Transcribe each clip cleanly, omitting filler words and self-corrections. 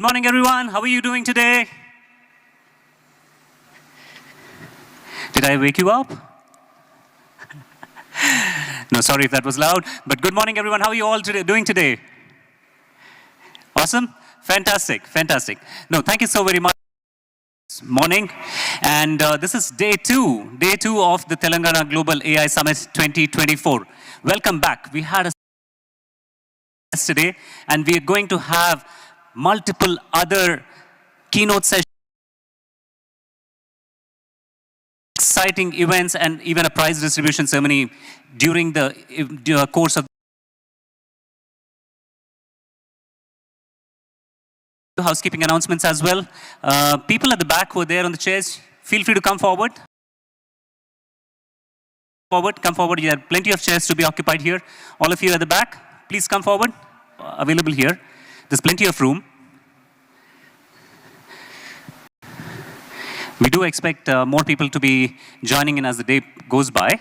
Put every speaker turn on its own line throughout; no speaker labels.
Good morning, everyone. How are you doing today? Did I wake you up? No, sorry if that was loud. But good morning, everyone. How are you all doing today? Awesome? Fantastic, fantastic. No, thank you so very much. Morning. And this is day two of the Telangana Global AI Summit 2024. Welcome back. We had a yesterday, and we are going to have multiple other keynote sessions, exciting events, and even a prize distribution ceremony during the course of housekeeping announcements as well. People at the back who are there on the chairs, feel free to come forward. Come forward. There are plenty of chairs to be occupied here. All of you at the back, please come forward. Available here. There's plenty of room. We do expect more people to be joining in as the day goes by.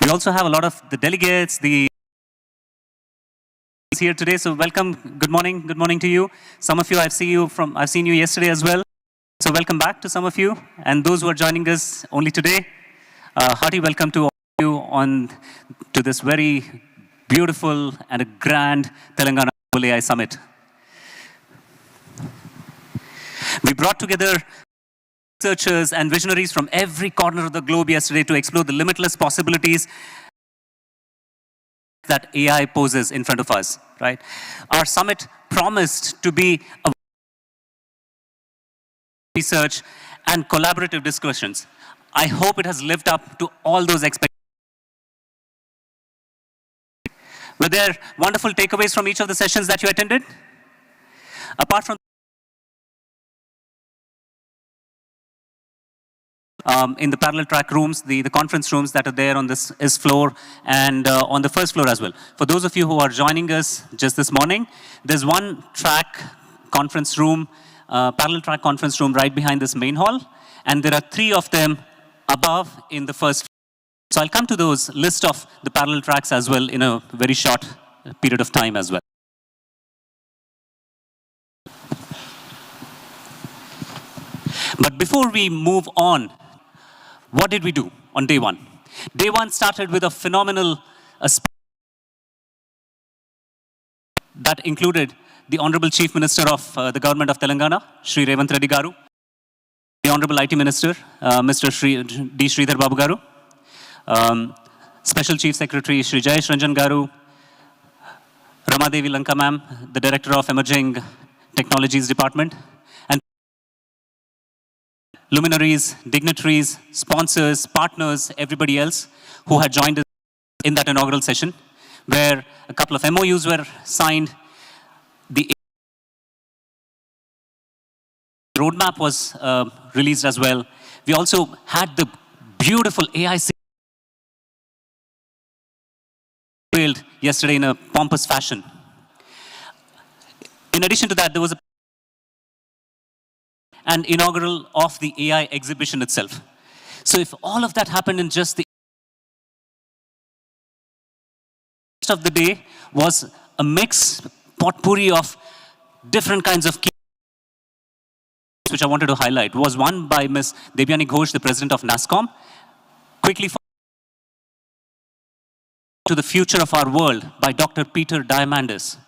We also have a lot of the delegates, here today, so welcome. Good morning to you. Some of you I've seen you yesterday as well. So welcome back to some of you, and those who are joining us only today. Hearty welcome to all of you to this very beautiful and a grand Telangana Global AI Summit. We brought together researchers and visionaries from every corner of the globe yesterday to explore the limitless possibilities that AI poses in front of us, right? Our summit promised to be a research and collaborative discussions. I hope it has lived up to all those expectations. Were there wonderful takeaways from each of the sessions that you attended? Apart from in the parallel track rooms, the conference rooms that are there on this floor and on the first floor as well. For those of you who are joining us just this morning, there's one track conference room, parallel track conference room right behind this main hall, and there are 3 of them above in the first floor. So I'll come to those list of the parallel tracks as well in a very short period of time as well. But before we move on, what did we do on day one? Day one started with a phenomenal that included the Honorable Chief Minister of the Government of Telangana, Shri Revanth Reddy Garu, the Honorable IT Minister, Mr. D. Sridhar Babu Garu, Special Chief Secretary Shri Jayesh Ranjan Garu, Ramadevi Lanka Ma'am, the Director of Emerging Technologies Department, and luminaries, dignitaries, sponsors, partners, everybody else who had joined us in that inaugural session, where a couple of MOUs were signed. The roadmap was released as well. We also had the beautiful AI built yesterday in a pompous fashion. In addition to that, there was an inaugural of the AI exhibition itself. So if all of that happened in just the rest of the day was a mix, potpourri of different kinds of key, which I wanted to highlight, was one by Ms. Devyani Ghosh, the president of NASSCOM. Quickly to the future of our world by Dr. Peter Diamandis.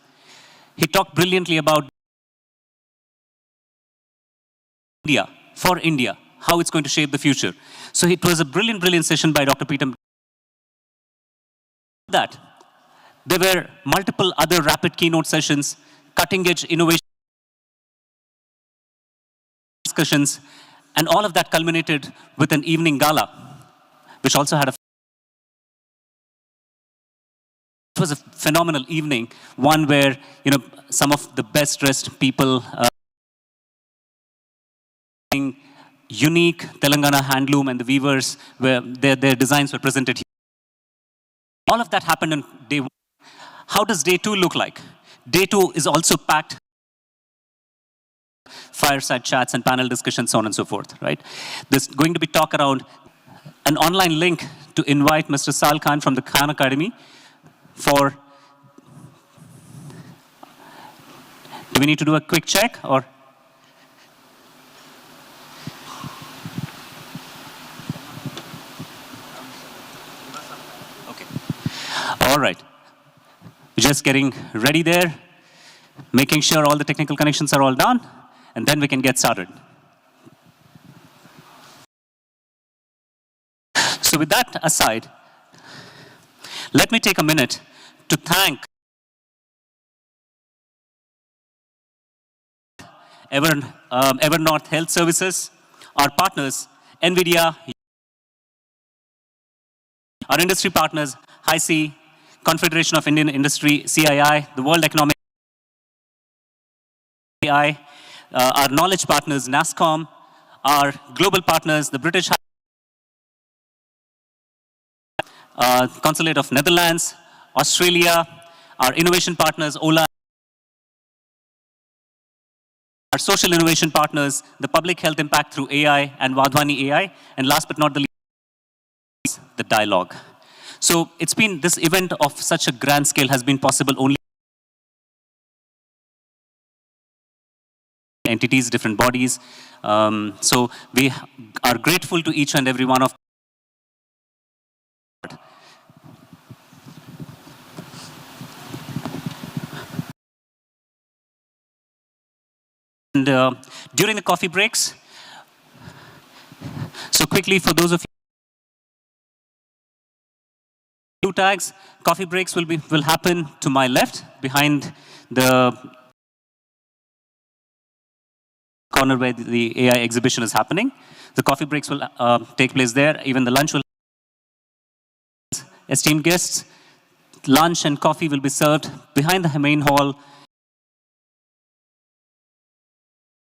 He talked brilliantly about India, for India, how it's going to shape the future. So it was a brilliant session by Dr. Peter. That there were multiple other rapid keynote sessions, cutting-edge innovation discussions, and all of that culminated with an evening gala, which also had it was a phenomenal evening, one where some of the best-dressed people. Unique Telangana handloom and the weavers, where their designs were presented here. All of that happened on day one. How does day two look like? Day two is also packed fireside chats and panel discussions, so on and so forth, right? There's going to be talk around an online link to invite Mr. Sal Khan from the Khan Academy for Do we need to do a quick check or? Okay. All right. Just getting ready there, making sure all the technical connections are all done, and then we can get started. So with that aside, let me take a minute to thank Evernorth Health Services, our partners, NVIDIA, our industry partners, Hicc, Confederation of Indian Industry, CII, the World Economic AI, our knowledge partners, NASCOM, our global partners, the British Consulate of Netherlands, Australia, our innovation partners, Ola, our social innovation partners, the public health impact through AI and Vadhwani AI, and last but not the least, the dialogue. So it's been, this event of such a grand scale has been possible only entities, different bodies. So we are grateful to each and every one of and during the coffee breaks, so quickly for those of you, two tags, coffee breaks will happen to my left behind the corner where the AI exhibition is happening. The coffee breaks will take place there. Even the lunch will. Esteemed guests, lunch and coffee will be served behind the main hall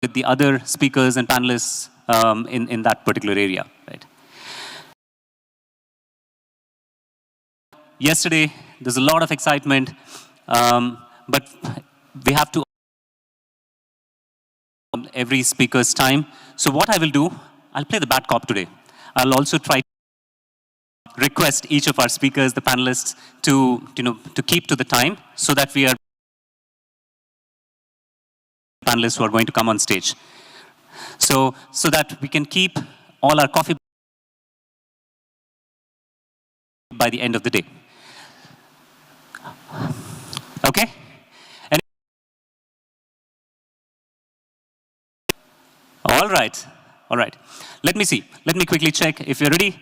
with the other speakers and panelists in that particular area. Right. Yesterday, there's a lot of excitement, but we have to every speaker's time. So what I will do, I'll play the bad cop today. I'll also try to request each of our speakers, the panelists, to keep to the time so that we are panelists who are going to come on stage. So that we can keep all our coffee by the end of the day. Okay? All right. All right. Let me see. Let me quickly check if you're ready.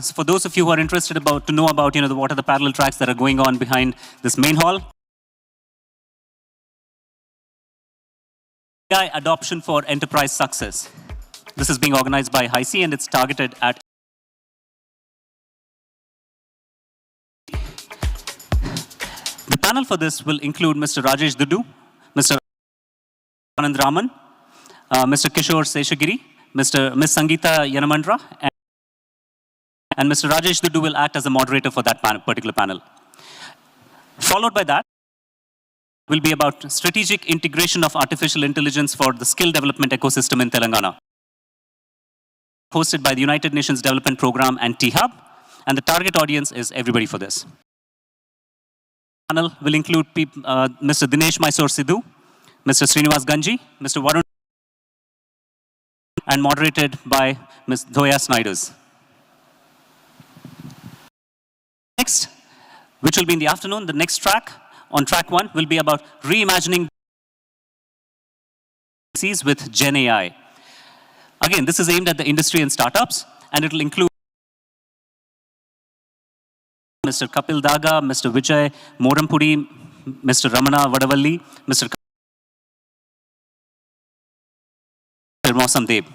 So for those of you who are interested to know about what are the parallel tracks that are going on behind this main hall. AI adoption for enterprise success. This is being organized by Hicc and it's targeted at the panel for this will include Mr. Rajesh Dudu, Mr. Anand Raman, Mr. Kishore Seshagiri, Ms. Sangeeta Yanamandra, and Mr. Rajesh Dudu will act as a moderator for that particular panel. Followed by that will be about strategic integration of artificial intelligence for the skill development ecosystem in Telangana. Hosted by the United Nations Development Program and T-Hub, and the target audience is everybody for this. The panel will include Mr. Dinesh Mysore Sidhu, Mr. Srinivas Ganji, Mr. Varun, and moderated by Ms. Dhoya Snyders. Next, which will be in the afternoon, the next track, on track 1, will be about reimagining with Gen AI. Again, this is aimed at the industry and startups, and it will include Mr. Kapil Daga, Mr. Vijay Morampudi, Mr. Ramana Vadavalli, Mr. Mosam Deb.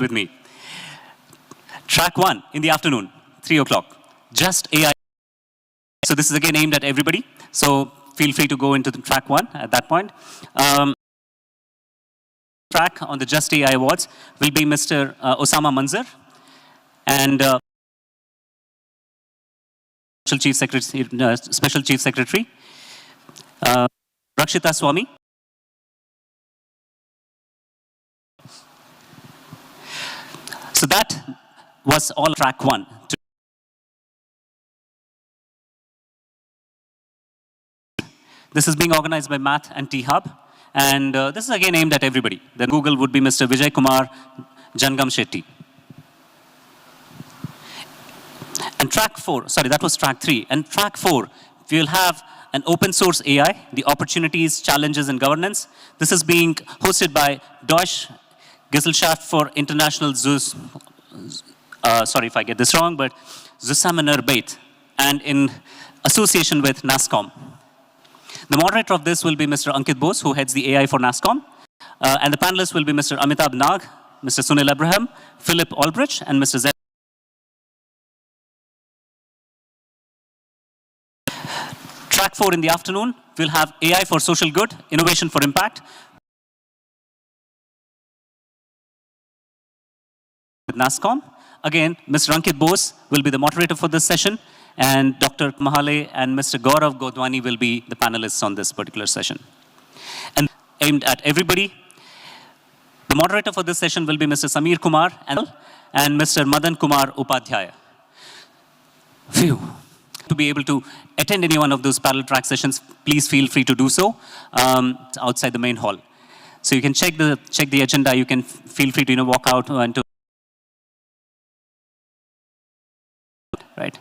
With me. Track 1 in the afternoon, 3 o'clock. Just AI. So this is again aimed at everybody. So feel free to go into the track 1 at that point. track on the Just AI Awards will be Mr. Osama Manzar and Special Chief Secretary, Rakshita Swami. So that was all track one. This is being organized by Math and T-Hub. And this is again aimed at everybody. Then Google would be Mr. Vijay Kumar Jangam Shetty. And track 4, sorry, that was track 3. And track 4, we will have an open source AI, the opportunities, challenges, and governance. This is being hosted by Deutsche Gesellschaft for International sorry if I get this wrong, but Zusammenarbeit, and in association with NASSCOM. The moderator of this will be Mr. Ankit Bose, who heads the AI for NASSCOM. And the panelists will be Mr. Amitabh Nag, Mr. Sunil Abraham, Philip Albrecht, and Mr. Zed. Track 4 in the afternoon, we'll have AI for social good, innovation for impact. With NASSCOM. Again, Mr. Ankit Bose will be the moderator for this session, and Dr. Mahale and Mr. Gaurav Godwani will be the panelists on this particular session. And aimed at everybody, the moderator for this session will be Mr. Samir Kumar and Mr. Madan Kumar Upadhyaya. Phew. To be able to attend any one of those parallel track sessions, please feel free to do so outside the main hall. So you can check the agenda. You can feel free to walk out and to right.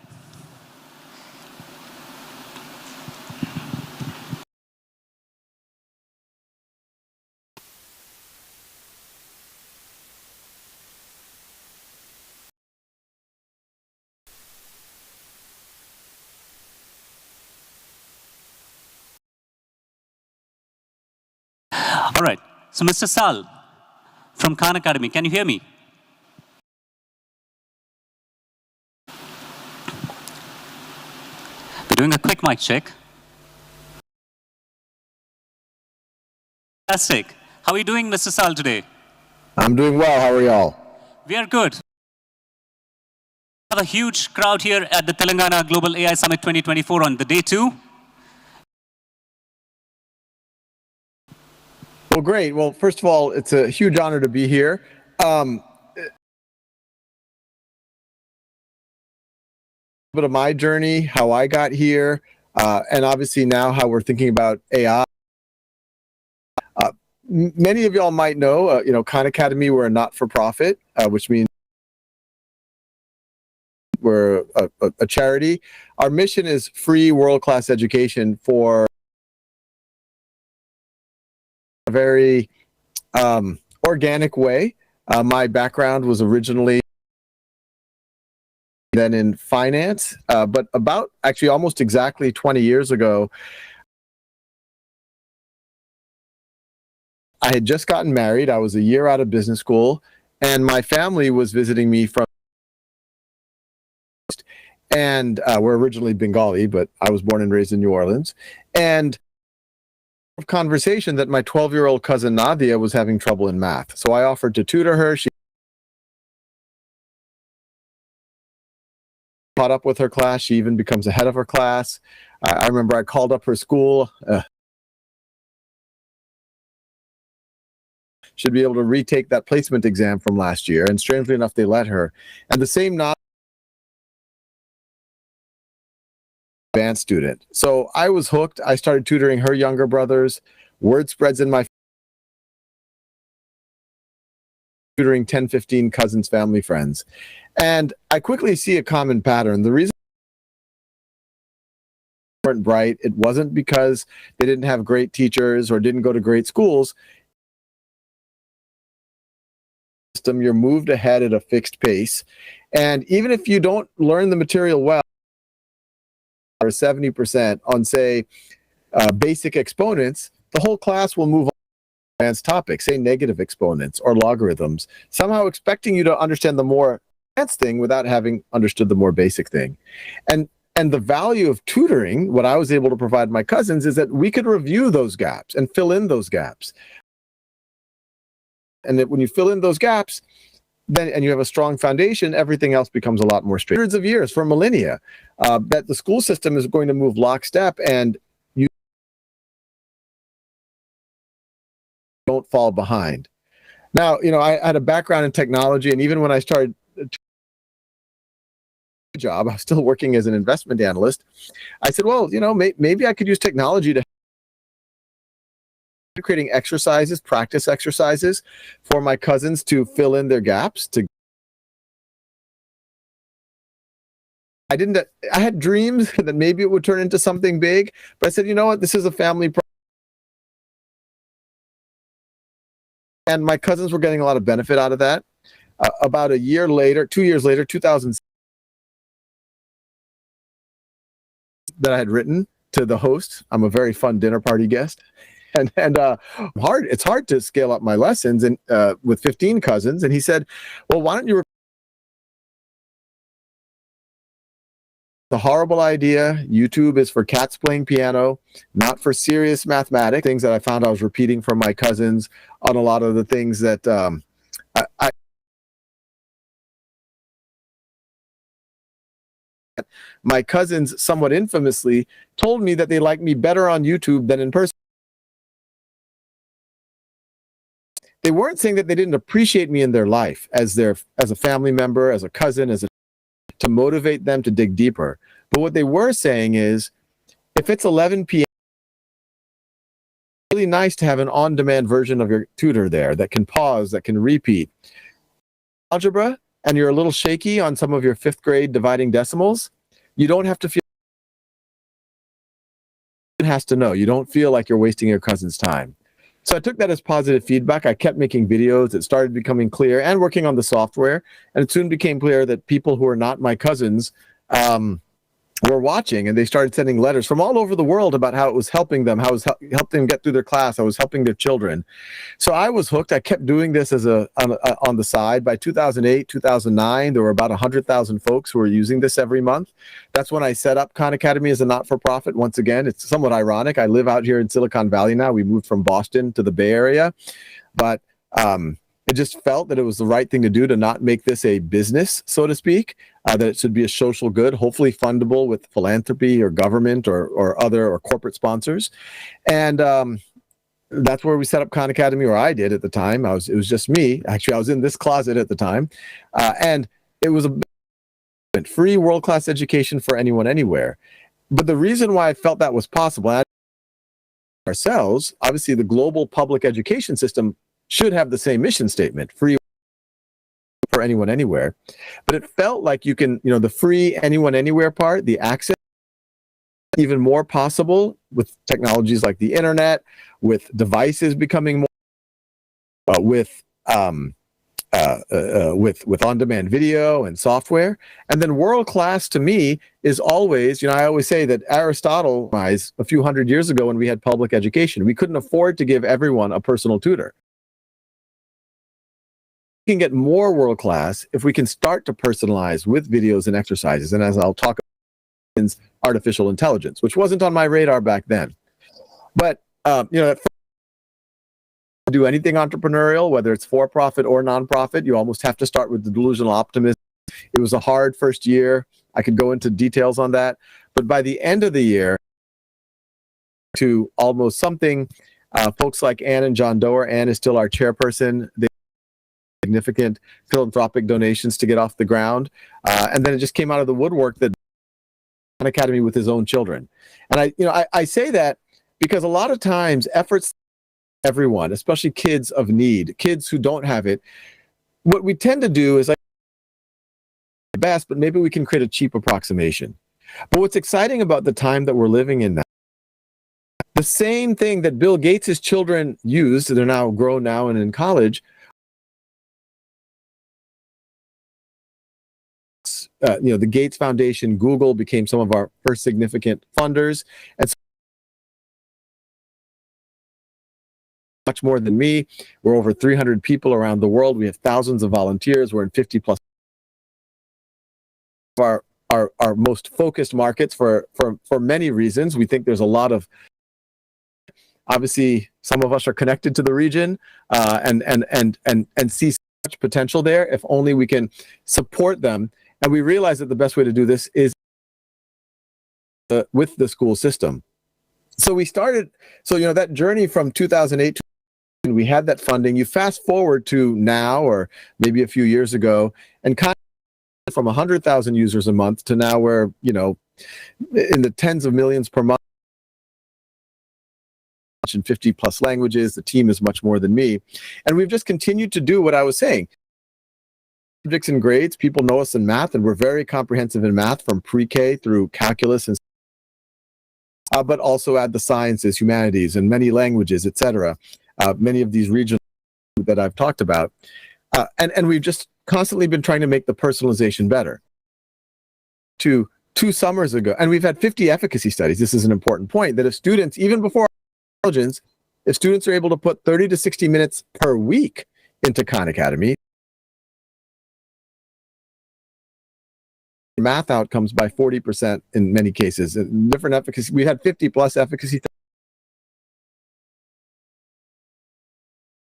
All right. So Mr. Sal from Khan Academy, can you hear me? We're doing a quick mic check. Fantastic. How are you doing, Mr. Sal, today?
I'm doing well. How are y'all?
We are good. We have a huge crowd here at the Telangana Global AI Summit 2024 on the day 2.
Well, great. Well, first of all, it's a huge honor to be here. A bit of my journey, how I got here, and obviously now how we're thinking about AI. Many of y'all might know, Khan Academy, we're a not-for-profit, which means we're a charity. Our mission is free world-class education for a very organic way. My background was originally then in finance, but about actually almost exactly 20 years ago, I had just gotten married. I was a year out of business school, and my family was visiting me from, and we're originally Bengali, but I was born and raised in New Orleans. And conversation that my 12-year-old cousin Nadia was having trouble in math. So I offered to tutor her. She caught up with her class. She even becomes ahead of her class. I remember I called up her school. Should be able to retake that placement exam from last year. And strangely enough, they let her. And the same advanced student. So I was hooked. I started tutoring her younger brothers. Word spreads in my tutoring 10, 15 cousins, family, friends. And I quickly see a common pattern. The reason they weren't bright, it wasn't because they didn't have great teachers or didn't go to great schools. You're moved ahead at a fixed pace. And even if you don't learn the material well, or 70% on, say, basic exponents, the whole class will move on to advanced topics, say negative exponents or logarithms, somehow expecting you to understand the more advanced thing without having understood the more basic thing. And the value of tutoring, what I was able to provide my cousins, is that we could review those gaps and fill in those gaps. And that when you fill in those gaps, then and you have a strong foundation, everything else becomes a lot more straight. Hundreds of years, for millennia, that the school system is going to move lockstep, and you don't fall behind. Now, I had a background in technology, and even when I started a job, I was still working as an investment analyst. I said, well, maybe I could use technology to creating exercises, practice exercises for my cousins to fill in their gaps. I had dreams that maybe it would turn into something big, but I said, you know what, this is a family project. And my cousins were getting a lot of benefit out of that. About a year later, 2 years later, 2000, that I had written to the host. I'm a very fun dinner party guest. And it's hard to scale up my lessons and with 15 cousins. And he said, well, why don't you the horrible idea. YouTube is for cats playing piano, not for serious mathematics. Things that I found I was repeating from my cousins on a lot of the things that my cousins somewhat infamously told me that they liked me better on YouTube than in person. They weren't saying that they didn't appreciate me in their life as a family member, as a cousin, to motivate them to dig deeper. But what they were saying is, if it's 11 p.m., it's really nice to have an on-demand version of your tutor there that can pause, that can repeat. Algebra, and you're a little shaky on some of your 5th grade dividing decimals, you don't have to feel it has to know. You don't feel like you're wasting your cousin's time. So I took that as positive feedback. I kept making videos. It started becoming clear, and working on the software. And it soon became clear that people who are not my cousins were watching, and they started sending letters from all over the world about how it was helping them, how it was helped them get through their class, how it was helping their children. So I was hooked. I kept doing this as on the side. By 2008, 2009, there were about 100,000 folks who were using this every month. That's when I set up Khan Academy as a not-for-profit. Once again, it's somewhat ironic. I live out here in Silicon Valley now. We moved from Boston to the Bay Area, but it just felt that it was the right thing to do to not make this a business, so to speak, that it should be a social good, hopefully fundable with philanthropy or government or other or corporate sponsors. And that's where we set up Khan Academy, or I did at the time. It was just me. Actually, I was in this closet at the time. And it was a free world-class education for anyone, anywhere. But the reason why I felt that was possible, ourselves, obviously the global public education system should have the same mission statement, free for anyone, anywhere. But it felt like you can, the free anyone, anywhere part, the access, even more possible with technologies like the internet, with devices becoming more, with on-demand video and software. And then world-class to me is always, I always say that Aristotle, a few hundred years ago when we had public education, we couldn't afford to give everyone a personal tutor. We can get more world-class if we can start to personalize with videos and exercises. And as I'll talk about, artificial intelligence, which wasn't on my radar back then. But, do anything entrepreneurial, whether it's for-profit or non-profit, you almost have to start with the delusional optimism. It was a hard first year. I could go into details on that. But by the end of the year, to almost something, folks like Ann and John Doerr. Ann is still our chairperson. They significant philanthropic donations to get off the ground. And then it just came out of the woodwork that Khan Academy with his own children. And I say that because a lot of times efforts, everyone, especially kids of need, kids who don't have it, what we tend to do is like the best, but maybe we can create a cheap approximation. But what's exciting about the time that we're living in now, the same thing that Bill Gates' children used, they're now grown now and in college, the Gates Foundation, Google became some of our first significant funders. And so much more than me. We're over 300 people around the world. We have thousands of volunteers. We're in 50 plus our most focused markets for many reasons. We think there's a lot of, obviously, Some of us are connected to the region and see such potential there. If only we can support them. And we realize that the best way to do this is with the school system. So we started, that journey from 2008 to we had that funding. You fast forward to now, or maybe a few years ago, and kind of from 100,000 users a month to now we're, in the tens of millions per month in 50 plus languages. The team is much more than me. And we've just continued to do what I was saying. Subjects and grades, people know us in math, and we're very comprehensive in math from pre-K through calculus, and but also add the sciences, humanities, and many languages, etc. Many of these regions that I've talked about. And we've just constantly been trying to make the personalization better. Two summers ago, and we've had 50 efficacy studies. This is an important point, that if students, even before intelligence, if students are able to put 30 to 60 minutes per week into Khan Academy, math outcomes by 40% in many cases. Different efficacy. We had 50 plus efficacy.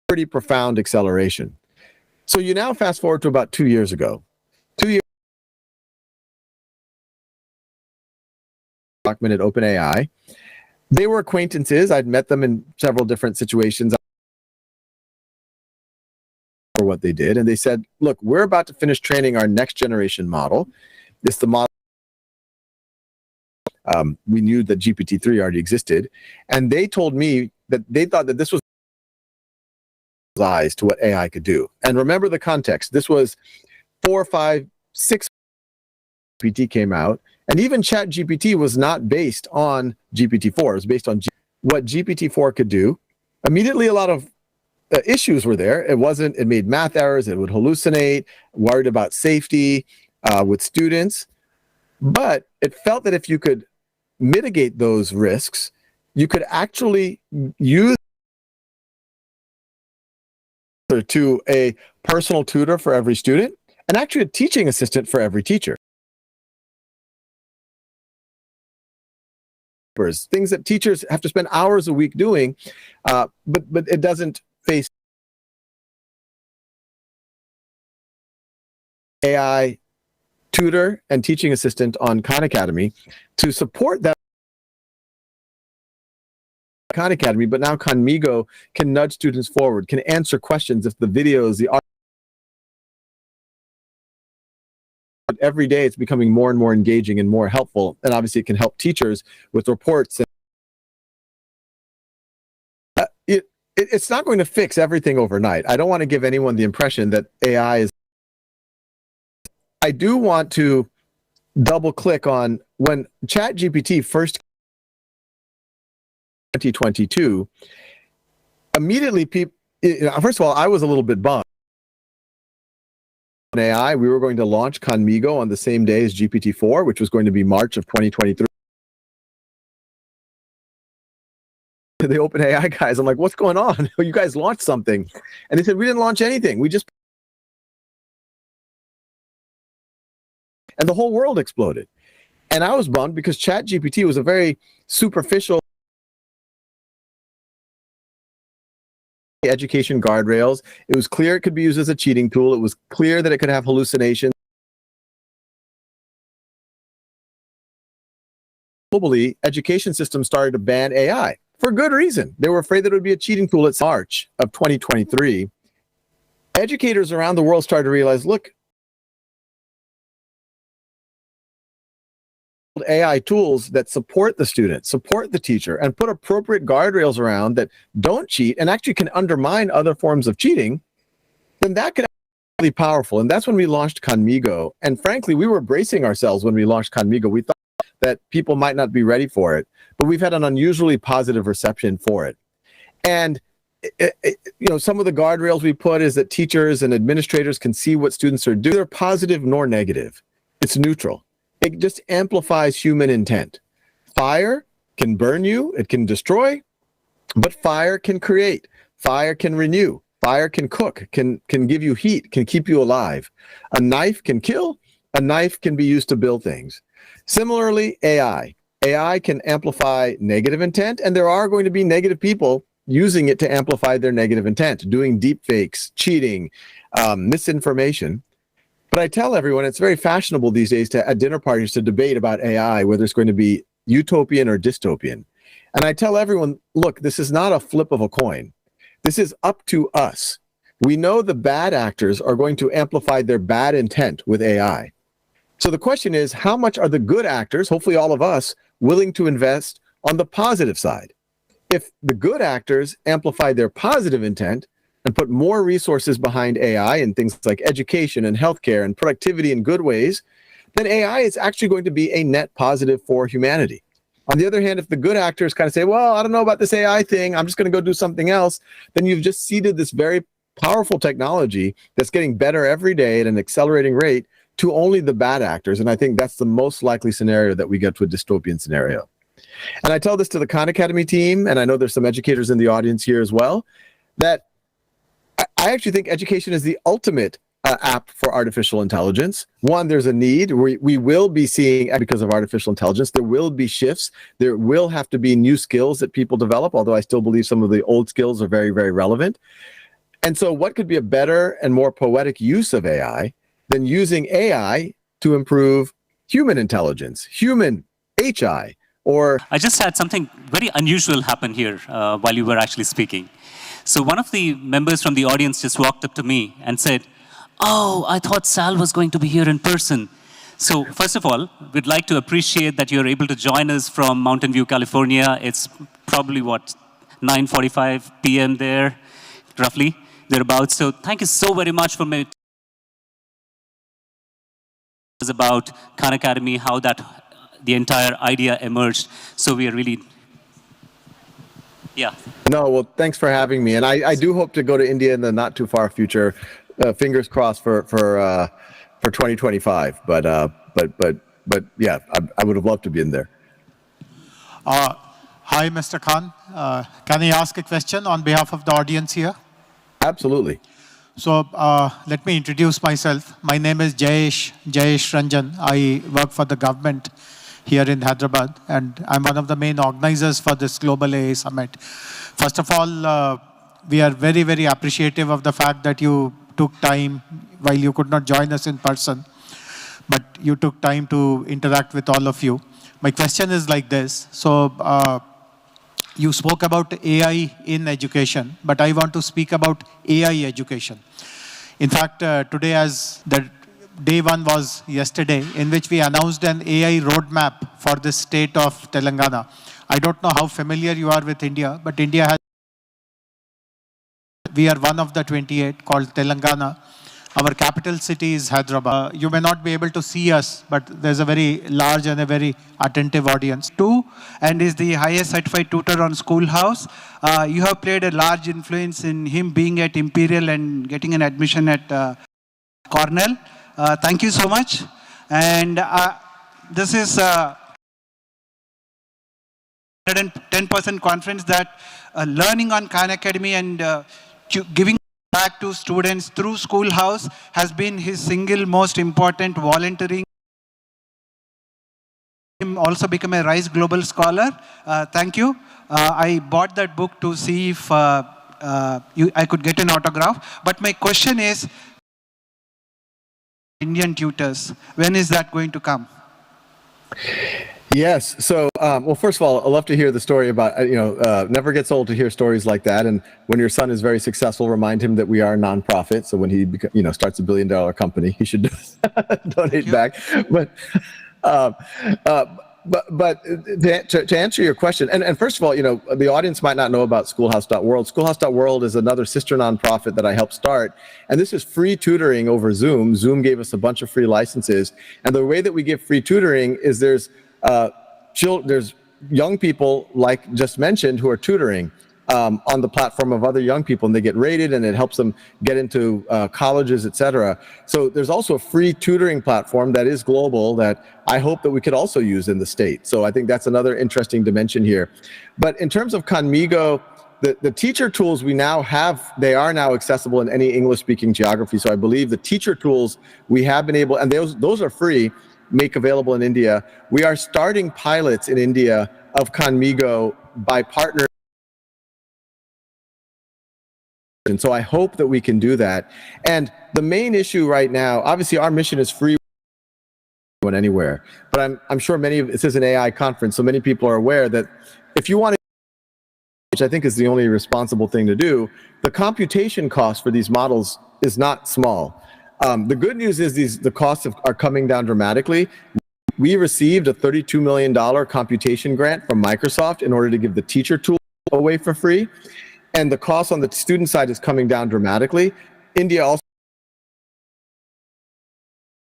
Pretty profound acceleration. So you now fast forward to about 2 years ago. 2 years at OpenAI. They were acquaintances. I'd met them in several different situations for what they did. And they said, look, we're about to finish training our next generation model. This the model. We knew that GPT-3 already existed. And they told me that they thought that this was eyes to what AI could do. And remember the context. This was 4, 5, 6 GPT came out. And even ChatGPT was not based on GPT-4. It was based on what GPT-4 could do. Immediately, a lot of issues were there. It made math errors. It would hallucinate, worried about safety with students. But it felt that if you could mitigate those risks, you could actually use to a personal tutor for every student and actually a teaching assistant for every teacher. Things that teachers have to spend hours a week doing, but it doesn't face AI tutor and teaching assistant on Khan Academy to support that Khan Academy, but now Khanmigo can nudge students forward, can answer questions if the videos, the art. Every day it's becoming more and more engaging and more helpful, and obviously it can help teachers with reports. It's not going to fix everything overnight. I don't want to give anyone the impression that AI is. I do want to double click on when ChatGPT first 2022, immediately people, first of all, I was a little bit bummed. AI, we were going to launch Khanmigo on the same day as GPT-4, which was going to be March of 2023. The OpenAI guys, I'm like, what's going on? You guys launched something. And they said, we didn't launch anything. We just. And the whole world exploded. And I was bummed because ChatGPT was a very superficial education guardrails. It was clear it could be used as a cheating tool. It was clear that it could have hallucinations. Globally, education systems started to ban AI for good reason. They were afraid that it would be a cheating tool. It's March of 2023. Educators around the world started to realize, look, AI tools that support the student, support the teacher, and put appropriate guardrails around that don't cheat and actually can undermine other forms of cheating, then that could be really powerful. And that's when we launched Khanmigo. And frankly, we were bracing ourselves when we launched Khanmigo. We thought that people might not be ready for it, but we've had an unusually positive reception for it. And some of the guardrails we put is that teachers and administrators can see what students are doing. They're positive nor negative. It's neutral. It just amplifies human intent. Fire can burn you, it can destroy, but fire can create, fire can renew, fire can cook, can give you heat, can keep you alive. A knife can kill, a knife can be used to build things. Similarly, AI can amplify negative intent, and there are going to be negative people using it to amplify their negative intent, doing deep fakes, cheating, misinformation. But I tell everyone it's very fashionable these days to at dinner parties to debate about AI, whether it's going to be utopian or dystopian. And I tell everyone, look, this is not a flip of a coin. This is up to us. We know the bad actors are going to amplify their bad intent with AI. So the question is, how much are the good actors, hopefully all of us, willing to invest on the positive side? If the good actors amplify their positive intent and put more resources behind AI in things like education and healthcare and productivity in good ways, then AI is actually going to be a net positive for humanity. On the other hand, if the good actors kind of say, well, I don't know about this AI thing, I'm just going to go do something else, then you've just ceded this very powerful technology that's getting better every day at an accelerating rate to only the bad actors. And I think that's the most likely scenario that we get to a dystopian scenario. And I tell this to the Khan Academy team, and I know there's some educators in the audience here as well, that I actually think education is the ultimate app for artificial intelligence. One, there's a need. We will be seeing, because of artificial intelligence, there will be shifts. There will have to be new skills that people develop, although I still believe some of the old skills are very, very relevant. And so what could be a better and more poetic use of AI than using AI to improve human intelligence, human HI, or...
I just had something very unusual happen here while you were actually speaking. So one of the members from the audience just walked up to me and said, oh, I thought Sal was going to be here in person. So first of all, we'd like to appreciate that you're able to join us from Mountain View, California. It's probably, what, 9:45 p.m. there, roughly, thereabouts. So thank you so very much for me. About Khan Academy, how that the entire idea emerged. So we are really, yeah.
No, well, thanks for having me. And I do hope to go to India in the not too far future. Fingers crossed for 2025. But yeah, I would have loved to be in there.
Hi, Mr. Khan. Can I ask a question on behalf of the audience here?
Absolutely.
So let me introduce myself. My name is Jayesh Ranjan. I work for the government here in Hyderabad, and I'm one of the main organizers for this Global AI Summit. First of all, we are very, very appreciative of the fact that you took time, while you could not join us in person, but you took time to interact with all of you. My question is like this. So you spoke about AI in education, but I want to speak about AI education. In fact, today, as the day one was yesterday, in which we announced an AI roadmap for the state of Telangana. I don't know how familiar you are with India, but India has, we are one of the 28 called Telangana. Our capital city is Hyderabad. You may not be able to see us, but there's a very large and a very attentive audience.
Too, and is the highest certified tutor on Schoolhouse. You have played a large influence in him being at Imperial and getting an admission at Cornell. Thank you so much. And this is 110% conference that learning on Khan Academy and giving back to students through Schoolhouse has been his single most important volunteering. Him also become a RISE Global Scholar. Thank you. I bought that book to see if I could get an autograph. But my question is, Indian tutors, when is that going to come?
Yes. So, well, first of all, I love to hear the story about, never gets old to hear stories like that. And when your son is very successful, remind him that we are a nonprofit. So when he, starts a $1 billion company, he should donate back. But to answer your question, and first of all, the audience might not know about Schoolhouse.world. Schoolhouse.world is another sister nonprofit that I helped start. And this is free tutoring over Zoom. Zoom gave us a bunch of free licenses. And the way that we give free tutoring is there's young people, like just mentioned, who are tutoring on the platform of other young people, and they get rated, and it helps them get into colleges, etc. So there's also a free tutoring platform that is global that I hope that we could also use in the state. So I think that's another interesting dimension here. But in terms of Conmigo, the teacher tools we now have, they are now accessible in any English-speaking geography. So I believe the teacher tools we have been able, and those are free, make available in India. We are starting pilots in India of Conmigo by partnering And so I hope that we can do that. And the main issue right now, obviously our mission is free anywhere, but I'm sure this is an AI conference, so many people are aware that if you want to, which I think is the only responsible thing to do, the computation cost for these models is not small. The good news is the costs are coming down dramatically. We received a $32 million computation grant from Microsoft in order to give the teacher tool away for free. And the cost on the student side is coming down dramatically. India also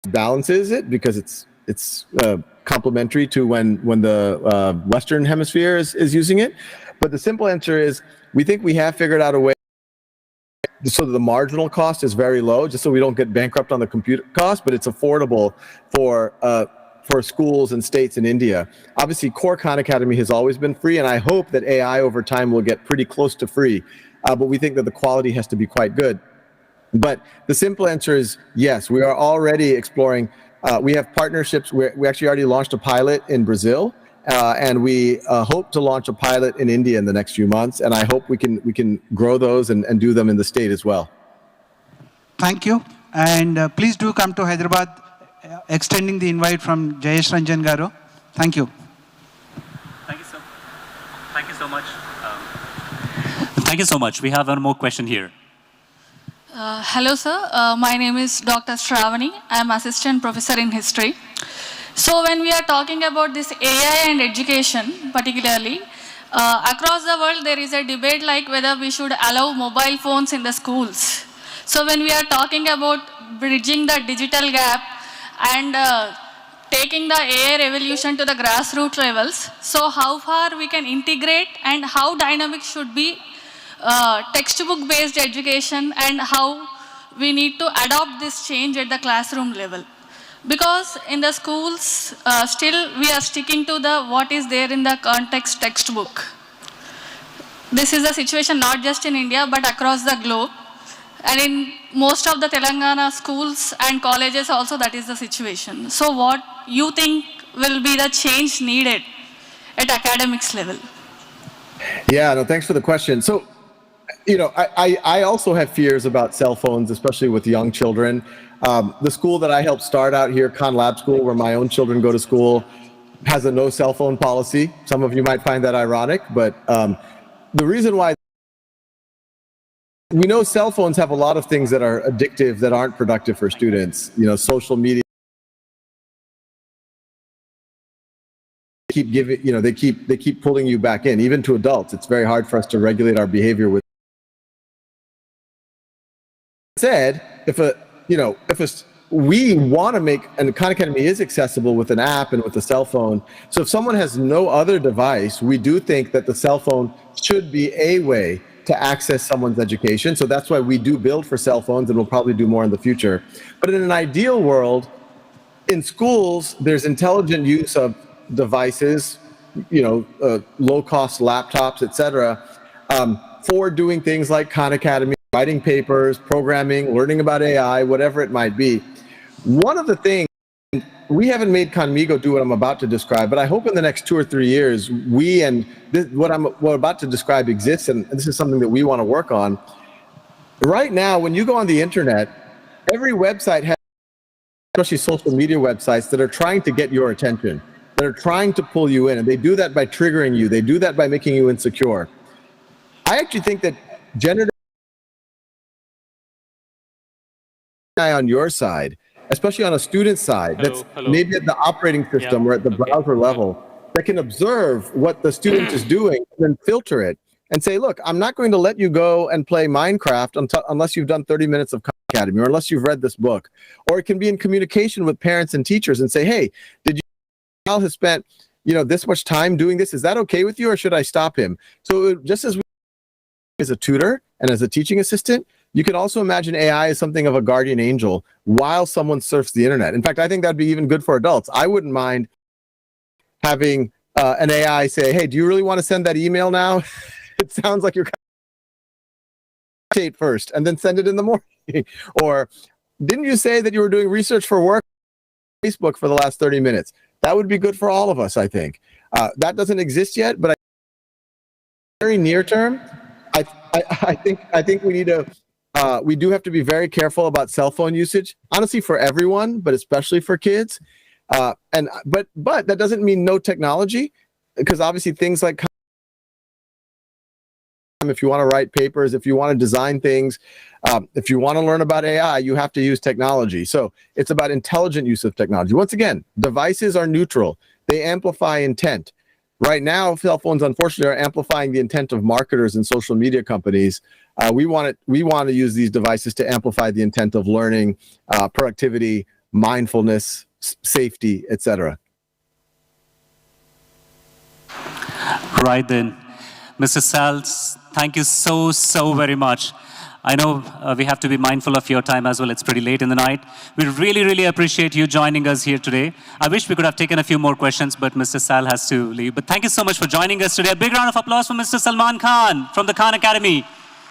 balances it because it's complementary to when the Western Hemisphere is using it. But the simple answer is we think we have figured out a way so that the marginal cost is very low, just so we don't get bankrupt on the computer cost, but it's affordable for schools and states in India. Obviously, Core Khan Academy has always been free, and I hope that AI over time will get pretty close to free. But we think that the quality has to be quite good. But the simple answer is yes, we are already exploring. We have partnerships. We actually already launched a pilot in Brazil, and we hope to launch a pilot in India in the next few months. And I hope we can grow those and do them in the state as well.
Thank you. And please do come to Hyderabad, extending the invite from Jayesh Ranjan Garu. Thank you.
Thank you so much. Thank you so much. We have one more question here.
Hello, sir. My name is Dr. Shravani. I am assistant professor in history. So when we are talking about this AI and education, particularly, across the world there is a debate like whether we should allow mobile phones in the schools. So when we are talking about bridging the digital gap and taking the AI revolution to the grassroots levels, so how far we can integrate and how dynamic should be textbook-based education and how we need to adopt this change at the classroom level. Because in the schools, still we are sticking to what is there in the context textbook. This is the situation not just in India, but across the globe. And in most of the Telangana schools and colleges also that is the situation. So what you think will be the change needed at academics level?
Yeah, no, thanks for the question. So, I also have fears about cell phones, especially with young children. The school that I helped start out here, Khan Lab School, where my own children go to school, has a no cell phone policy. Some of you might find that ironic, but the reason why we know cell phones have a lot of things that are addictive that aren't productive for students. Social media keep giving, they keep pulling you back in. Even to adults, it's very hard for us to regulate our behavior with. Said, we want to make, and Khan Academy is accessible with an app and with a cell phone. So if someone has no other device, we do think that the cell phone should be a way to access someone's education. So that's why we do build for cell phones, and we'll probably do more in the future. But in an ideal world, in schools, there's intelligent use of devices, low-cost laptops, etc., for doing things like Khan Academy, writing papers, programming, learning about AI, whatever it might be. One of the things, we haven't made Conmigo do what I'm about to describe, but I hope in the next 2 or 3 years, what I'm about to describe exists, and this is something that we want to work on. Right now, when you go on the internet, every website has, especially social media websites, that are trying to get your attention, that are trying to pull you in, and they do that by triggering you. They do that by making you insecure. I actually think that generative AI on your side, especially on a student side, that's maybe at the operating system or at the browser level, that can observe what the student is doing and then filter it and say, look, I'm not going to let you go and play Minecraft unless you've done 30 minutes of Khan Academy or unless you've read this book. Or it can be in communication with parents and teachers and say, hey, did you child has spent this much time doing this? Is that okay with you, or should I stop him? So just as we as a tutor and as a teaching assistant, you can also imagine AI as something of a guardian angel while someone surfs the internet. In fact, I think that'd be even good for adults. I wouldn't mind having an AI say, hey, do you really want to send that email now? It sounds like you're date first and then send it in the morning. Or didn't you say that you were doing research for work on Facebook for the last 30 minutes? That would be good for all of us, I think. That doesn't exist yet, but very near term, I think we need to. We do have to be very careful about cell phone usage. Honestly, for everyone, but especially for kids. But that doesn't mean no technology, because obviously things like, if you want to write papers, if you want to design things, if you want to learn about AI, you have to use technology. So it's about intelligent use of technology. Once again, devices are neutral. They amplify intent. Right now, cell phones, unfortunately, are amplifying the intent of marketers and social media companies. We want to use these devices to amplify the intent of learning, productivity, mindfulness, safety, etc.
Right then. Mr. Sals, thank you so very much. I know we have to be mindful of your time as well. It's pretty late in the night. We really appreciate you joining us here today. I wish we could have taken a few more questions, but Mr. Sal has to leave. But thank you so much for joining us today. A big round of applause for Mr. Salman Khan from the Khan Academy.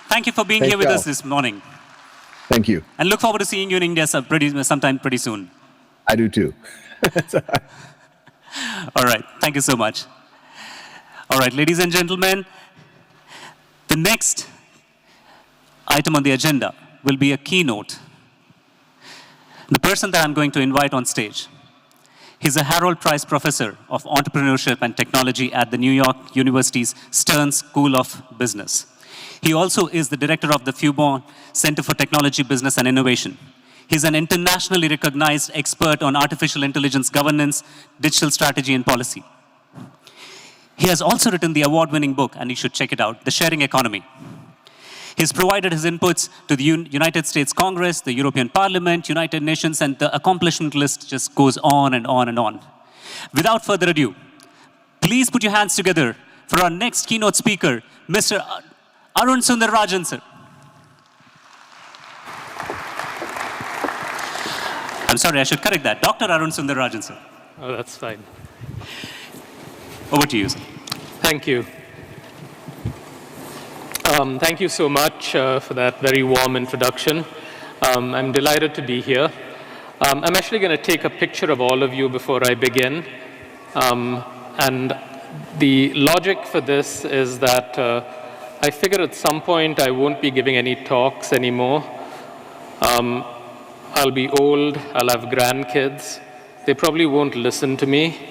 Thank you for being here with us this morning.
Thank you.
And look forward to seeing you in India sometime pretty soon.
I do too.
All right. Thank you so much. All right, ladies and gentlemen, the next item on the agenda will be a keynote. The person that I'm going to invite on stage, he's a Harold Price Professor of Entrepreneurship and Technology at the New York University's Stern School of Business. He also is the director of the Fubon Center for Technology, Business and Innovation. He's an internationally recognized expert on artificial intelligence governance, digital strategy and policy. He has also written the award-winning book, and you should check it out, The Sharing Economy. He's provided his inputs to the United States Congress, the European Parliament, United Nations, and the accomplishment list just goes on and on and on. Without further ado, please put your hands together for our next keynote speaker, Mr. Arun Sundararajan, sir. I'm sorry, I should correct that. Dr. Arun Sundararajan, sir.
Oh, that's fine.
Over to you, sir.
Thank you. Thank you so much for that very warm introduction. I'm delighted to be here. I'm actually going to take a picture of all of you before I begin. And the logic for this is that I figure at some point I won't be giving any talks anymore. I'll be old, I'll have grandkids. They probably won't listen to me.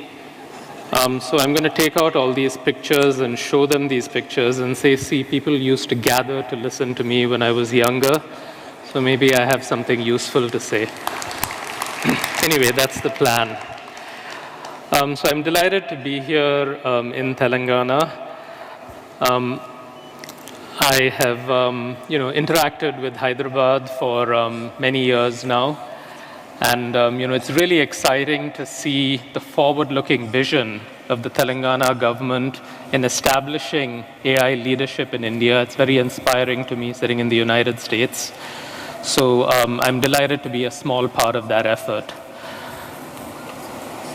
So I'm going to take out all these pictures and show them these pictures and say, see, people used to gather to listen to me when I was younger. So maybe I have something useful to say. Anyway, that's the plan. So I'm delighted to be here in Telangana. I have interacted with Hyderabad for many years now. And it's really exciting to see the forward-looking vision of the Telangana government in establishing AI leadership in India. It's very inspiring to me sitting in the United States. So I'm delighted to be a small part of that effort.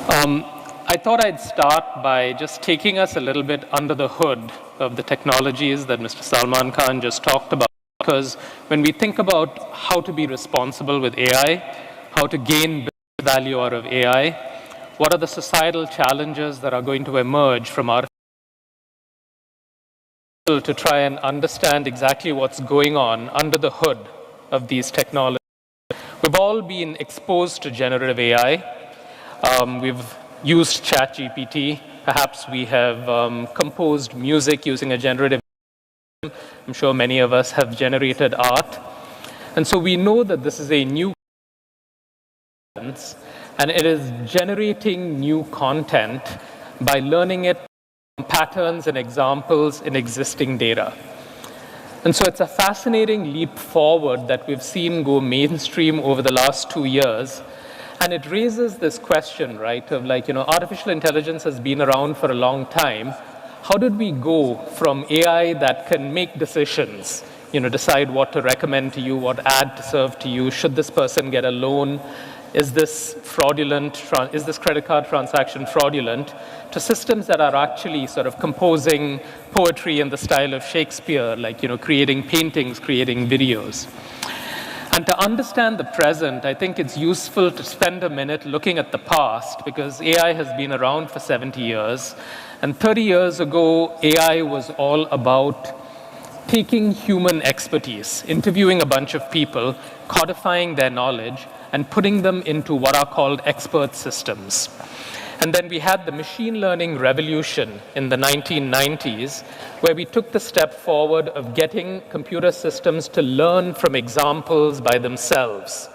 I thought I'd start by just taking us a little bit under the hood of the technologies that Mr. Salman Khan just talked about. Because when we think about how to be responsible with AI, how to gain value out of AI, what are the societal challenges that are going to emerge from our to try and understand exactly what's going on under the hood of these technologies. We've all been exposed to generative AI. We've used ChatGPT. Perhaps we have composed music using a generative AI. I'm sure many of us have generated art. And so we know that this is a new and it is generating new content by learning it from patterns and examples in existing data. And so it's a fascinating leap forward that we've seen go mainstream over the last 2 years. And it raises this question, right, of artificial intelligence has been around for a long time. How did we go from AI that can make decisions, decide what to recommend to you, what ad to serve to you, should this person get a loan, is this fraudulent, is this credit card transaction fraudulent, to systems that are actually sort of composing poetry in the style of Shakespeare, creating paintings, creating videos. And to understand the present, I think it's useful to spend a minute looking at the past, because AI has been around for 70 years. And 30 years ago, AI was all about taking human expertise, interviewing a bunch of people, codifying their knowledge, and putting them into what are called expert systems. And then we had the machine learning revolution in the 1990s, where we took the step forward of getting computer systems to learn from examples by themselves.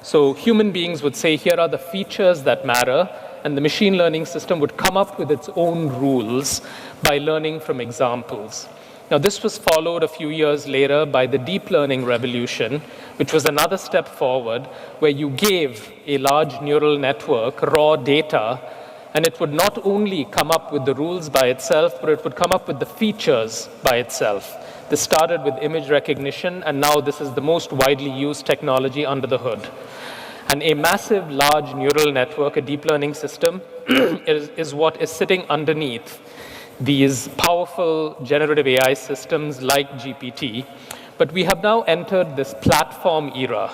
So human beings would say, here are the features that matter, and the machine learning system would come up with its own rules by learning from examples. Now, this was followed a few years later by the deep learning revolution, which was another step forward, where you gave a large neural network raw data, and it would not only come up with the rules by itself, but it would come up with the features by itself. This started with image recognition, and now this is the most widely used technology under the hood. And a massive, large neural network, a deep learning system, is what is sitting underneath these powerful generative AI systems like GPT. But we have now entered this platform era,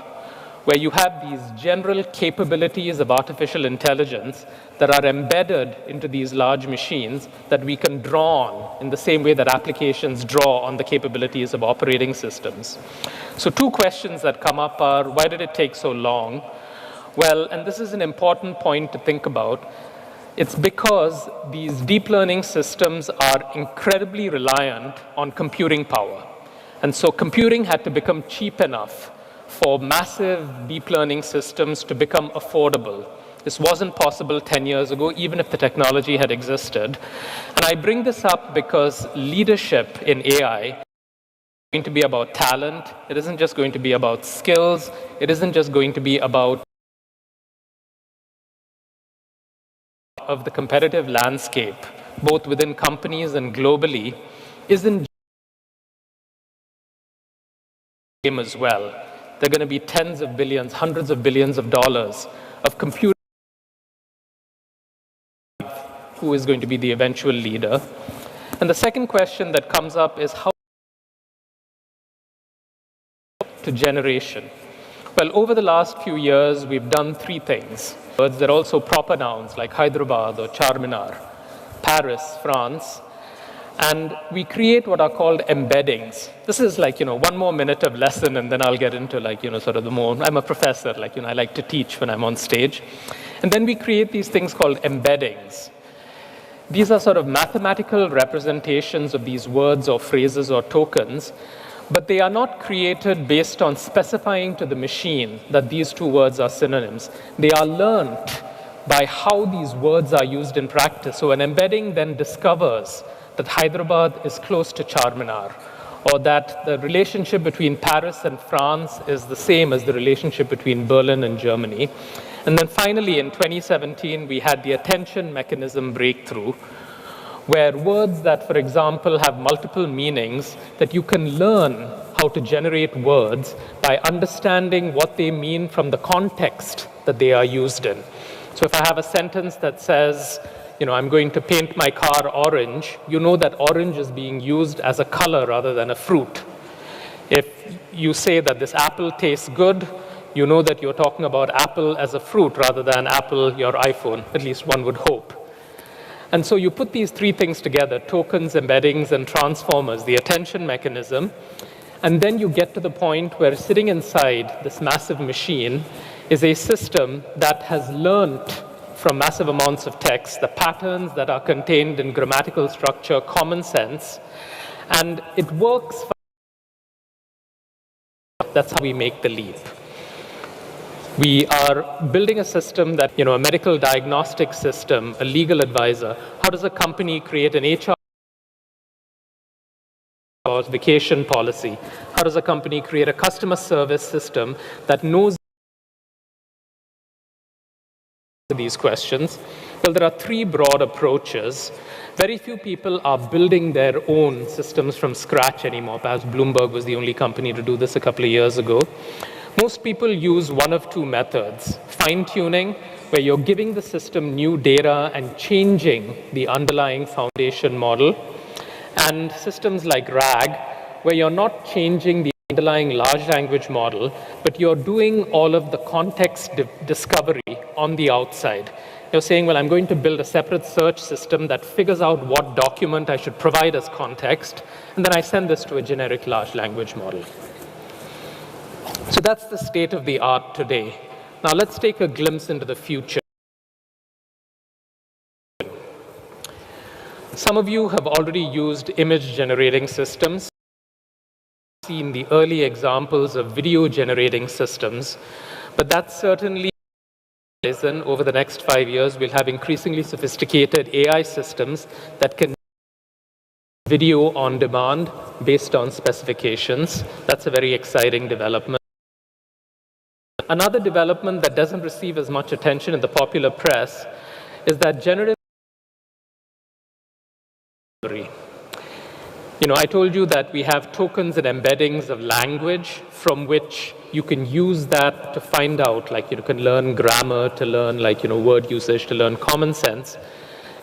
where you have these general capabilities of artificial intelligence that are embedded into these large machines that we can draw on in the same way that applications draw on the capabilities of operating systems. So two questions that come up are, why did it take so long? Well, and this is an important point to think about. It's because these deep learning systems are incredibly reliant on computing power. And so computing had to become cheap enough for massive deep learning systems to become affordable. This wasn't possible 10 years ago, even if the technology had existed. And I bring this up because leadership in AI is going to be about talent. It isn't just going to be about skills. It isn't just going to be about of the competitive landscape, both within companies and globally, isn't game as well. There are going to be tens of billions, hundreds of billions of dollars of computing. Who is going to be the eventual leader? And the second question that comes up is how to generation. Well, over the last few years, we've done three things. They're also proper nouns like Hyderabad or Charminar, Paris, France. And we create what are called embeddings. This is like, 1 more minute of lesson, and then I'll get into sort of the more, I'm a professor, I like to teach when I'm on stage. And then we create these things called embeddings. These are sort of mathematical representations of these words or phrases or tokens, but they are not created based on specifying to the machine that these two words are synonyms. They are learned by how these words are used in practice. So an embedding then discovers that Hyderabad is close to Charminar, or that the relationship between Paris and France is the same as the relationship between Berlin and Germany. And then finally, in 2017, we had the attention mechanism breakthrough, where words that, for example, have multiple meanings, that you can learn how to generate words by understanding what they mean from the context that they are used in. So if I have a sentence that says, I'm going to paint my car orange, you know that orange is being used as a color rather than a fruit. If you say that this apple tastes good, you know that you're talking about apple as a fruit rather than Apple, your iPhone, at least one would hope. And so you put these three things together, tokens, embeddings, and transformers, the attention mechanism, and then you get to the point where sitting inside this massive machine is a system that has learned from massive amounts of text the patterns that are contained in grammatical structure, common sense, and it works. That's how we make the leap. We are building a system that, a medical diagnostic system, a legal advisor. How does a company create an HR or vacation policy? How does a company create a customer service system that knows these questions? Well, there are three broad approaches. Very few people are building their own systems from scratch anymore. Perhaps Bloomberg was the only company to do this a couple of years ago. Most people use one of two methods: fine-tuning, where you're giving the system new data and changing the underlying foundation model, and systems like RAG, where you're not changing the underlying large language model, but you're doing all of the context discovery on the outside. You're saying, well, I'm going to build a separate search system that figures out what document I should provide as context, and then I send this to a generic large language model. So that's the state of the art today. Now let's take a glimpse into the future. Some of you have already used image generating systems, seen the early examples of video generating systems, but that's certainly over the next 5 years, we'll have increasingly sophisticated AI systems that can video on demand based on specifications. That's a very exciting development. Another development that doesn't receive as much attention in the popular press is that generative I told you that we have tokens and embeddings of language from which you can use that to find out, like you can learn grammar, to learn word usage, to learn common sense.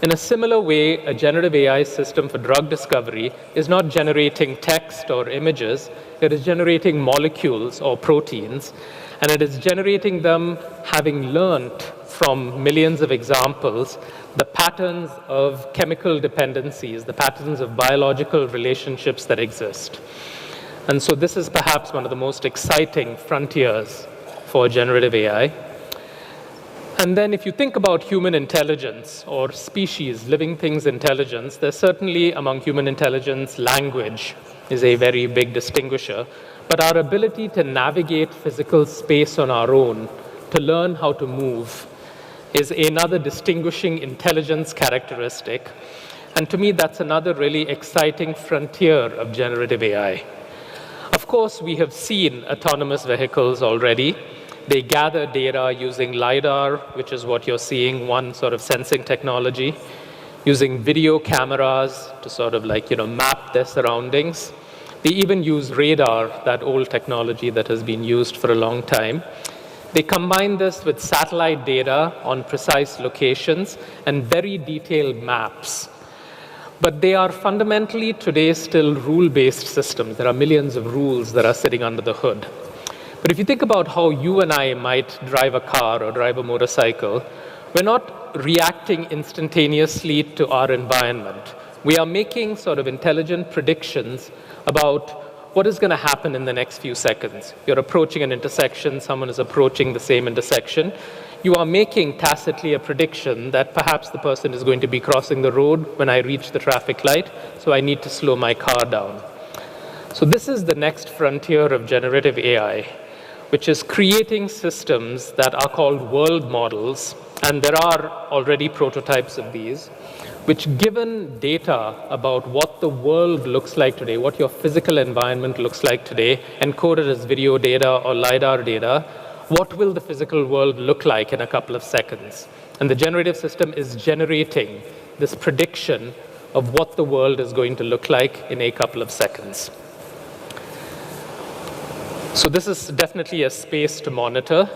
In a similar way, a generative AI system for drug discovery is not generating text or images, it is generating molecules or proteins, and it is generating them having learned from millions of examples the patterns of chemical dependencies, the patterns of biological relationships that exist. And so this is perhaps one of the most exciting frontiers for generative AI. And then if you think about human intelligence or species, living things intelligence, there's certainly among human intelligence, language is a very big distinguisher. But our ability to navigate physical space on our own, to learn how to move, is another distinguishing intelligence characteristic. And to me, that's another really exciting frontier of generative AI. Of course, we have seen autonomous vehicles already. They gather data using LiDAR, which is what you're seeing, one sort of sensing technology, using video cameras to sort of map their surroundings. They even use radar, that old technology that has been used for a long time. They combine this with satellite data on precise locations and very detailed maps. But they are fundamentally today still rule-based systems. There are millions of rules that are sitting under the hood. But if you think about how you and I might drive a car or drive a motorcycle, we're not reacting instantaneously to our environment. We are making sort of intelligent predictions about what is going to happen in the next few seconds. You're approaching an intersection, someone is approaching the same intersection. You are making tacitly a prediction that perhaps the person is going to be crossing the road when I reach the traffic light, so I need to slow my car down. So this is the next frontier of generative AI, which is creating systems that are called world models, and there are already prototypes of these, which given data about what the world looks like today, what your physical environment looks like today, encoded as video data or LiDAR data, what will the physical world look like in a couple of seconds? And the generative system is generating this prediction of what the world is going to look like in a couple of seconds. So this is definitely a space to monitor,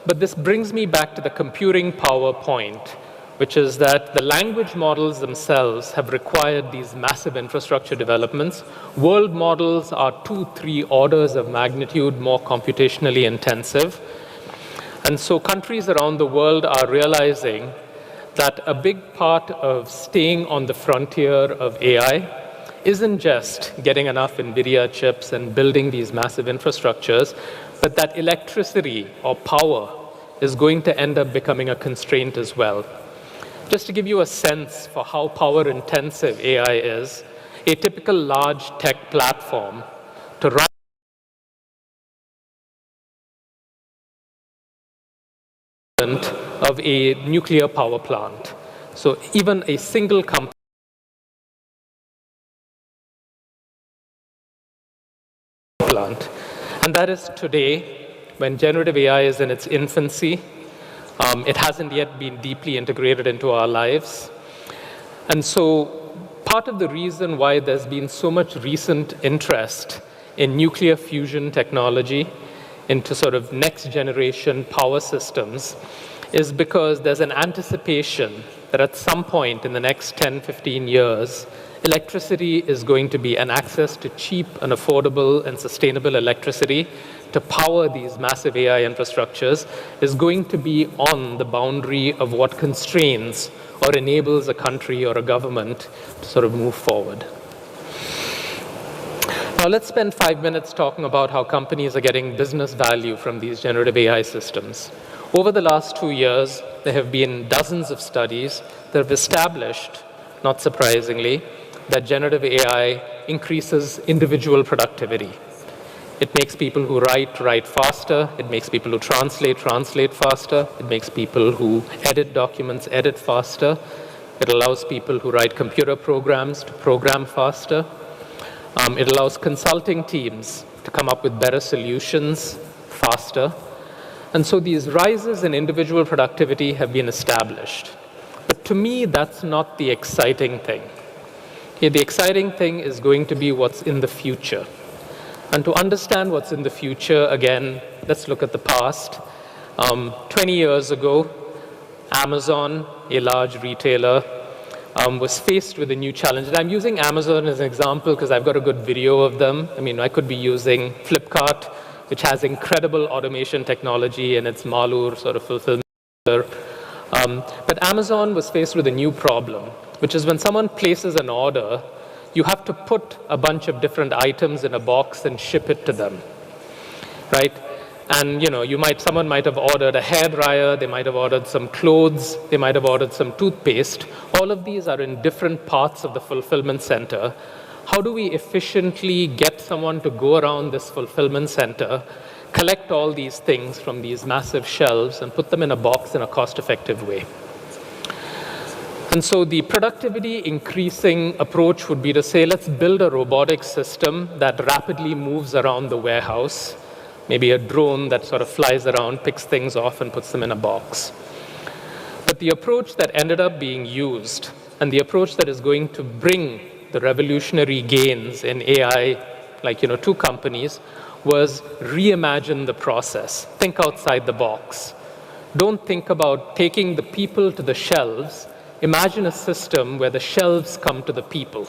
but this brings me back to the computing power point, which is that the language models themselves have required these massive infrastructure developments. World models are 2-3 orders of magnitude more computationally intensive. And so countries around the world are realizing that a big part of staying on the frontier of AI isn't just getting enough NVIDIA chips and building these massive infrastructures, but that electricity or power is going to end up becoming a constraint as well. Just to give you a sense for how power-intensive AI is, a typical large tech platform to run of a nuclear power plant. So even a single company plant. And that is today, when generative AI is in its infancy. It hasn't yet been deeply integrated into our lives. And so part of the reason why there's been so much recent interest in nuclear fusion technology into sort of next generation power systems is because there's an anticipation that at some point in the next 10, 15 years, electricity is going to be an access to cheap and affordable and sustainable electricity to power these massive AI infrastructures is going to be on the boundary of what constrains or enables a country or a government to sort of move forward. Now let's spend 5 minutes talking about how companies are getting business value from these generative AI systems. Over the last 2 years, there have been dozens of studies that have established, not surprisingly, that generative AI increases individual productivity. It makes people who write faster. It makes people who translate faster. It makes people who edit documents edit faster. It allows people who write computer programs to program faster. It allows consulting teams to come up with better solutions faster. And so these rises in individual productivity have been established. But to me, that's not the exciting thing. Here, the exciting thing is going to be what's in the future. And to understand what's in the future, again, let's look at the past. 20 years ago, Amazon, a large retailer, was faced with a new challenge. And I'm using Amazon as an example because I've got a good video of them. I mean, I could be using Flipkart, which has incredible automation technology and its Malur sort of fulfillment. But Amazon was faced with a new problem, which is when someone places an order, you have to put a bunch of different items in a box and ship it to them, right? And someone might have ordered a hairdryer, they might have ordered some clothes, they might have ordered some toothpaste. All of these are in different parts of the fulfillment center. How do we efficiently get someone to go around this fulfillment center, collect all these things from these massive shelves and put them in a box in a cost-effective way? And so the productivity increasing approach would be to say, let's build a robotic system that rapidly moves around the warehouse, maybe a drone that sort of flies around, picks things off and puts them in a box. But the approach that ended up being used and the approach that is going to bring the revolutionary gains in AI, to companies, was reimagine the process. Think outside the box. Don't think about taking the people to the shelves. Imagine a system where the shelves come to the people.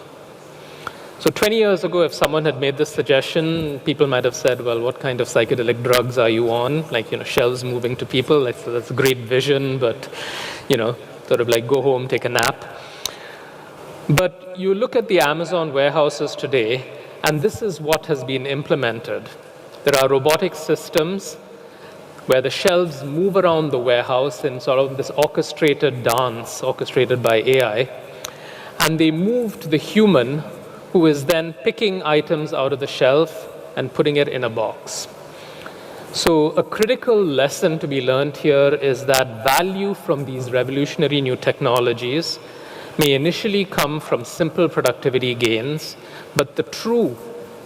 So 20 years ago, if someone had made this suggestion, people might have said, well, what kind of psychedelic drugs are you on? Shelves moving to people. That's a great vision, but, sort of like go home, take a nap. But you look at the Amazon warehouses today, and this is what has been implemented. There are robotic systems where the shelves move around the warehouse in sort of this orchestrated dance, orchestrated by AI, and they move to the human who is then picking items out of the shelf and putting it in a box. So a critical lesson to be learned here is that value from these revolutionary new technologies may initially come from simple productivity gains, but the true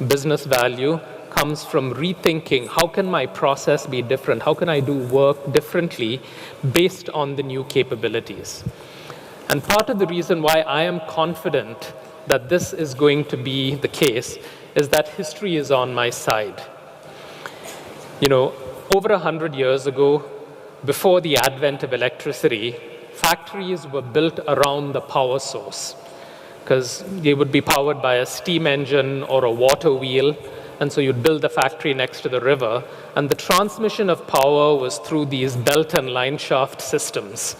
business value comes from rethinking, how can my process be different? How can I do work differently based on the new capabilities? And part of the reason why I am confident that this is going to be the case is that history is on my side. Over 100 years ago, before the advent of electricity, factories were built around the power source because they would be powered by a steam engine or a water wheel. And so you'd build the factory next to the river, and the transmission of power was through these belt and line shaft systems.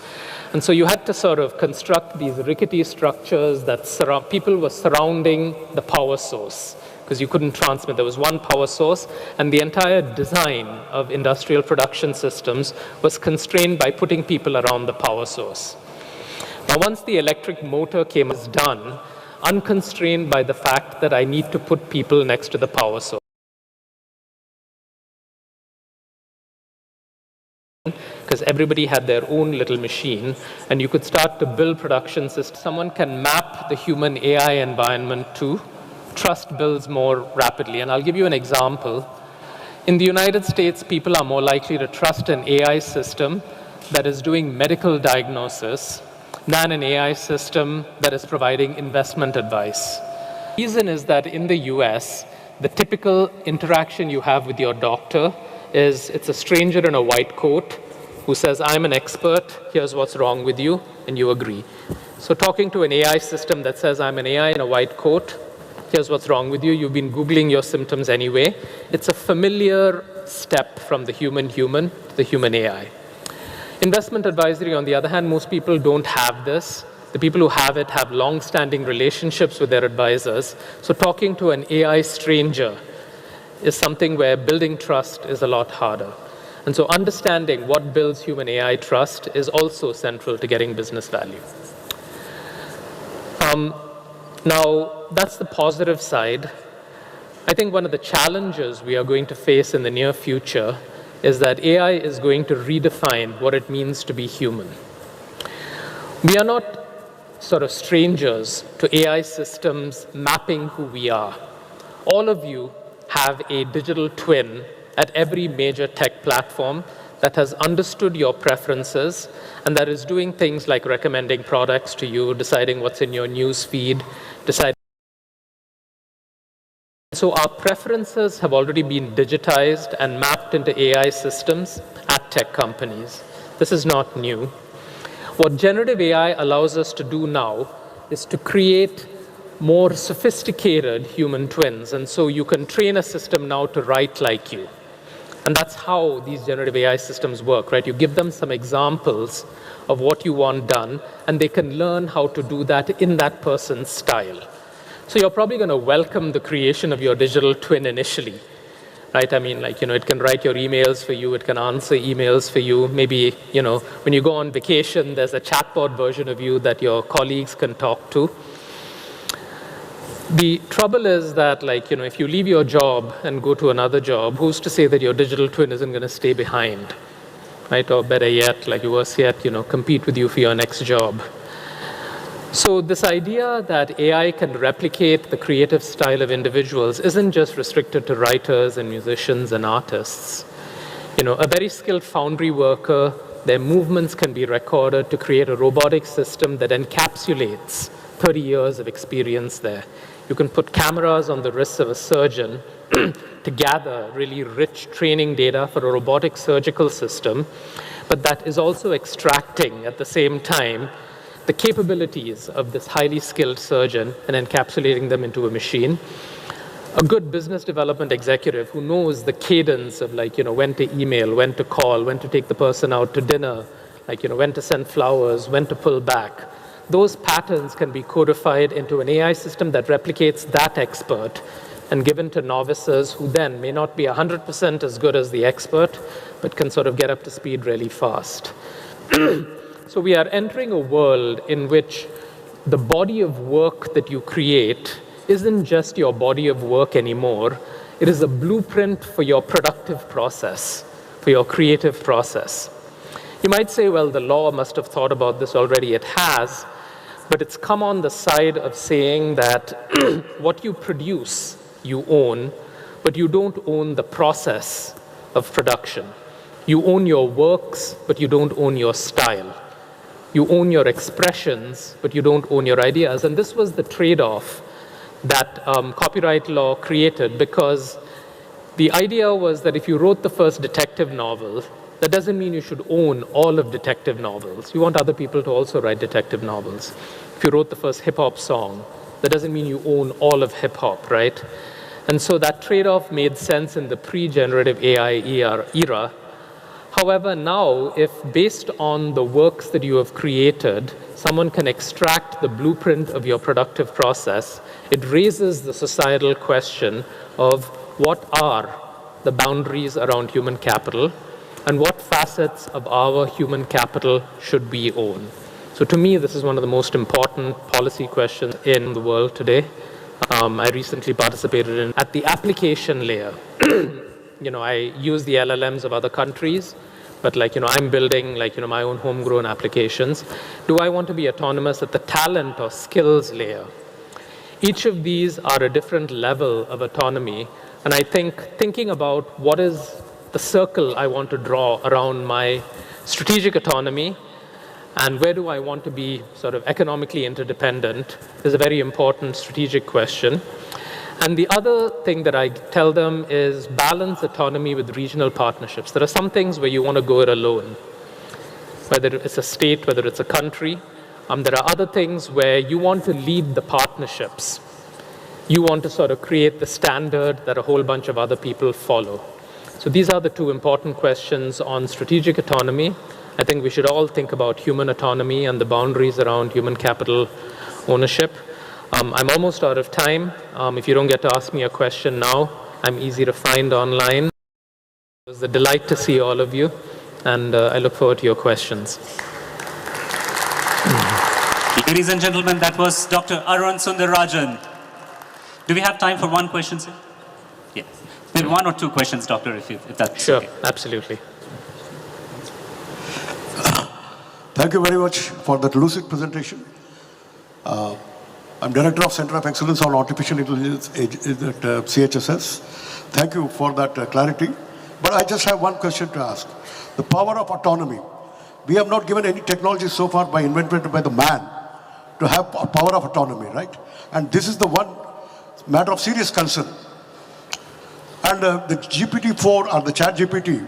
And so you had to sort of construct these rickety structures that people were surrounding the power source because you couldn't transmit. There was one power source, and the entire design of industrial production systems was constrained by putting people around the power source. Now, once the electric motor came, it was done unconstrained by the fact that I need to put people next to the power source. Because everybody had their own little machine, and you could start to build production systems. Someone can map the human AI environment to trust builds more rapidly. And I'll give you an example. In the United States, people are more likely to trust an AI system that is doing medical diagnosis than an AI system that is providing investment advice. The reason is that in the US, the typical interaction you have with your doctor is it's a stranger in a white coat who says, I'm an expert, here's what's wrong with you, and you agree. So talking to an AI system that says, I'm an AI in a white coat, here's what's wrong with you, you've been Googling your symptoms anyway, it's a familiar step from the human-human to the human-AI. Investment advisory, on the other hand, most people don't have this. The people who have it have long-standing relationships with their advisors. So talking to an AI stranger is something where building trust is a lot harder. And so understanding what builds human-AI trust is also central to getting business value. Now, that's the positive side. I think one of the challenges we are going to face in the near future is that AI is going to redefine what it means to be human. We are not sort of strangers to AI systems mapping who we are. All of you have a digital twin at every major tech platform that has understood your preferences and that is doing things like recommending products to you, deciding what's in your news feed, deciding. So our preferences have already been digitized and mapped into AI systems at tech companies. This is not new. What generative AI allows us to do now is to create more sophisticated human twins. And so you can train a system now to write like you. And that's how these generative AI systems work, right? You give them some examples of what you want done, and they can learn how to do that in that person's style. So you're probably going to welcome the creation of your digital twin initially, right? I mean, like, it can write your emails for you. It can answer emails for you. Maybe, when you go on vacation, there's a chatbot version of you that your colleagues can talk to. The trouble is that, if you leave your job and go to another job, who's to say that your digital twin isn't going to stay behind, right? Or better yet, worse yet, compete with you for your next job. So this idea that AI can replicate the creative style of individuals isn't just restricted to writers and musicians and artists. A very skilled foundry worker, their movements can be recorded to create a robotic system that encapsulates 30 years of experience there. You can put cameras on the wrists of a surgeon to gather really rich training data for a robotic surgical system, but that is also extracting at the same time the capabilities of this highly skilled surgeon and encapsulating them into a machine. A good business development executive who knows the cadence of when to email, when to call, when to take the person out to dinner, when to send flowers, when to pull back. Those patterns can be codified into an AI system that replicates that expert and given to novices who then may not be 100% as good as the expert, but can sort of get up to speed really fast. So we are entering a world in which the body of work that you create isn't just your body of work anymore. It is a blueprint for your productive process, for your creative process. You might say, well, the law must have thought about this already. It has, but it's come on the side of saying that what you produce, you own, but you don't own the process of production. You own your works, but you don't own your style. You own your expressions, but you don't own your ideas. And this was the trade-off that copyright law created, because the idea was that if you wrote the first detective novel, that doesn't mean you should own all of detective novels. You want other people to also write detective novels. If you wrote the first hip-hop song, that doesn't mean you own all of hip-hop, right? And so that trade-off made sense in the pre-generative AI era. However, now, if based on the works that you have created, someone can extract the blueprint of your productive process, it raises the societal question of what are the boundaries around human capital and what facets of our human capital should we own. So to me, this is one of the most important policy questions in the world today. I recently participated in at the application layer. I use the LLMs of other countries, but I'm building my own homegrown applications. Do I want to be autonomous at the talent or skills layer? Each of these are a different level of autonomy, and I think thinking about what is the circle I want to draw around my strategic autonomy and where do I want to be sort of economically interdependent is a very important strategic question. And the other thing that I tell them is balance autonomy with regional partnerships. There are some things where you want to go it alone, whether it's a state, whether it's a country. There are other things where you want to lead the partnerships. You want to sort of create the standard that a whole bunch of other people follow. So these are the two important questions on strategic autonomy. I think we should all think about human autonomy and the boundaries around human capital ownership. I'm almost out of time. If you don't get to ask me a question now, I'm easy to find online. It was a delight to see all of you, and I look forward to your questions.
Ladies and gentlemen, that was Dr. Arun Sundararajan. Do we have time for one question, sir? Yes. Maybe one or two questions, Doctor, if that's
sure,
okay.
Absolutely.
Thank you very much for that lucid presentation. I'm Director of Center of Excellence on Artificial Intelligence at CHSS. Thank you for that clarity. But I just have one question to ask. The power of autonomy. We have not given any technology so far invented by the man to have a power of autonomy, right? And this is the one matter of serious concern. And the GPT-4 or the chat GPT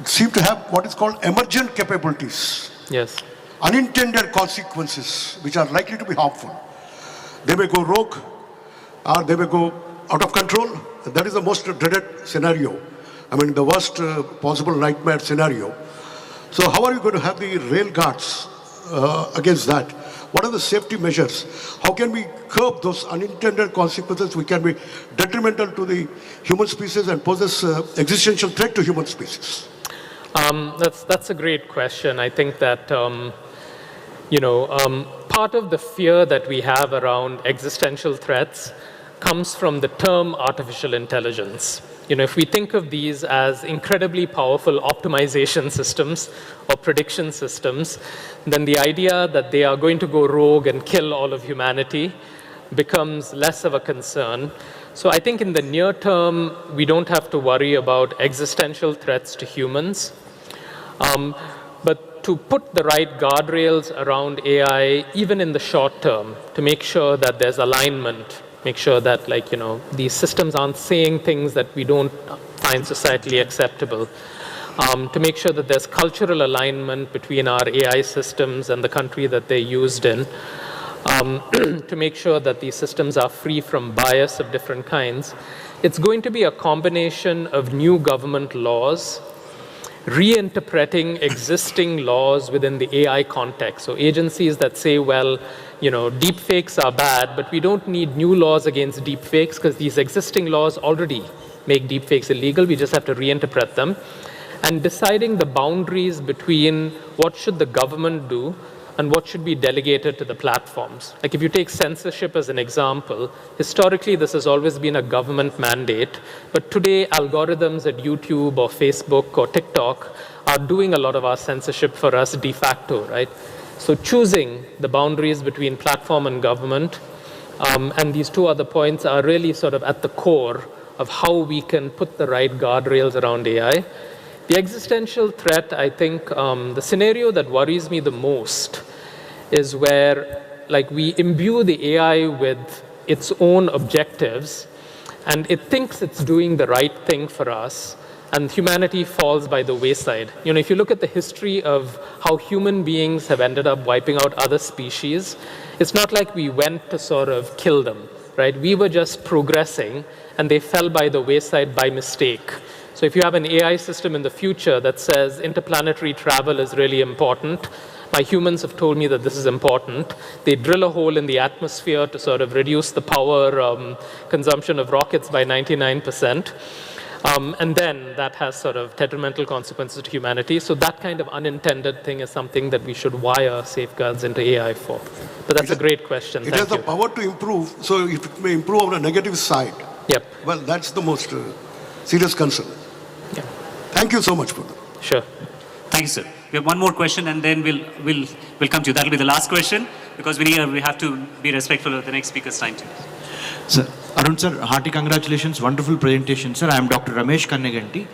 seem to have what is called emergent capabilities.
Yes.
Unintended consequences which are likely to be harmful. They may go rogue or they may go out of control. That is the most dreaded scenario. I mean, the worst possible nightmare scenario. So how are you going to have the rail guards against that? What are the safety measures? How can we curb those unintended consequences which can be detrimental to the human species and poses existential threat to human species?
That's a great question. I think that, part of the fear that we have around existential threats comes from the term artificial intelligence. If we think of these as incredibly powerful optimization systems or prediction systems, then the idea that they are going to go rogue and kill all of humanity becomes less of a concern. So I think in the near term, we don't have to worry about existential threats to humans. But to put the right guardrails around AI, even in the short term, to make sure that there's alignment, make sure that these systems aren't saying things that we don't find societally acceptable, to make sure that there's cultural alignment between our AI systems and the country that they're used in, to make sure that these systems are free from bias of different kinds. It's going to be a combination of new government laws, reinterpreting existing laws within the AI context. So agencies that say, well, deepfakes are bad, but we don't need new laws against deepfakes because these existing laws already make deepfakes illegal. We just have to reinterpret them. And deciding the boundaries between what should the government do and what should be delegated to the platforms. Like if you take censorship as an example, historically this has always been a government mandate, but today algorithms at YouTube or Facebook or TikTok are doing a lot of our censorship for us de facto, right? So choosing the boundaries between platform and government, and these two other points are really sort of at the core of how we can put the right guardrails around AI. The existential threat, I think, the scenario that worries me the most is where we imbue the AI with its own objectives and it thinks it's doing the right thing for us and humanity falls by the wayside. If you look at the history of how human beings have ended up wiping out other species, it's not like we went to sort of kill them, right? We were just progressing and they fell by the wayside by mistake. So if you have an AI system in the future that says interplanetary travel is really important, my humans have told me that this is important. They drill a hole in the atmosphere to sort of reduce the power consumption of rockets by 99%. And then that has sort of detrimental consequences to humanity. So that kind of unintended thing is something that we should wire safeguards into AI for. But that's a great question.
It has the power to improve, so if it may improve on the negative side.
Yep.
Well, that's the most serious concern.
Yeah.
Thank you so much for that.
Sure.
Thank you, sir. We have one more question, and then we'll come to you. That'll be the last question because we have to be respectful of the next speaker's time too.
Sir, Arun sir, hearty congratulations, wonderful presentation, sir. I am Dr. Ramesh Kanneganti.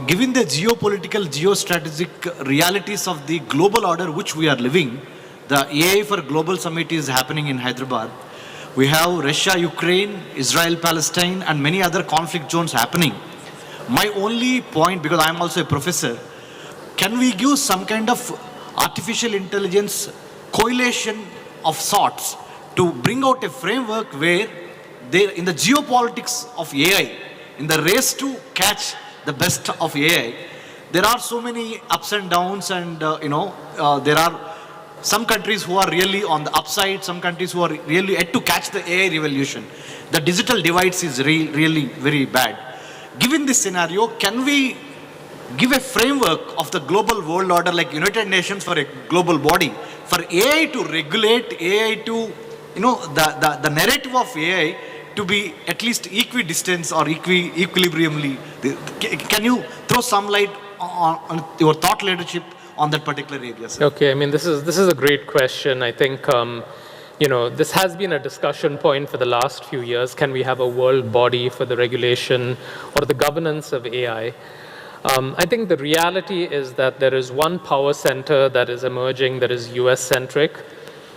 Given the geopolitical, geostrategic realities of the global order which we are living, the AI for Global Summit is happening in Hyderabad. We have Russia, Ukraine, Israel, Palestine, and many other conflict zones happening. My only point, because I am also a professor, can we give some kind of artificial intelligence coalition of sorts to bring out a framework where in the geopolitics of AI, in the race to catch the best of AI, there are so many ups and downs, and there are some countries who are really on the upside, some countries who are really yet to catch the AI revolution. The digital divide is really very bad. Given this scenario, can we give a framework of the global world order like United Nations for a global body for AI to regulate, AI to, the narrative of AI to be at least equidistant or equilibriumly? Can you throw some light on your thought leadership on that particular area, sir?
Okay, I mean, this is a great question. I think, this has been a discussion point for the last few years. Can we have a world body for the regulation or the governance of AI? I think the reality is that there is one power center that is emerging that is US-centric.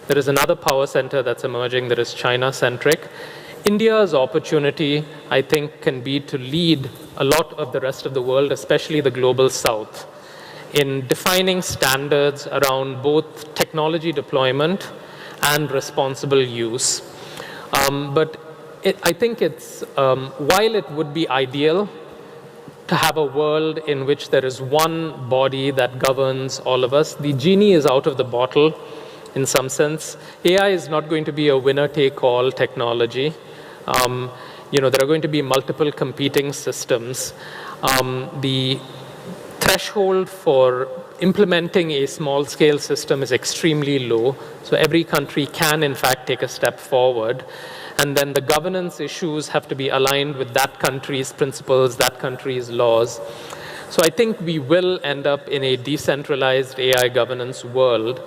There is another power center that's emerging that is China-centric. India's opportunity, I think, can be to lead a lot of the rest of the world, especially the global south, in defining standards around both technology deployment and responsible use. But I think it's, while it would be ideal to have a world in which there is one body that governs all of us, the genie is out of the bottle in some sense. AI is not going to be a winner-take-all technology. There are going to be multiple competing systems. The threshold for implementing a small-scale system is extremely low, so every country can, in fact, take a step forward. And then the governance issues have to be aligned with that country's principles, that country's laws. So I think we will end up in a decentralized AI governance world.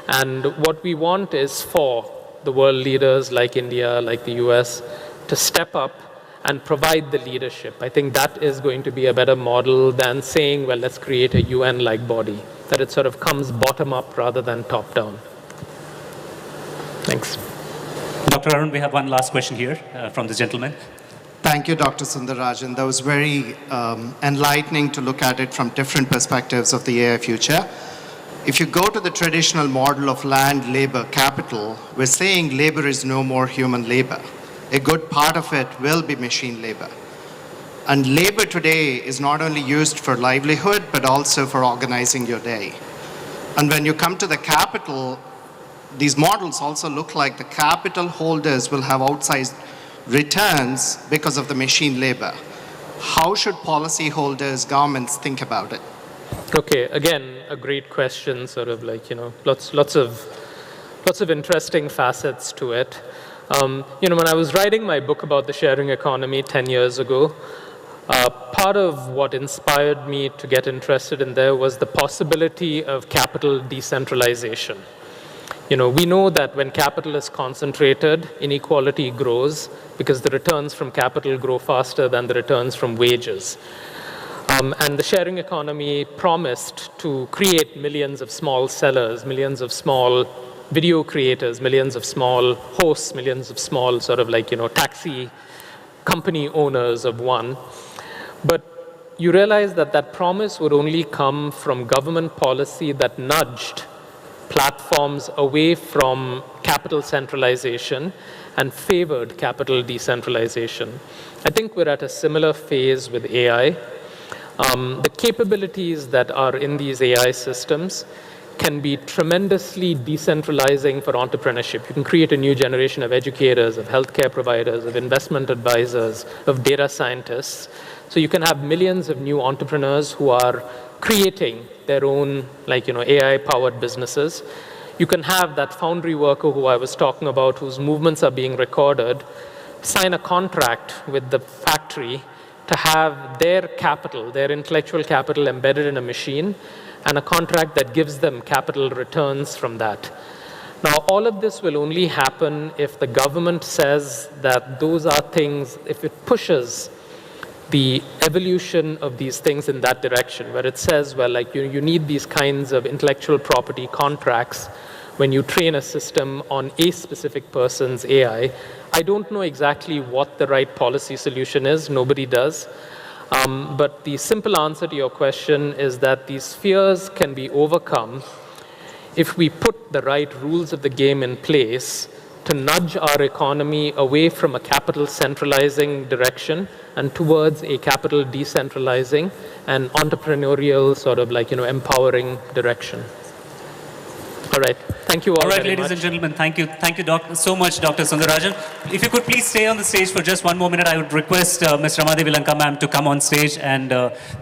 And what we want is for the world leaders like India, like the US, to step up and provide the leadership. I think that is going to be a better model than saying, well, let's create a UN-like body, that it sort of comes bottom up rather than top down. Thanks.
Dr. Arun, we have one last question here from this gentleman.
Thank you, Dr. Sundarajan. That was very enlightening to look at it from different perspectives of the AI future. If you go to the traditional model of land, labor, capital, we're saying labor is no more human labor. A good part of it will be machine labor. And labor today is not only used for livelihood, but also for organizing your day. And when you come to the capital, these models also look like the capital holders will have outsized returns because of the machine labor. How should policyholders, governments think about it?
Okay, again, a great question, sort of like, lots of interesting facets to it. When I was writing my book about the sharing economy 10 years ago, part of what inspired me to get interested in there was the possibility of capital decentralization. We know that when capital is concentrated, inequality grows because the returns from capital grow faster than the returns from wages. And the sharing economy promised to create millions of small sellers, millions of small video creators, millions of small hosts, millions of small sort of like, taxi company owners of one. But you realize that that promise would only come from government policy that nudged platforms away from capital centralization and favored capital decentralization. I think we're at a similar phase with AI. The capabilities that are in these AI systems can be tremendously decentralizing for entrepreneurship. You can create a new generation of educators, of healthcare providers, of investment advisors, of data scientists. So you can have millions of new entrepreneurs who are creating their own, AI-powered businesses. You can have that foundry worker who I was talking about, whose movements are being recorded, sign a contract with the factory to have their capital, their intellectual capital embedded in a machine, and a contract that gives them capital returns from that. Now, all of this will only happen if the government says that those are things, if it pushes the evolution of these things in that direction, where it says, well, you need these kinds of intellectual property contracts when you train a system on a specific person's AI. I don't know exactly what the right policy solution is. Nobody does. But the simple answer to your question is that these fears can be overcome if we put the right rules of the game in place to nudge our economy away from a capital centralizing direction and towards a capital decentralizing and entrepreneurial sort of like, empowering direction. All right. Thank you all.
All right,
very
ladies
much.
and gentlemen, thank you so much, Dr. Sundarajan. If you could please stay on the stage for just one more minute, I would request Ms. Ramadevi Lanka ma'am to come on stage and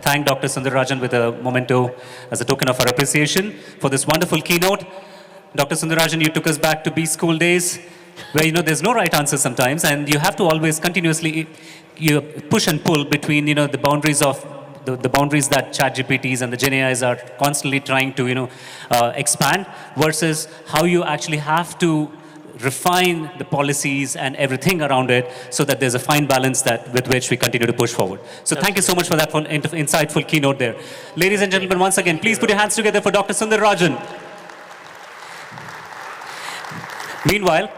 thank Dr. Sundarajan with a memento as a token of our appreciation for this wonderful keynote. Dr. Sundarajan, you took us back to B school days, where there's no right answer sometimes, and you have to always continuously push and pull between the boundaries of the boundaries that ChatGPTs and the GenAIs are constantly trying to expand, versus how you actually have to refine the policies and everything around it so that there's a fine balance with which we continue to push forward. So thank you so much for that insightful keynote there. Ladies and gentlemen, once again, please put your hands together for Dr. Sundarajan. Meanwhile,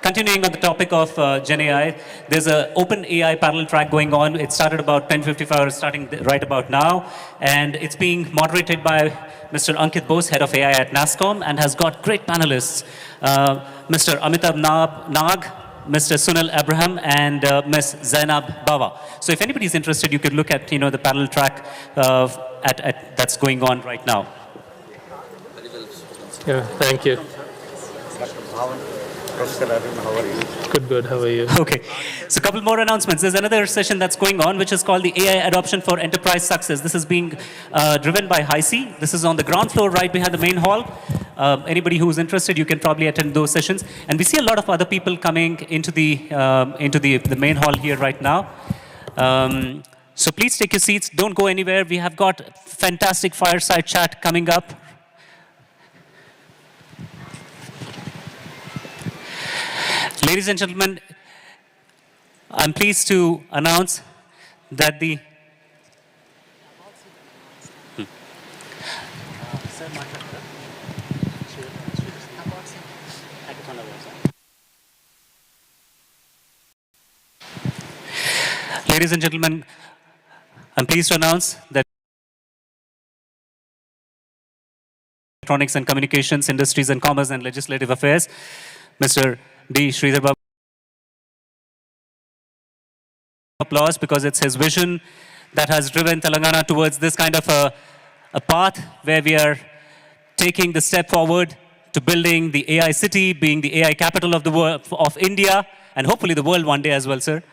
continuing on the topic of Gen AI, there's an open AI parallel track going on. It started about 10:55, starting right about now, and it's being moderated by Mr. Ankit Bose, head of AI at NASSCOM, and has got great panelists, Mr. Amitabh Nag, Mr. Sunil Abraham, and Ms. Zainab Bawa. So if anybody's interested, you could look at the parallel track that's going on right now.
Yeah, thank you. Good. How are you?
Okay. So a couple more announcements. There's another session that's going on, which is called the AI Adoption for Enterprise Success. This is being driven by Hicc. This is on the ground floor right behind the main hall. Anybody who's interested, you can probably attend those sessions. And we see a lot of other people coming into the main hall here right now. So please take your seats. Don't go anywhere. We have got fantastic fireside chat coming up. Ladies and gentlemen, I'm pleased to announce that the Ladies and gentlemen, I'm pleased to announce that Electronics and Communications, Industries and Commerce and Legislative Affairs, Mr. D. Sridhar Babu. Applause, because it's his vision that has driven Telangana towards this kind of a path where we are taking the step forward to building the AI city, being the AI capital of the world, of India, and hopefully the world one day as well, sir.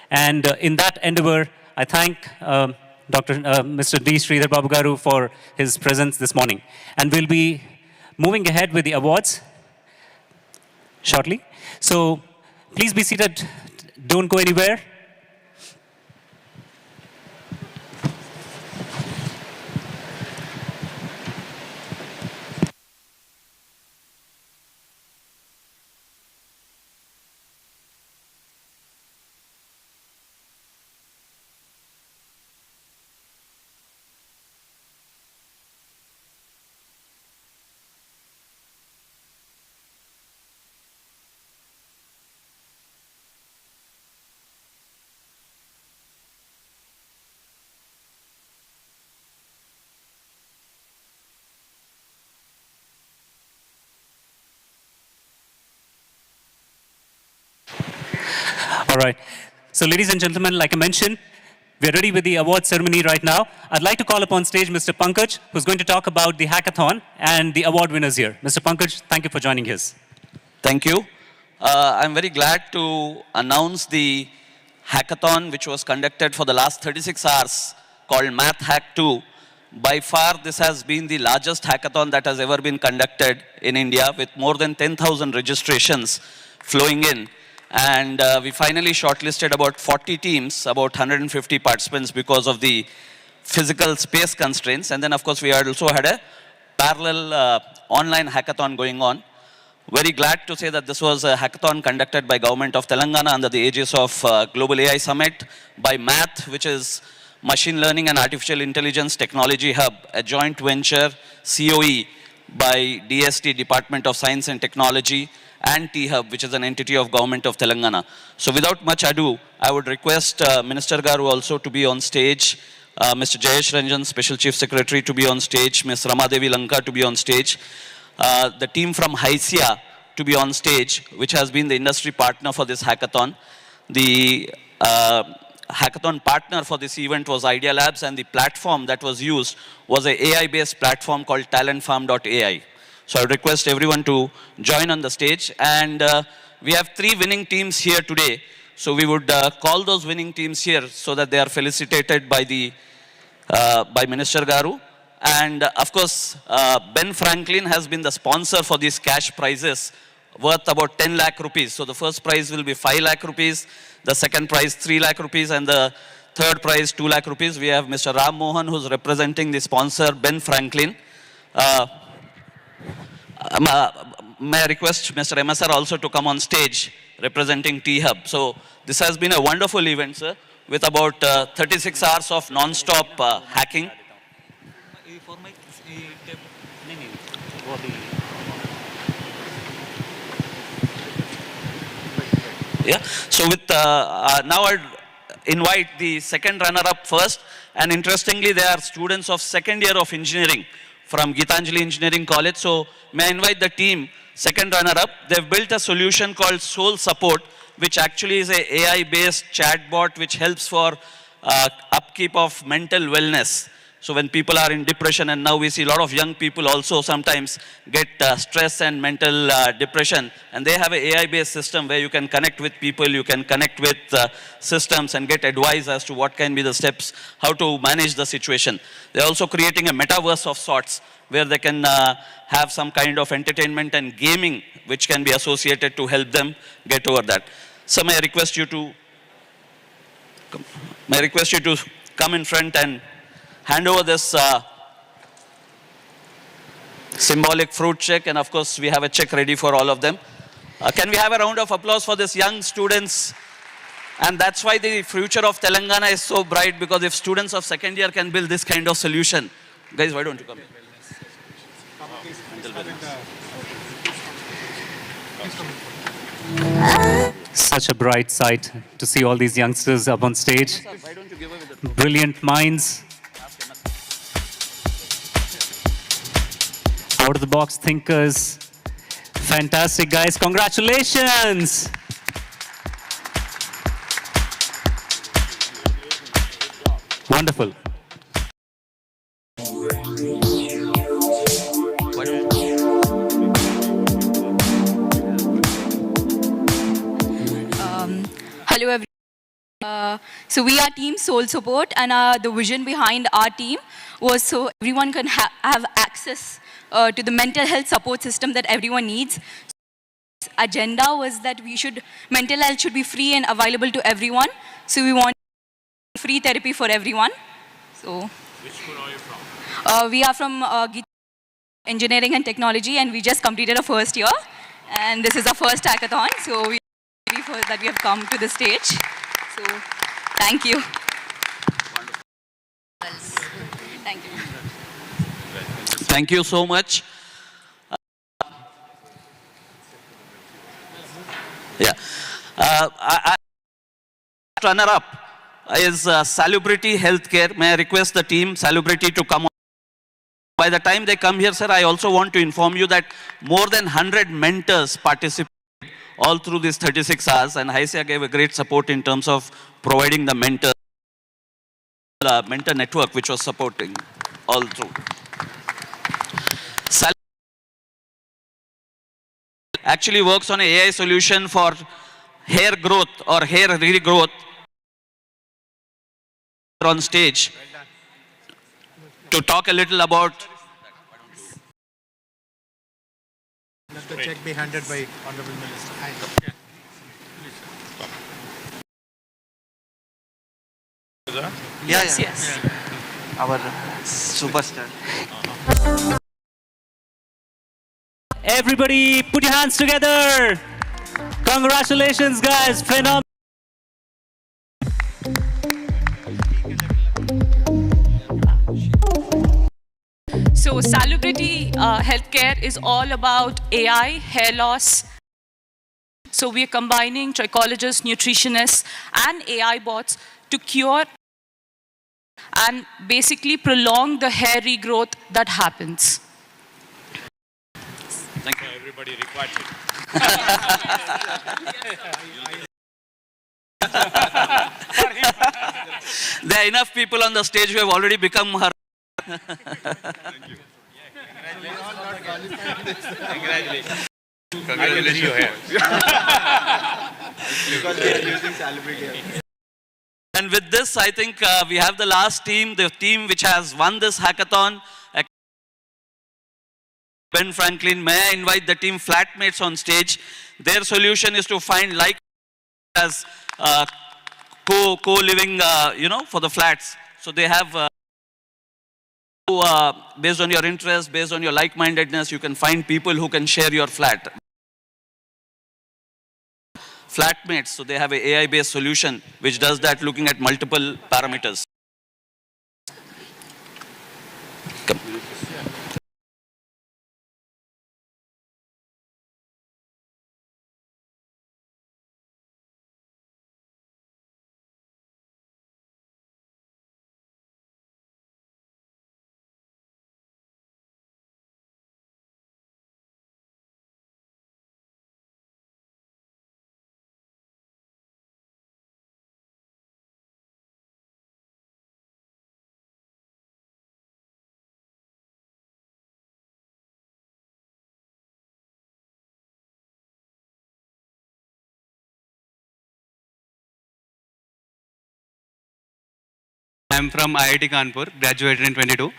And in that endeavor, I thank Mr. D. Sridhar Babu Garu for his presence this morning. And we'll be moving ahead with the awards shortly. So please be seated. Don't go anywhere. All right. So ladies and gentlemen, like I mentioned, we're ready with the award ceremony right now. I'd like to call upon stage Mr. Pankaj, who's going to talk about the hackathon and the award winners here. Mr. Pankaj, thank you for joining us.
Thank you. I'm very glad to announce the hackathon which was conducted for the last 36 hours called Math Hack 2. By far, this has been the largest hackathon that has ever been conducted in India, with more than 10,000 registrations flowing in. And we finally shortlisted about 40 teams, about 150 participants because of the physical space constraints. And then, of course, we also had a parallel online hackathon going on. Very glad to say that this was a hackathon conducted by Government of Telangana under the aegis of Global AI Summit, by MATH, which is Machine Learning and Artificial Intelligence Technology Hub, a joint venture COE by DST, Department of Science and Technology, and T-Hub, which is an entity of Government of Telangana. So without much ado, I would request Minister Garu also to be on stage, Mr. Jayesh Ranjan, Special Chief Secretary, to be on stage, Ms. Ramadevi Lanka to be on stage, the team from Hicc to be on stage, which has been the industry partner for this hackathon, the hackathon partner for this event was Idea Labs, and the platform that was used was an AI-based platform called talentfarm.ai. So I would request everyone to join on the stage. And we have 3 winning teams here today. So we would call those winning teams here so that they are felicitated by Minister Garu. And of course, Ben Franklin has been the sponsor for these cash prizes worth about 10 lakh rupees. So the first prize will be 5 lakh rupees, the second prize 3 lakh rupees, and the third prize 2 lakh rupees. We have Mr. Ram Mohan, who's representing the sponsor, Ben Franklin. May I request Mr. MSR also to come on stage representing T-Hub. So this has been a wonderful event, sir, with about 36 hours of non-stop hacking. Yeah. So with now I'd invite the second runner-up first. And interestingly, they are students of second year of engineering from Gitanjali Engineering College. So may I invite the team, second runner-up. They've built a solution called Soul Support, which actually is a AI-based chatbot which helps for upkeep of mental wellness. So when people are in depression, and now we see a lot of young people also sometimes get stress and mental depression, and they have an AI-based system where you can connect with people, you can connect with systems and get advice as to what can be the steps, how to manage the situation. They're also creating a metaverse of sorts where they can have some kind of entertainment and gaming which can be associated to help them get over that. So may I request you to come in front and hand over this symbolic fruit check, and of course we have a check ready for all of them. Can we have a round of applause for these young students? And that's why the future of Telangana is so bright, because if students of second year can build this kind of solution. Guys, why don't you come?
Such a bright sight to see all these youngsters up on stage. Brilliant minds. Out-of-the-box thinkers. Fantastic, guys. Congratulations. Wonderful.
Hello, everyone. So we are Team Soul Support, and the vision behind our team was so everyone can have access to the mental health support system that everyone needs. Agenda was that mental health should be free and available to everyone. So we want free therapy for everyone. So, which school are you from? We are from Engineering and Technology, and we just completed our first year. And this is our first hackathon, so we are happy that we have come to the stage. So, thank you. Thank you.
Thank you so much. Runner-up is Salubrity Healthcare. May I request the team, Salubrity, to come on. By the time they come here, sir, I also want to inform you that more than 100 mentors participated all through these 36 hours, and Hicc gave a great support in terms of providing the mentor network which was supporting all through. Actually works on an AI solution for hair growth or hair regrowth. On stage to talk a little about.
Let the check be handed by Honorable Minister.
Yes.
Our superstar.
Everybody, put your hands together. Congratulations, guys. Phenomenal.
So Salubrity Healthcare is all about AI, hair loss. So we are combining trichologists, nutritionists, and AI bots to cure and basically prolong the hair regrowth that happens.
Thank you.
Everybody requires it.
There are enough people on the stage who have already become her. Congratulations. And with this, I think we have the last team, the team which has won this hackathon. Ben Franklin, may I invite the team Flatmates on stage? Their solution is to find like as co-living, for the flats. So they have, based on your interest, based on your like-mindedness, you can find people who can share your flat. Flatmates, so they have an AI-based solution which does that looking at multiple parameters. Come.
I'm from IIT Kanpur, graduated in 22,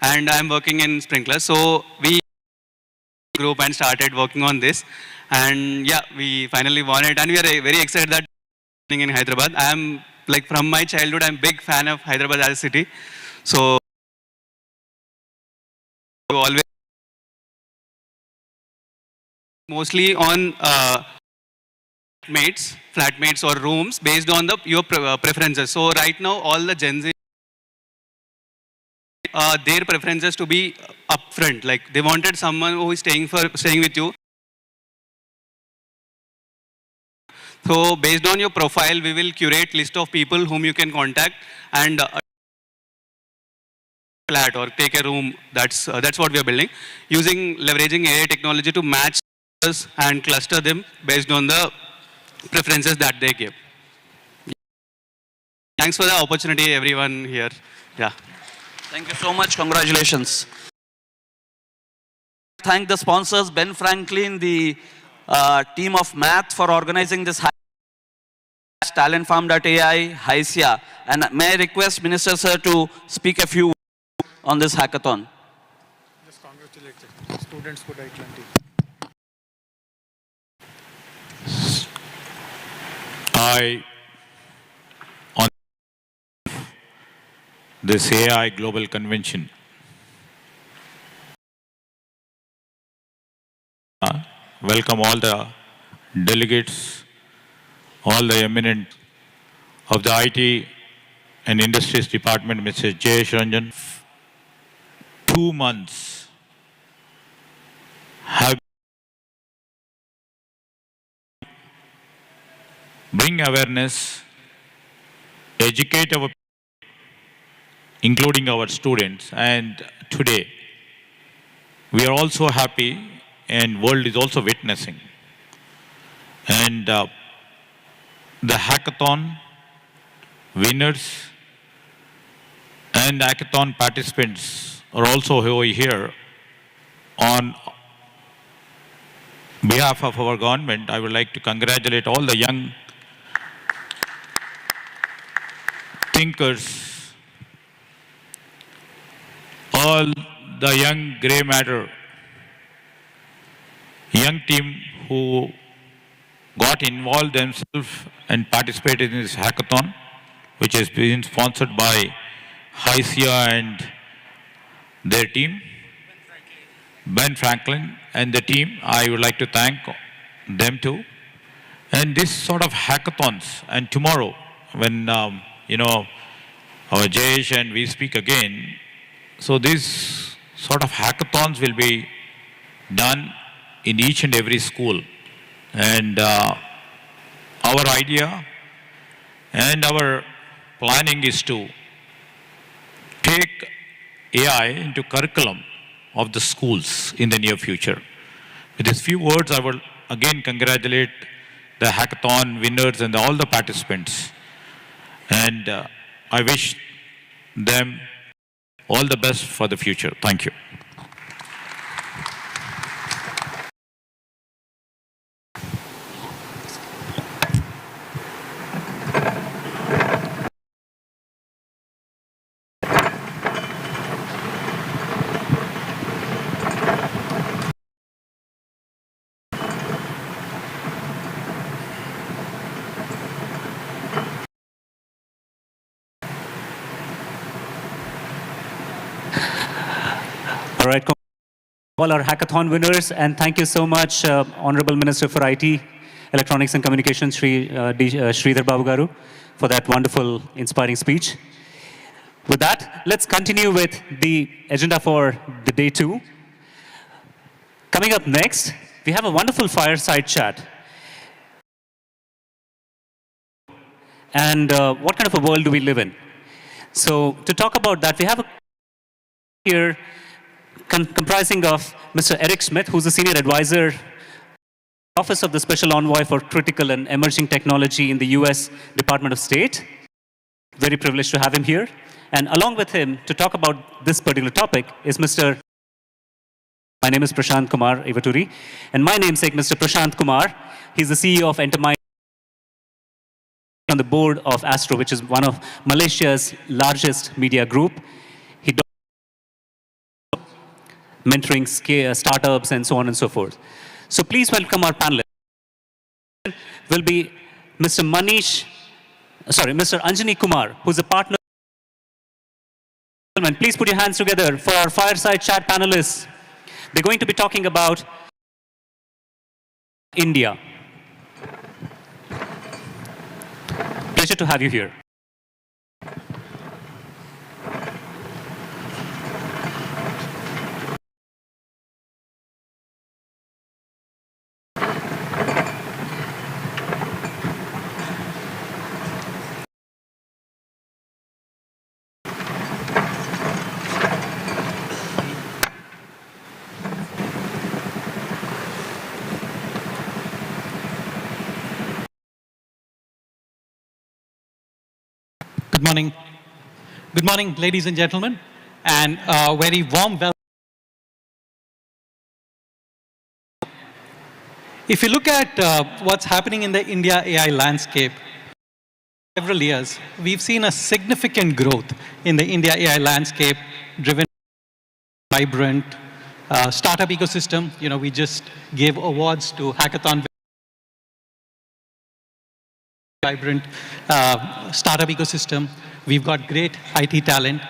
and I'm working in Sprinkler. So we group and started working on this, and yeah, we finally won it, and we are very excited that in Hyderabad. I'm like from my childhood, I'm big fan of Hyderabad as a city. So always mostly on flatmates or rooms based on your preferences. So right now, all the Gen Z, their preferences to be upfront. Like they wanted someone who is staying with you. So based on your profile, we will curate list of people whom you can contact and flat or take a room. That's what we are building, leveraging AI technology to match us and cluster them based on the preferences that they give. Thanks for the opportunity, everyone here. Yeah.
Thank you so much. Congratulations. Thank the sponsors, Ben Franklin, the team of Math for organizing this talentfarm.ai, Hicc. And may I request Minister Sir to speak a few words on this hackathon.
Just congratulate the students for I-20.
On this AI Global Convention, welcome all the delegates, all the eminent of the IT and Industries Department, Mr. Jayesh Ranjan. 2 months have bring awareness, educate our, including our students. And today, we are also happy, and world is also witnessing. And the hackathon winners and hackathon participants are also here. On behalf of our government, I would like to congratulate all the young thinkers, all the young grey matter, young team who got involved themselves and participated in this hackathon, which has been sponsored by Hicc and their team, Ben Franklin and the team. I would like to thank them too. And this sort of hackathons, and tomorrow when our Jayesh and we speak again, so these sort of hackathons will be done in each and every school. And our idea and our planning is to take AI into curriculum of the schools in the near future. With these few words, I will again congratulate the hackathon winners and all the participants. And I wish them all the best for the future. Thank you.
All right, all our hackathon winners, and thank you so much, Honorable Minister for IT, Electronics and Communications, Sridhar Babu Garu, for that wonderful, inspiring speech. With that, let's continue with the agenda for the day 2. Coming up next, we have a wonderful fireside chat. And what kind of a world do we live in? So to talk about that, we have here comprising of Mr. Eric Smith, who's a senior advisor, Office of the Special Envoy for Critical and Emerging Technology in the US Department of State. Very privileged to have him here. And along with him, to talk about this particular topic, is my name is Prashant Kumar Ivaturi, and my namesake, Mr. Prashant Kumar. He's the CEO of Enterprise on the board of Astro, which is one of Malaysia's largest media group. He does mentoring startups and so on and so forth. So please welcome our panelists. Will be Mr. Anjani Kumar, who's a partner. Please put your hands together for our fireside chat panelists. They're going to be talking about India. Pleasure to have you here.
Good morning. Good morning, ladies and gentlemen, and a very warm welcome. If you look at what's happening in the India AI landscape, several years, we've seen a significant growth in the India AI landscape, driven by a vibrant startup ecosystem. You know, we just gave awards to Hackathon. Vibrant startup ecosystem. We've got great IT talent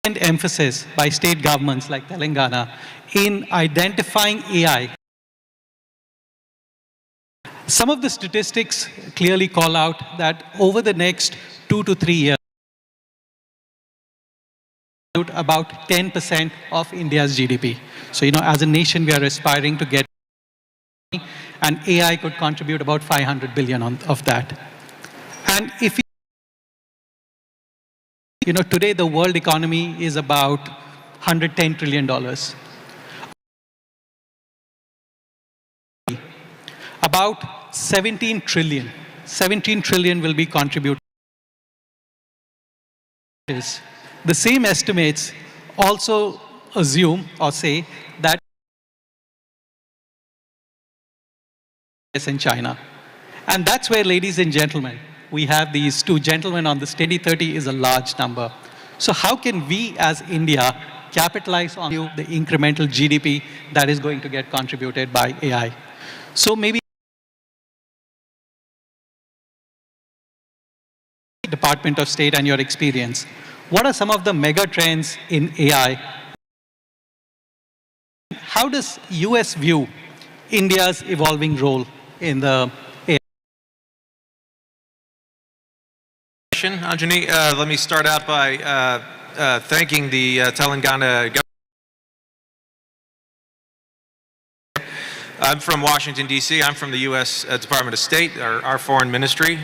and emphasis by state governments like Telangana in identifying AI. Some of the statistics clearly call out that over the next 2 to 3 years, about 10% of India's GDP. So, you know, as a nation, we are aspiring to get, and AI could contribute about 500 billion of that. And if you know, today the world economy is about $110 trillion. About 17 trillion will be contributed. The same estimates also assume or say that in China. And that's where, ladies and gentlemen, we have these two gentlemen on the stage. 2030 is a large number. So how can we as India capitalize on the incremental GDP that is going to get contributed by AI? So maybe Department of State and your experience, what are some of the mega trends in AI? How does US view India's evolving role in the AI?
Anjani, let me start out by thanking the Telangana government. I'm from Washington, D.C. I'm from the U.S. Department of State, our foreign ministry.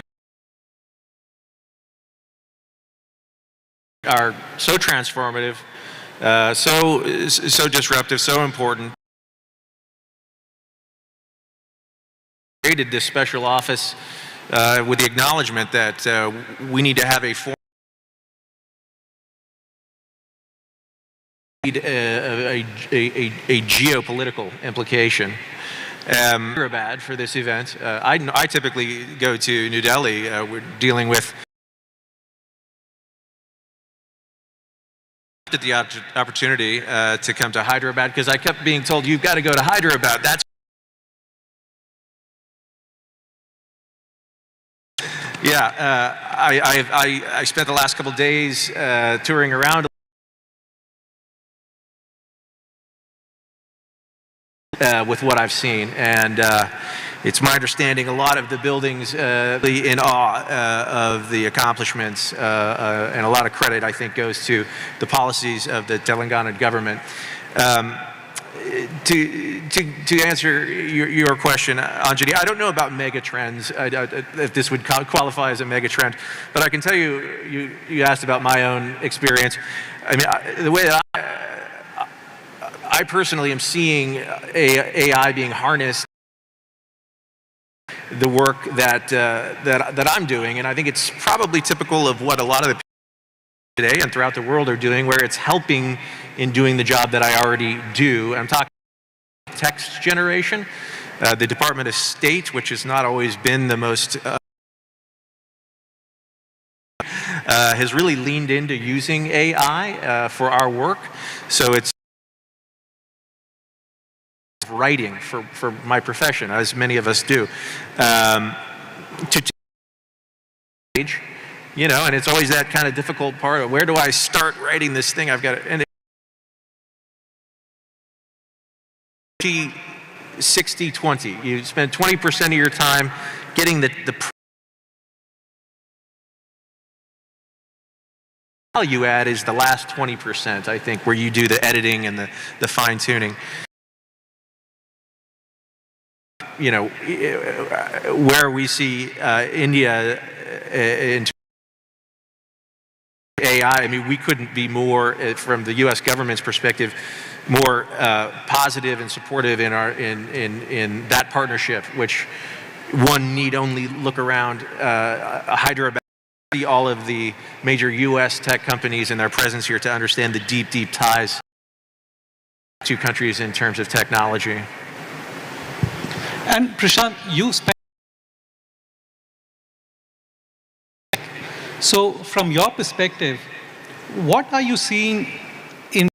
Are so transformative, so disruptive, so important. Created this special office with the acknowledgement that we need to have a geopolitical implication. Hyderabad for this event. I typically go to New Delhi. We're dealing with the opportunity to come to Hyderabad because I kept being told, you've got to go to Hyderabad. That's I spent the last couple of days touring around with what I've seen, and it's my understanding a lot of the buildings really in awe of the accomplishments, and a lot of credit I think goes to the policies of the Telangana government. To answer your question, Anjali, I don't know about mega trends, if this would qualify as a mega trend, but I can tell you, you asked about my own experience. I mean, the way that I personally am seeing AI being harnessed, the work that I'm doing, and I think it's probably typical of what a lot of the people today and throughout the world are doing, where it's helping in doing the job that I already do. I'm talking text generation. The Department of State, which has not always been the most has really leaned into using AI for our work. So it's writing for my profession, as many of us do, to page, you know, and it's always that kind of difficult part of where do I start writing this thing? I've got to, and 60-20. You spend 20% of your time getting the value add is the last 20%, I think, where you do the editing and the fine tuning. You know, where we see India in AI, I mean, we couldn't be more, from the U.S. government's perspective, more positive and supportive in our in that partnership. Which one need only look around Hyderabad, see all of the major U.S. tech companies and their presence here to understand the deep ties to two countries in terms of technology.
And Prashant, you spent. So from your perspective, what are you seeing in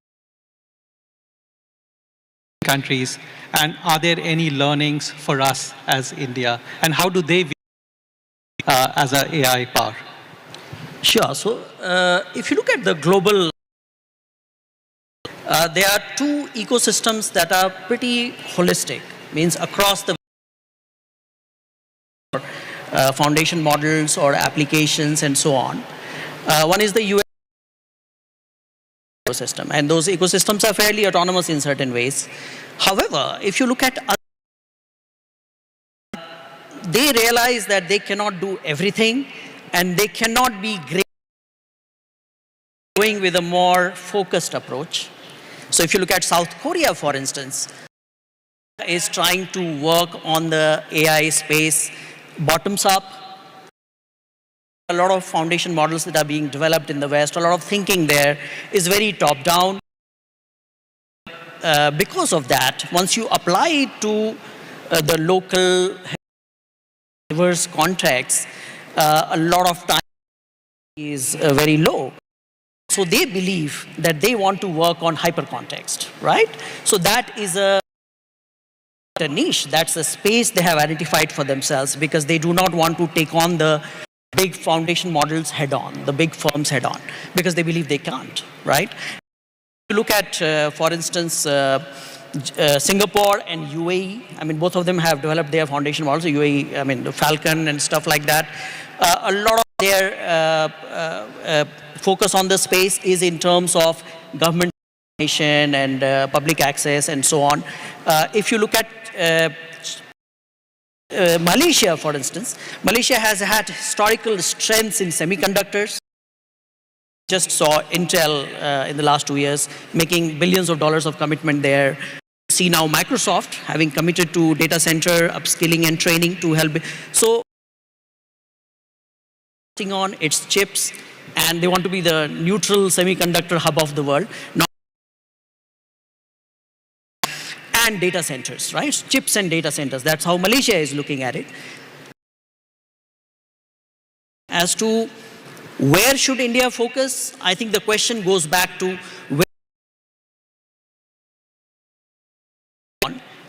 countries, and are there any learnings for us as India, and how do they view as an AI power?
Sure. So if you look at the global, there are two ecosystems that are pretty holistic, means across the foundation models or applications and so on. One is the US ecosystem, and those ecosystems are fairly autonomous in certain ways. However, if you look at they realize that they cannot do everything, and they cannot be great going with a more focused approach. So if you look at South Korea, for instance, is trying to work on the AI space bottoms up. A lot of foundation models that are being developed in the West, a lot of thinking there is very top down. Because of that, once you apply it to the local diverse context, a lot of time is very low. So they believe that they want to work on hypercontext, right? So that is a niche, that's a space they have identified for themselves, because they do not want to take on the big foundation models head on, the big firms head on, because they believe they can't, right? If you look at, for instance, Singapore and UAE, I mean, both of them have developed their foundation models. UAE, I mean, the Falcon and stuff like that. A lot of their focus on the space is in terms of government and public access and so on. If you look at Malaysia, for instance, Malaysia has had historical strengths in semiconductors. Just saw Intel in the last 2 years making billions of dollars of commitment there. See now Microsoft having committed to data center upskilling and training to help. So on its chips, and they want to be the neutral semiconductor hub of the world. And data centers, right? Chips and data centers. That's how Malaysia is looking at it. As to where should India focus, I think the question goes back to where,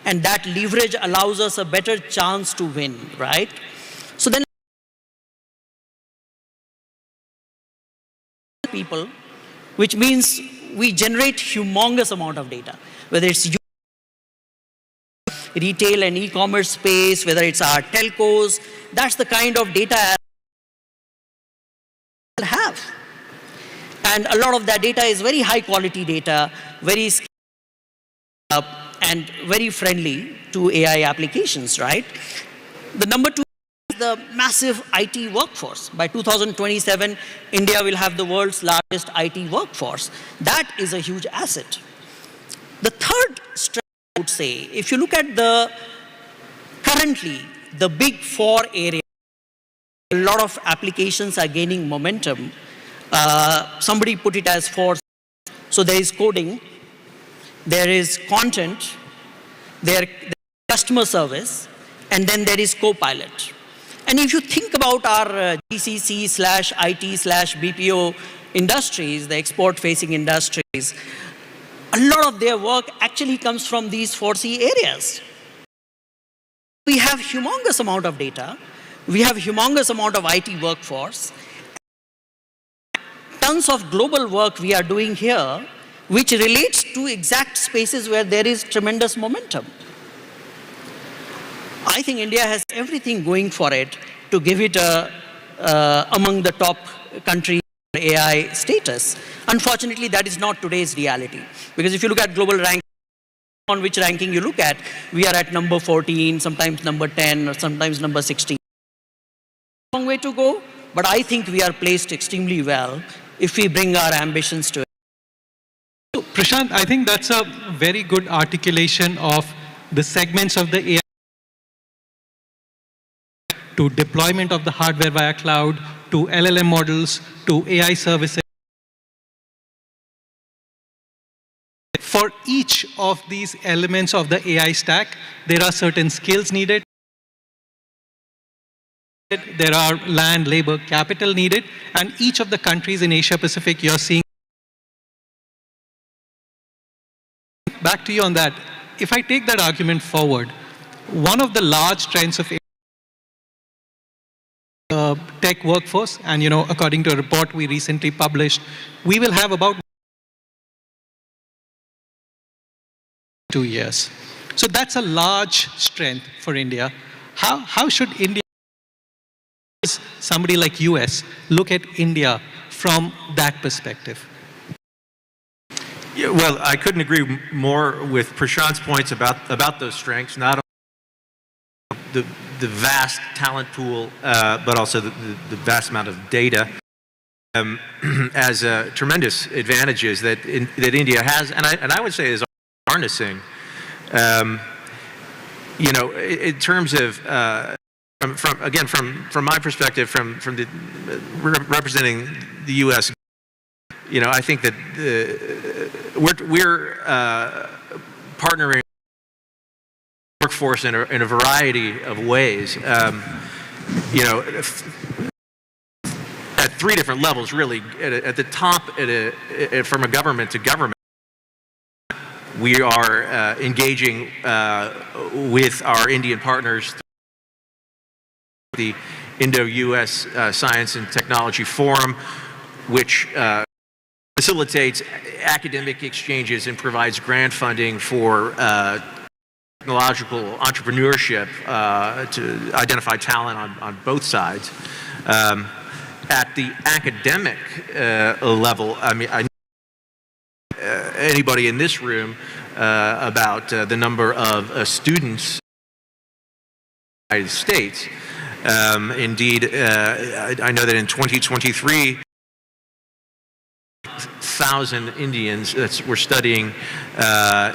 and that leverage allows us a better chance to win, right? So then people, which means we generate humongous amount of data, whether it's retail and e-commerce space, whether it's our telcos, that's the kind of data we'll have. And a lot of that data is very high quality data, very and very friendly to AI applications, right? The number two is the massive IT workforce. By 2027, India will have the world's largest IT workforce. That is a huge asset. The third strength, I would say, if you look at currently the big four areas, a lot of applications are gaining momentum. Somebody put it as four. So there is coding, there is content, there is customer service, and then there is Copilot. And if you think about our GCC/IT/BPO industries, the export-facing industries, a lot of their work actually comes from these 4C areas. We have humongous amount of data. We have humongous amount of IT workforce. Tons of global work we are doing here, which relates to exact spaces where there is tremendous momentum. I think India has everything going for it to give it among the top countries AI status. Unfortunately, that is not today's reality. Because if you look at global ranking, on which ranking you look at, we are at number 14, sometimes number 10, or sometimes number 16. Long way to go, but I think we are placed extremely well if we bring our ambitions to it.
So, Prashant, I think that's a very good articulation of the segments of the AI to deployment of the hardware via cloud, to LLM models, to AI services. For each of these elements of the AI stack, there are certain skills needed. There are land, labor, capital needed, and each of the countries in Asia Pacific, you're seeing. Back to you on that. If I take that argument forward, one of the large strengths of tech workforce, and according to a report we recently published, we will have about 2 years. So that's a large strength for India. How should India, somebody like US, look at India from that perspective?
Yeah, well, I couldn't agree more with Prashant's points about those strengths, not only the vast talent pool, but also the vast amount of data as tremendous advantages that India has, and I would say is harnessing. In terms of from my perspective, from the representing the U.S. I think that we're partnering workforce in a variety of ways. At 3 different levels, really. At the top, from a government to government, we are engaging with our Indian partners, the Indo-US Science and Technology Forum, which facilitates academic exchanges and provides grant funding for technological entrepreneurship to identify talent on both sides. At the academic level, I mean, anybody in this room about the number of students in the United States. Indeed, I know that in 2023, 1,000 Indians were studying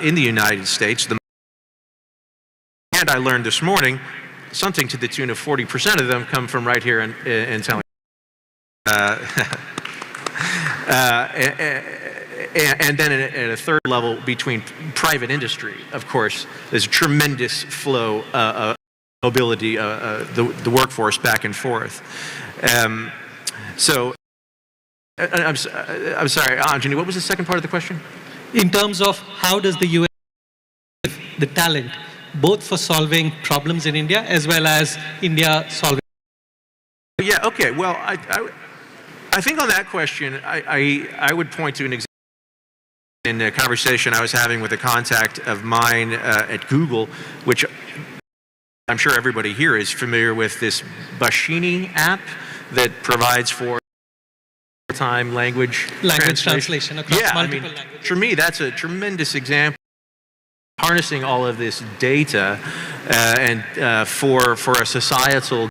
in the United States. And I learned this morning, something to the tune of 40% of them come from right here in San And then at a third level between private industry, of course, there's a tremendous flow of mobility, the workforce back and forth. So, I'm sorry, Anjani, what was the second part of the question?
In terms of how does the US the talent, both for solving problems in India as well as India solving.
Yeah, okay. Well, I think on that question, I would point to an example in a conversation I was having with a contact of mine at Google, which I'm sure everybody here is familiar with, this Bashini app that provides for real-time language
translation across multiple languages.
For me, that's a tremendous example of harnessing all of this data and for a societal.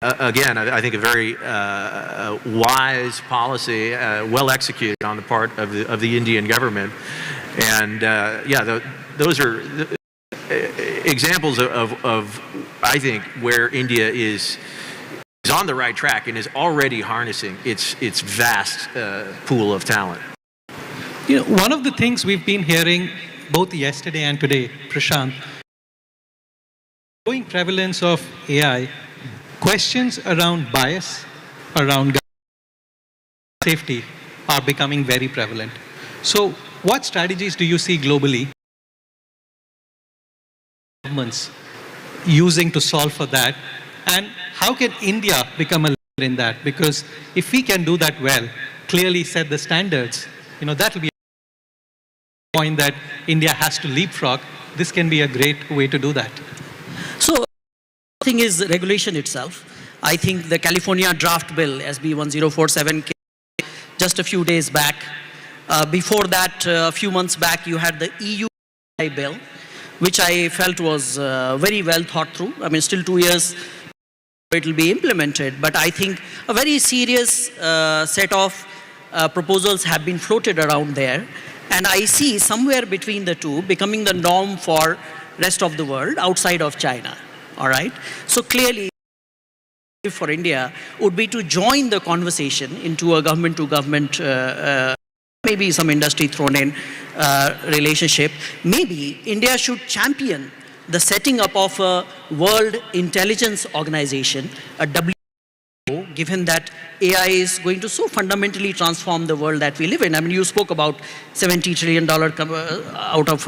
Again, I think a very wise policy, well executed on the part of the Indian government, and yeah, those are examples of I think where India is on the right track and is already harnessing its vast pool of talent.
You know, one of the things we've been hearing both yesterday and today, Prashant, growing prevalence of AI. Questions around bias, around safety are becoming very prevalent. So what strategies do you see globally governments using to solve for that? And how can India become a leader in that? Because if we can do that well, clearly set the standards, you know, that will be a point that India has to leapfrog. This can be a great way to do that.
So thing is regulation itself. I think the California draft bill, SB 1047, came just a few days back. Before that, a few months back, you had the EU bill, which I felt was very well thought through. I mean, still 2 years it will be implemented, but I think a very serious set of proposals have been floated around there. And I see somewhere between the two becoming the norm for rest of the world outside of China. All right. So clearly, for India would be to join the conversation into a government-to-government, maybe some industry thrown in relationship. Maybe India should champion the setting up of a World Intelligence Organization, a WHO, given that AI is going to so fundamentally transform the world that we live in. I mean, you spoke about $70 trillion out of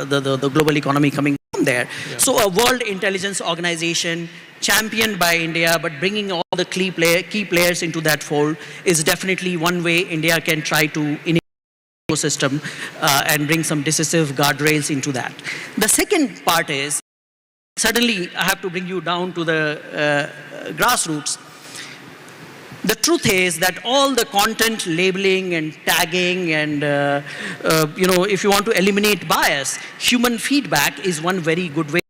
the global economy coming from there. Yeah. So a World Intelligence Organization championed by India, but bringing all the key players into that fold is definitely one way India can try to innovate the ecosystem and bring some decisive guardrails into that. The second part is, suddenly I have to bring you down to the grassroots. The truth is that all the content labeling and tagging and, you know, if you want to eliminate bias, human feedback is one very good way.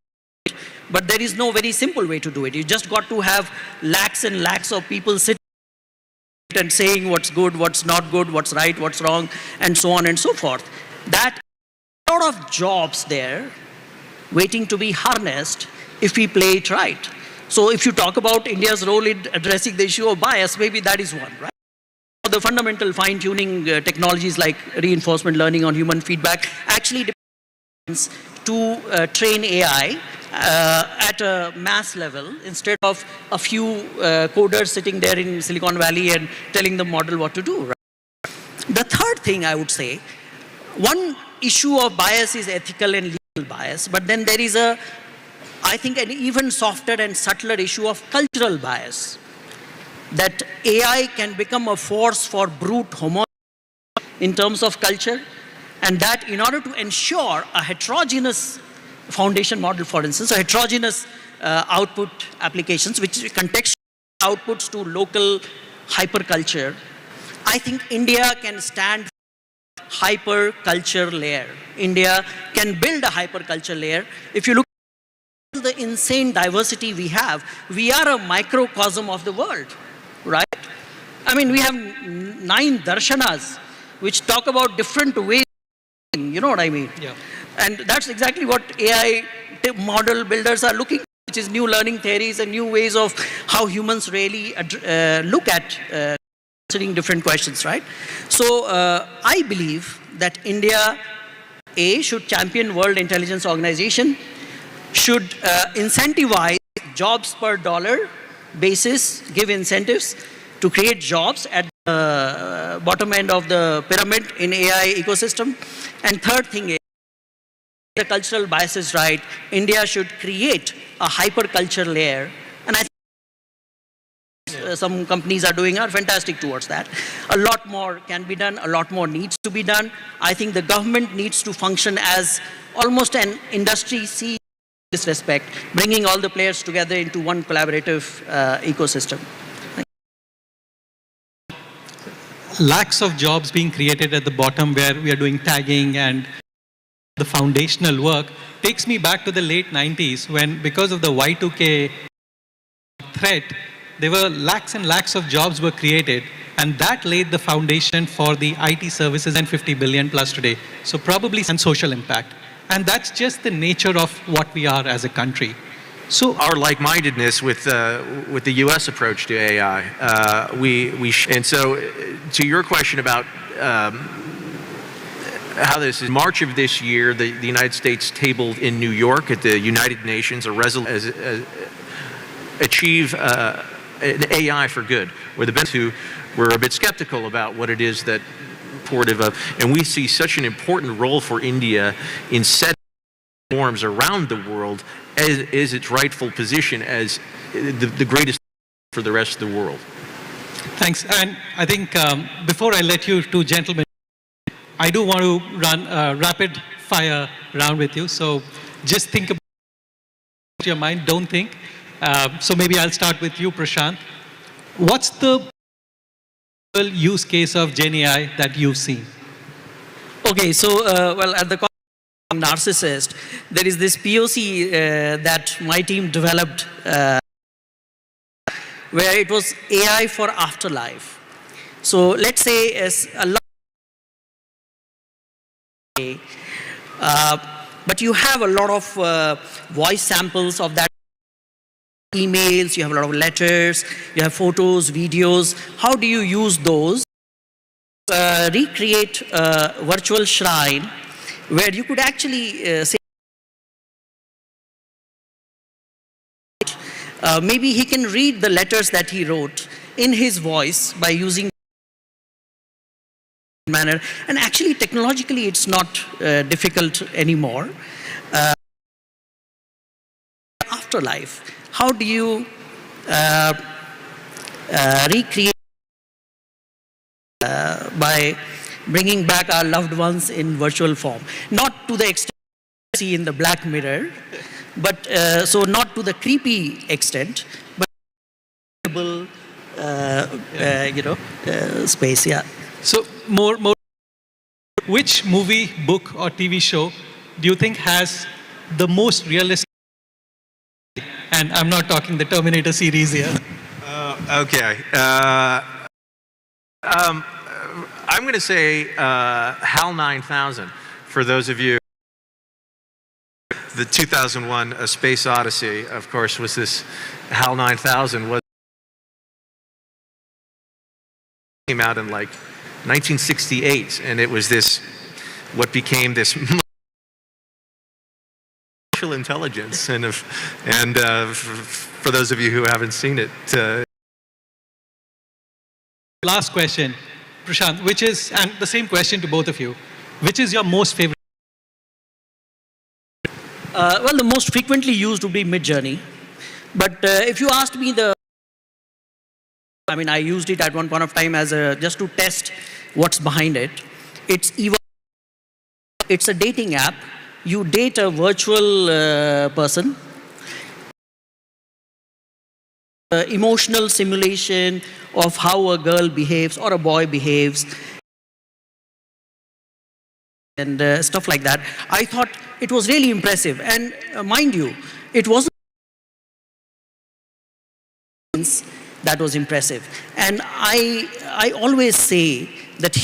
But there is no very simple way to do it. You just got to have lakhs and lakhs of people sitting and saying what's good, what's not good, what's right, what's wrong, and so on and so forth. That a lot of jobs there waiting to be harnessed if we play it right. So if you talk about India's role in addressing the issue of bias, maybe that is one, right? The fundamental fine-tuning technologies like reinforcement learning on human feedback actually depends to train AI at a mass level instead of a few coders sitting there in Silicon Valley and telling the model what to do. Right? The third thing I would say, one issue of bias is ethical and legal bias, but then there is I think an even softer and subtler issue of cultural bias. That AI can become a force for brute homogeneity in terms of culture, and that in order to ensure a heterogeneous foundation model, for instance, a heterogeneous output applications, which contextual outputs to local hyperculture, I think India can stand for hyperculture layer. India can build a hyperculture layer. If you look at the insane diversity we have, we are a microcosm of the world, right? I mean, we have 9 darshanas which talk about different ways, you know what I mean? Yeah. And that's exactly what AI model builders are looking which is new learning theories and new ways of how humans really look at answering different questions, right? So I believe that India, should champion World Intelligence Organization, should incentivize jobs per dollar basis, give incentives to create jobs at the bottom end of the pyramid in AI ecosystem. And third thing is, the cultural bias is right. India should create a hyperculture layer. And I think some companies are fantastic towards that. A lot more can be done. A lot more needs to be done. I think the government needs to function as almost an industry in this respect, bringing all the players together into one collaborative ecosystem.
Lakhs of jobs being created at the bottom where we are doing tagging and the foundational work takes me back to the late 90s when, because of the Y2K threat, there were lakhs and lakhs of jobs were created, and that laid the foundation for the IT services and 50 billion plus today. So probably some social impact. And that's just the nature of what we are as a country. So
our like-mindedness with the U.S. approach to AI, and so to your question about how this is, March of this year, the United States tabled in New York at the United Nations a resolution achieve an AI for good, where the who were a bit skeptical about what it is that supportive of, and we see such an important role for India in setting norms around the world as its rightful position as the greatest for the rest of the world.
Thanks. And I think before I let you two gentlemen, I do want to run a rapid fire round with you. So just think about your mind, don't think. So maybe I'll start with you, Prashant. What's the use case of Gen AI that you've seen?
Okay, so well, at the narcissist, there is this POC that my team developed where it was AI for afterlife. So let's say as a lot but you have a lot of voice samples of that, emails, you have a lot of letters, you have photos, videos. How do you use those? Recreate a virtual shrine where you could actually say, maybe he can read the letters that he wrote in his voice by using manner. And actually, technologically, it's not difficult anymore. Afterlife, how do you recreate by bringing back our loved ones in virtual form? Not to the extent you see in the Black Mirror, but so not to the creepy extent, but space, yeah.
So more, which movie, book, or TV show do you think has the most realistic? And I'm not talking the Terminator series here.
Okay. I'm going to say HAL 9000 for those of you. The 2001 A Space Odyssey, of course, was this HAL 9000 was came out in like 1968, and it was this what became this artificial intelligence, and for those of you who haven't seen it.
Last question, Prashant, which is, and the same question to both of you, which is your most favorite?
Well, the most frequently used would be Midjourney. But if you asked me I mean, I used it at one point of time as just to test what's behind it. It's a dating app. You date a virtual person. Emotional simulation of how a girl behaves or a boy behaves. And stuff like that. I thought it was really impressive. And mind you, it wasn't that was impressive. And I always say that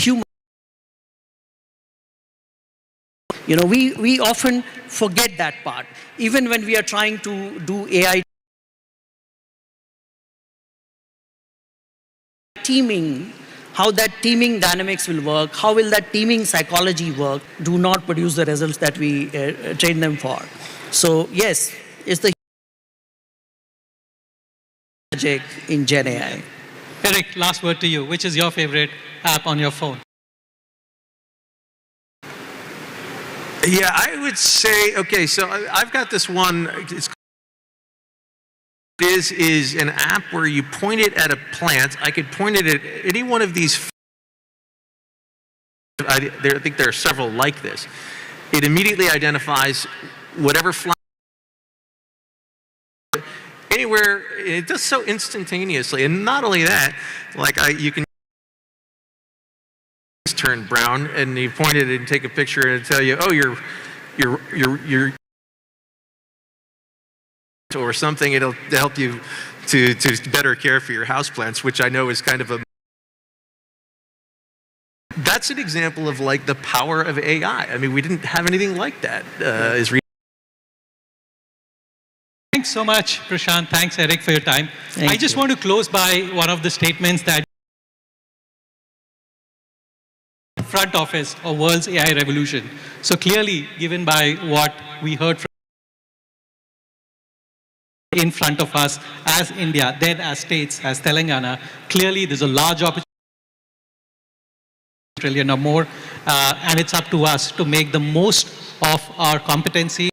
You know, we often forget that part. Even when we are trying to do AI teaming, how that teaming dynamics will work, how will that teaming psychology work, do not produce the results that we train them for. So yes, it's the magic in Gen AI.
Eric, last word to you. Which is your favorite app on your phone?
Yeah, I would say, okay, so I've got this one, is an app where you point it at a plant. I could point it at any one of these. I think there are several like this. It immediately identifies whatever flower, anywhere. It does so instantaneously, and not only that, like you can turn brown, and you point it and take a picture, and it'll tell you, oh, you're or something. It'll help you to better care for your houseplants, which I know is kind of a. That's an example of like the power of AI. I mean, we didn't have anything like that.
Thanks so much, Prashant. Thanks, Eric, for your time. I just want to close by one of the statements that front office of world's AI revolution. So clearly, given by what we heard from in front of us as India, then as states, as Telangana, clearly there's a large opportunity, trillion or more, and it's up to us to make the most of our competency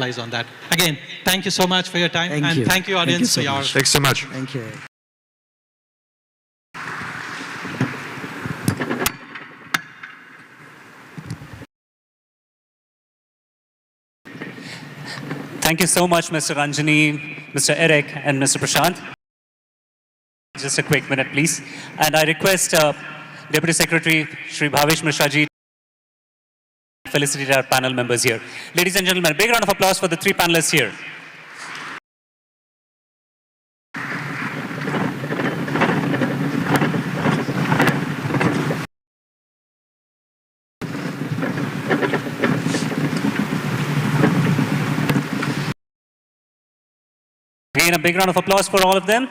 on that. Again, thank you so much for your time, and thank you, audience, for your.
Thanks so much.
Thank you.
Thank you so much, Mr. Ranjani, Mr. Eric, and Mr. Prashant. Just a quick minute, please. And I request Deputy Secretary Shri Bhavesh Mishra ji to felicitate our panel members here. Ladies and gentlemen, a big round of applause for the three panelists here. Again, a big round of applause for all of them.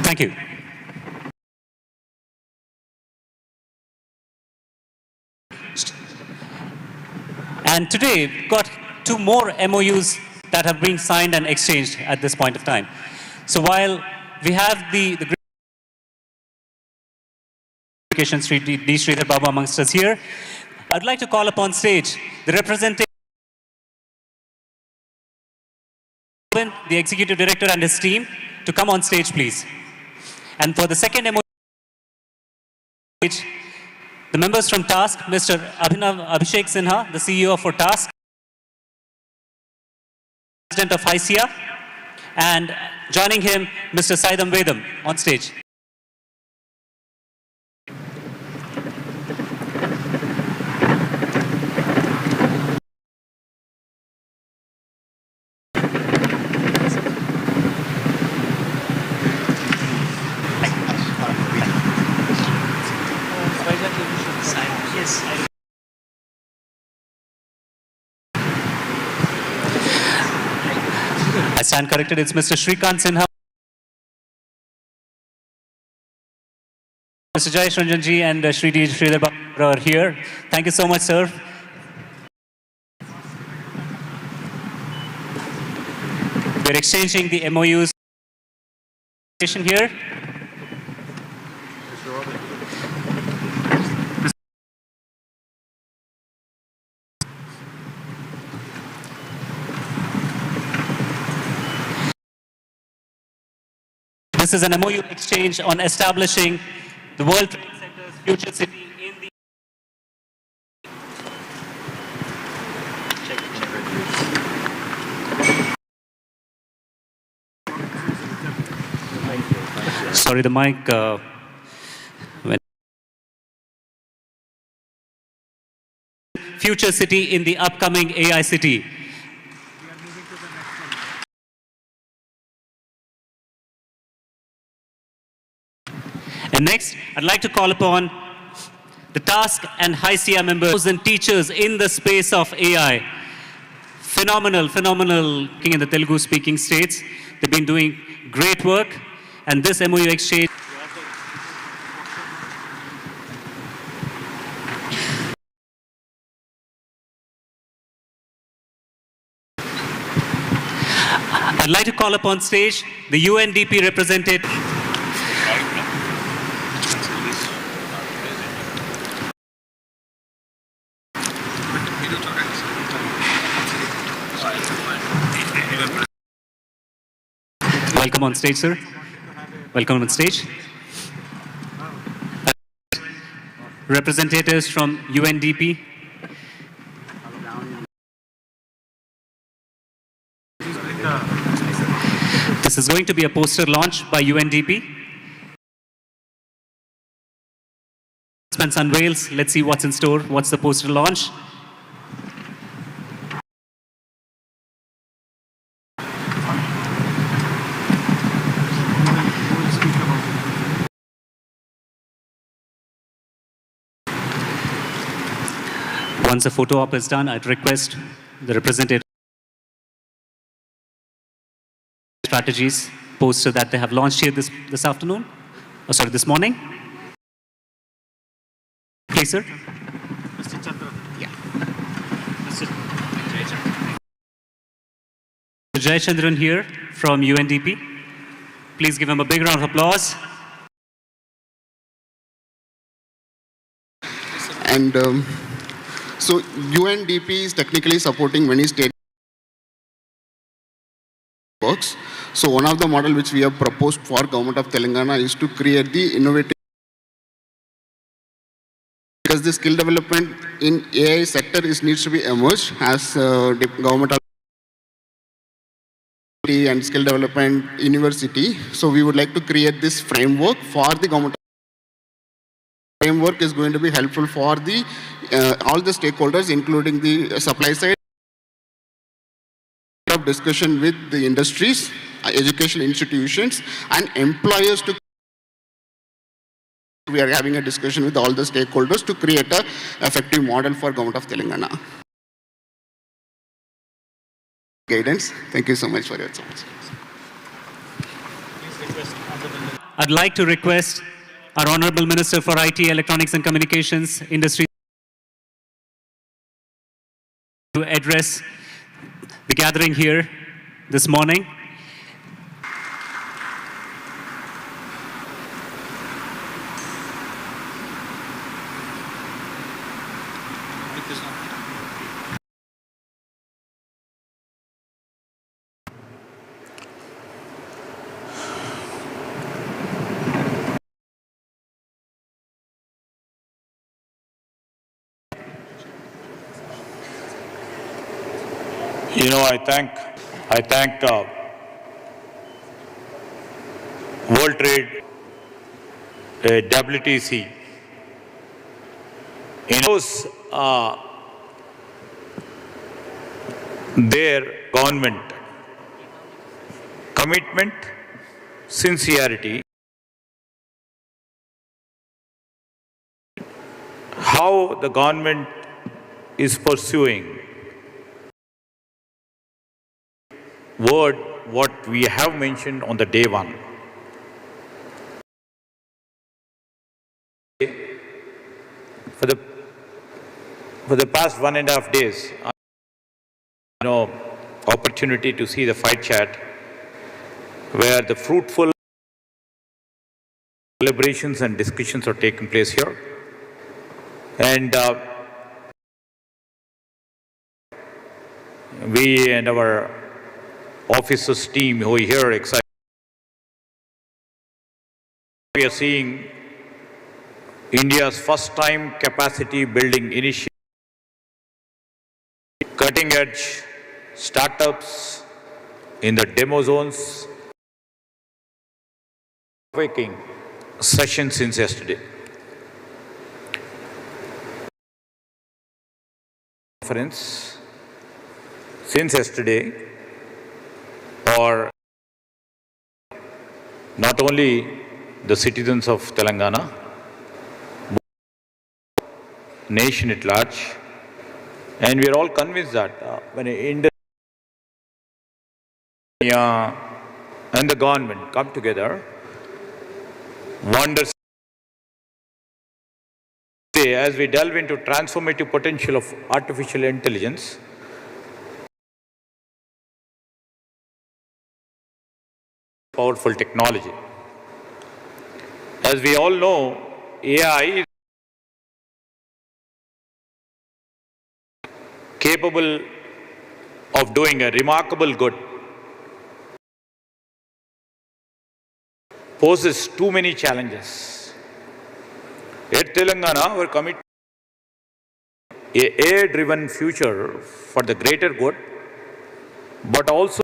Thank you. And today, we've got two more MOUs that have been signed and exchanged at this point of time. So while we have the great Sri D. Sridhar Babu amongst us here, I'd like to call upon stage the representative, the executive director and his team to come on stage, please. And for the second MOU, the members from TASK, Mr. Abhishek Sinha, the CEO for TASK, President of Hicc, and joining him, Mr. Saidam Vedam on stage. I stand corrected, it's Mr. Shrikant Sinha. Mr. Jayesh Ranjan ji and Shri D. Sridhar Babu are here. Thank you so much, sir. We're exchanging the MOUs here. This is an MOU exchange on establishing the World Trade Center's future city in the Sorry, the mic. Future city in the upcoming AI city. And next, I'd like to call upon the task and HICIA members and teachers in the space of AI. Phenomenal in the Telugu speaking states. They've been doing great work, and this MOU exchange. I'd like to call upon stage the UNDP representative. Welcome on stage, sir. Welcome on stage. Representatives from UNDP. This is going to be a poster launch by UNDP. Announcements unveils. Let's see what's in store. What's the poster launch? Once the photo op is done, I'd request the representative strategies poster that they have launched here this afternoon. Oh, sorry, this morning. Please, sir. Mr. Chandra. Yeah. Mr. Jayachandran here from UNDP. Please give him a big round of applause.
And so UNDP is technically supporting many state works. So one of the model which we have proposed for Government of Telangana is to create the innovative, because the skill development in AI sector needs to be emerged as Government of and Skill Development University. So we would like to create this framework for the Government. Framework is going to be helpful for the all the stakeholders, including the supply side, of discussion with the industries, educational institutions, and employers. To we are having a discussion with all the stakeholders to create an effective model for Government of Telangana. Guidance. Thank you so much for your support.
I'd like to request our Honorable Minister for IT, Electronics and Communications Industry to address the gathering here this morning.
You know, I thank World Trade, WTC, knows their government commitment, sincerity, how the government is pursuing what we have mentioned on the day one. For the past 1.5 days, opportunity to see the fight chat, where the fruitful deliberations and discussions are taking place here. And we and our officers team who are here excited. We are seeing India's first time capacity building initiative, cutting edge startups in the demo zones, Waking session since yesterday. Conference since yesterday, or not only the citizens of Telangana, but nation at large, and we are all convinced that when India and the government come together, wonders. As we delve into transformative potential of artificial intelligence, powerful technology. As we all know, AI is capable of doing a remarkable good, poses too many challenges. At Telangana, we're committed to an AI-driven future for the greater good, but also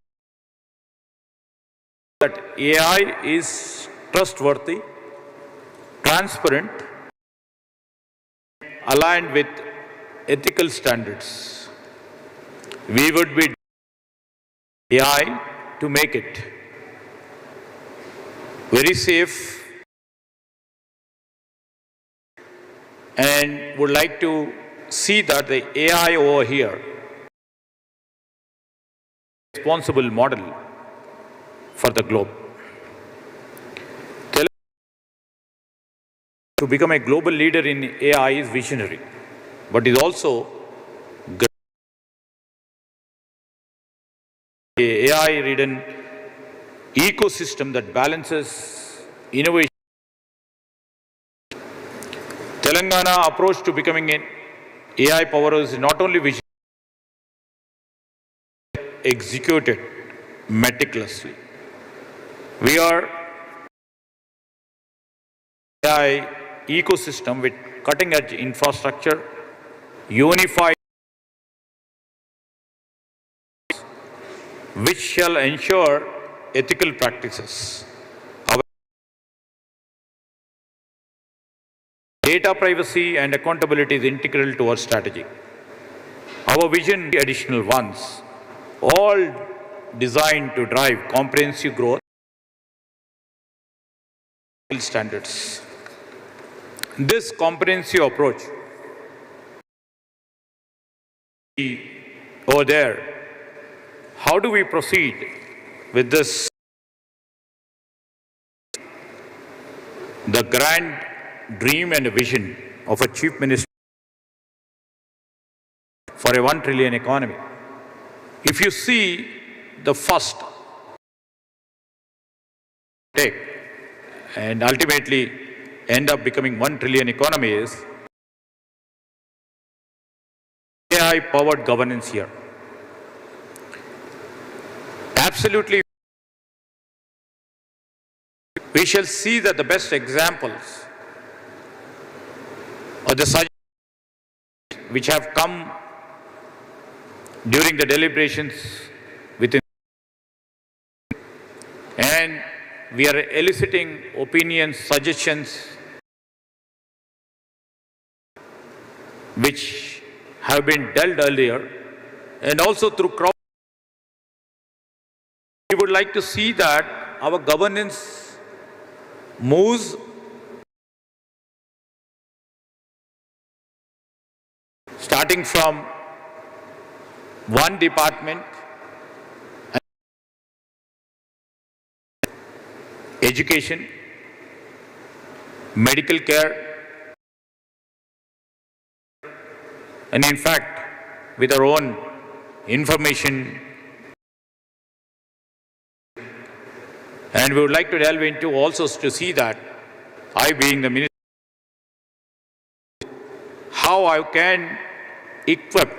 that AI is trustworthy, transparent, aligned with ethical standards. We would be AI to make it very safe, and would like to see that the AI over here responsible model for the globe. To become a global leader in AI is visionary, but is also a AI-ridden ecosystem that balances innovation. Telangana approach to becoming an AI powerhouse is not only vision, executed meticulously. We are AI ecosystem with cutting-edge infrastructure, unified, which shall ensure ethical practices. Our data privacy and accountability is integral to our strategy. Our vision, additional ones, all designed to drive comprehensive growth standards. This comprehensive approach over there, how do we proceed with this? The grand dream and vision of a chief minister for a 1 trillion economy. If you see the first take and ultimately end up becoming 1 trillion economy is AI powered governance here. Absolutely, we shall see that the best examples of the suggestions which have come during the deliberations within, and we are eliciting opinions, suggestions which have been dealt earlier, and also through crowd. We would like to see that our governance moves starting from one department, education, medical care, and in fact, with our own information. And we would like to delve into also to see that I, being the minister, how I can equip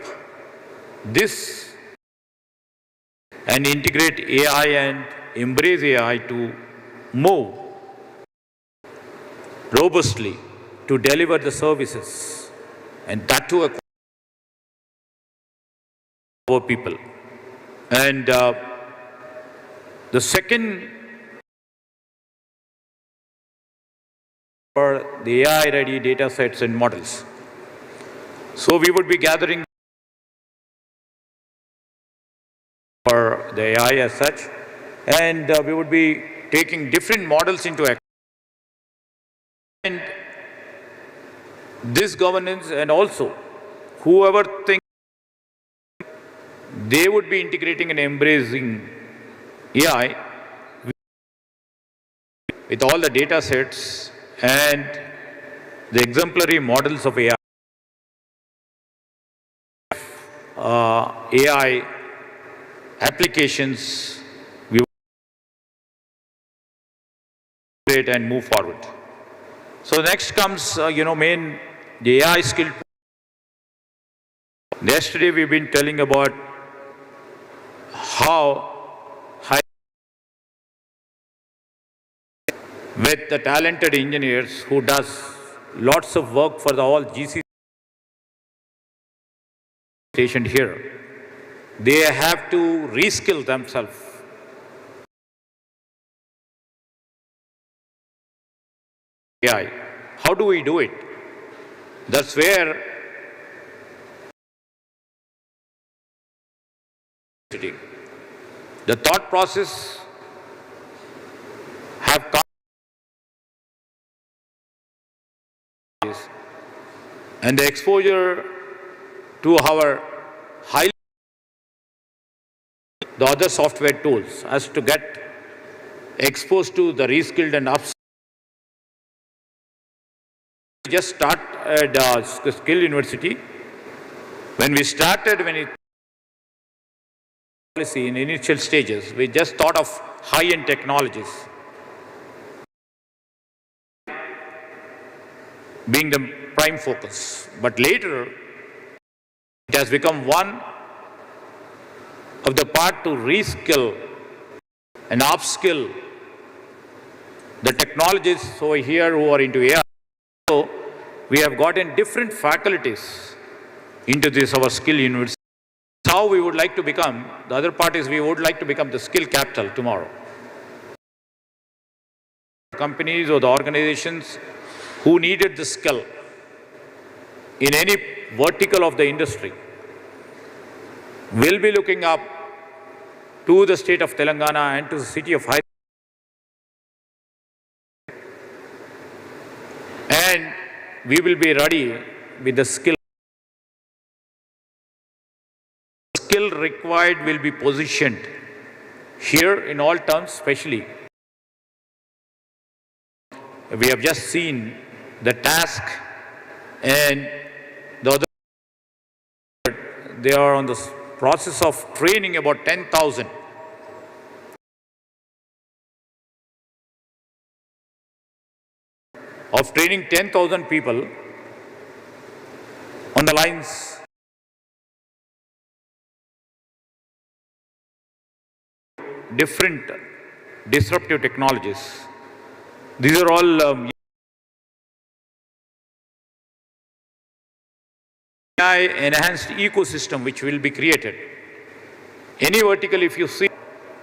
this and integrate AI and embrace AI to move robustly to deliver the services, and that to our people. And the second for the AI-ready data sets and models. So we would be gathering for the AI as such, and we would be taking different models into account. And this governance, and also whoever thinks they would be integrating and embracing AI with all the data sets and the exemplary models of AI. AI applications, we will create and move forward. So next comes, the AI skill. Yesterday we've been telling about how with the talented engineers who does lots of work for the all GC stationed here. They have to reskill themselves. AI. How do we do it? That's where the thought process have come, and the exposure to our the other software tools as to get exposed to the reskilled and upskilled. We just start at Skill University. When we started, policy in initial stages, we just thought of high-end technologies being the prime focus. But later, it has become one of the part to reskill and upskill the technologists over here who are into AI. So we have gotten different faculties into this, our skill university. That's how we would like to become. The other part is we would like to become the skill capital tomorrow. Companies or the organizations who needed the skill in any vertical of the industry will be looking up to the state of Telangana and to the city of Hyderabad. And we will be ready with the skill. The skill required will be positioned here in all terms, especially. We have just seen the task and the other, they are on the process of training about 10,000. Of training 10,000 people on the lines different disruptive technologies. These are all AI enhanced ecosystem which will be created. Any vertical, if you see,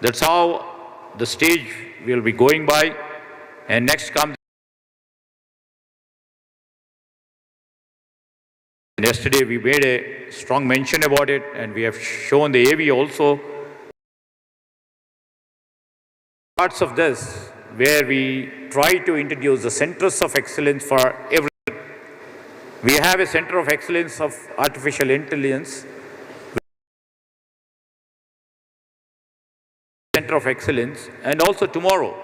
that's how the stage will be going by. And next comes. Yesterday we made a strong mention about it, and we have shown the AV also. Parts of this where we try to introduce the centers of excellence for everything. We have a center of excellence of artificial intelligence, center of excellence, and also tomorrow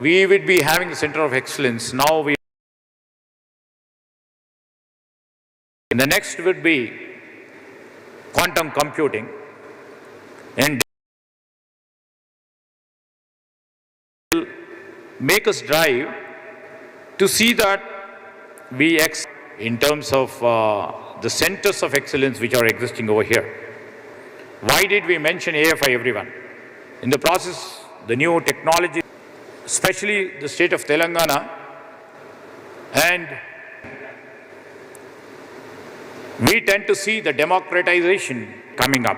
we will be having the center of excellence. Now we, and the next would be quantum computing, and make us drive to see that we in terms of the centers of excellence which are existing over here. Why did we mention AFI, everyone? In the process, the new technology, especially the state of Telangana, and we tend to see the democratization coming up.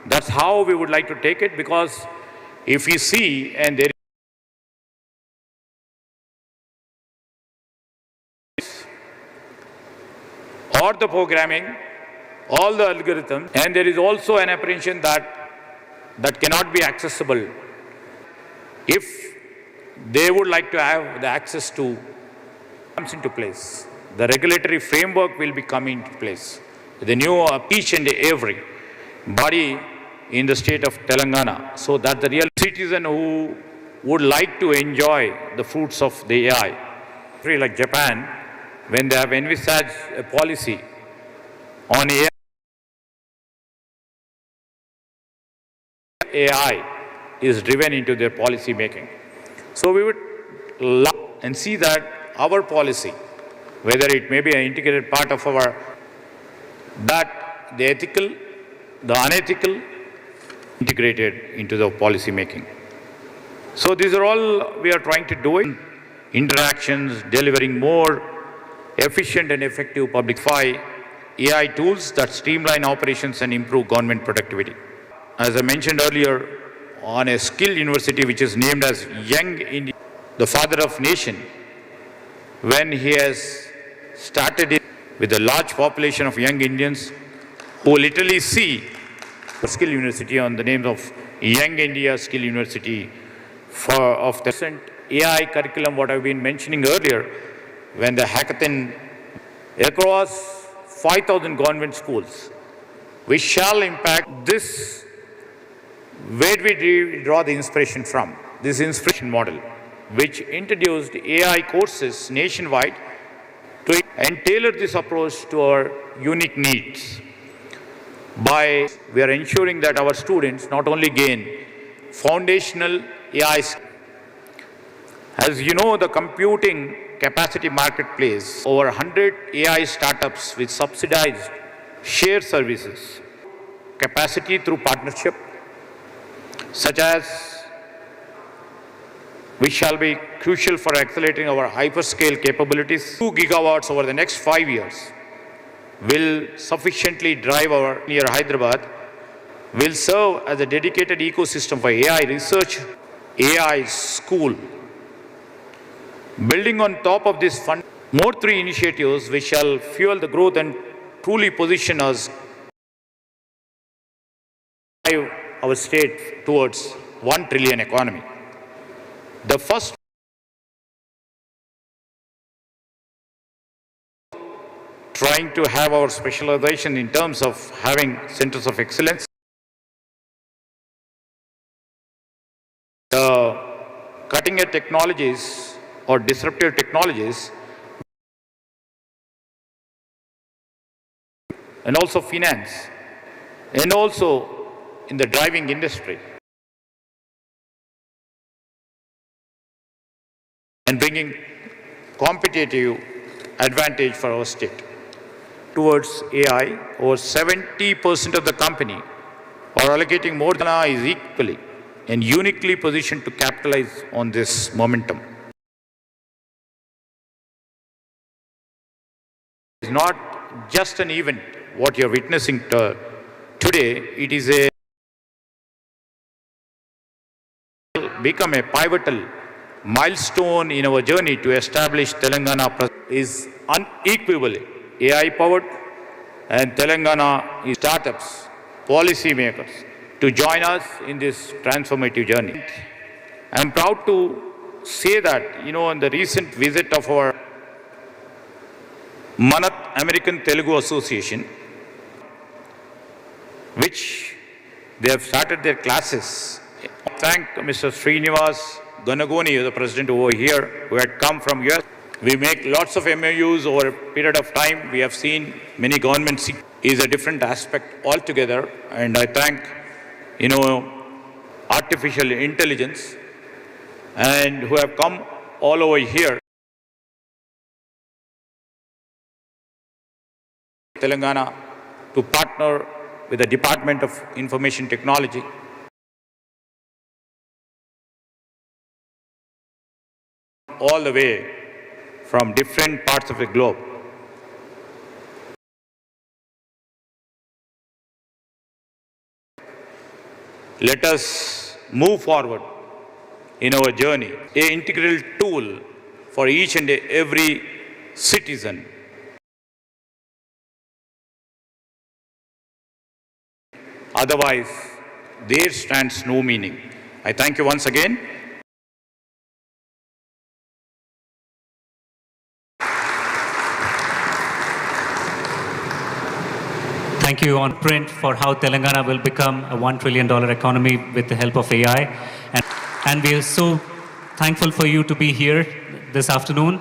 That's how we would like to take it, because if we see, and there
not the programming, all the algorithms, and there is also an apprehension that cannot be accessible if they would like to have the access to comes into place. The regulatory framework will be coming into place. The new each and every body in the state of Telangana, so that the real citizen who would like to enjoy the fruits of the AI, like Japan, when they have envisaged a policy on AI is driven into their policy making. So we would love and see that our policy, whether it may be an integrated part of our, that the ethical, the unethical, integrated into the policy making. So these are all we are trying to do it. Interactions, delivering more efficient and effective public AI tools that streamline operations and improve government productivity. As I mentioned earlier, on a skill university which is named as Young India, the father of nation, when he has started it with a large population of young Indians who literally see the skill university on the name of Young India Skill University of the recent AI curriculum, what I've been mentioning earlier, when the hackathon across 5,000 government schools, we shall impact this. Where do we draw the inspiration from? This inspiration model, which introduced AI courses nationwide to and tailor this approach to our unique needs. We are ensuring that our students not only gain foundational AI skills. As you know, the computing capacity marketplace, over 100 AI startups with subsidized shared services, capacity through partnership, such as which shall be crucial for accelerating our hyperscale capabilities. 2 gigawatts over the next 5 years will sufficiently drive our near Hyderabad, will serve as a dedicated ecosystem for AI research, AI school. Building on top of this fund, more 3 initiatives which shall fuel the growth and truly position us our state towards 1 trillion economy. The first, trying to have our specialization in terms of having centers of excellence. The cutting edge technologies or disruptive technologies, and also finance, and also in the driving industry, and bringing competitive advantage for our state. Towards AI, over 70% of the company are allocating more than AI is equally and uniquely positioned to capitalize on this momentum. It's not just an event, what you're witnessing today, it is become a pivotal milestone in our journey to establish Telangana is unequivocally AI powered, and Telangana is startups, policy makers to join us in this transformative journey. I'm proud to say that, in the recent visit of our Manat American Telugu Association, which they have started their classes. Thank Mr. Srinivas Ganagoni, the president over here, who had come from US. We make lots of MOUs over a period of time. We have seen many governments is a different aspect altogether. And I thank, artificial intelligence and who have come all over here. Telangana to partner with the Department of Information Technology. All the way from different parts of the globe. Let us move forward in our journey, an integral tool for each and every citizen Otherwise, there stands no meaning. I thank you once again.
Thank you on print for how Telangana will become a $1 trillion economy with the help of AI. And we are so thankful for you to be here this afternoon.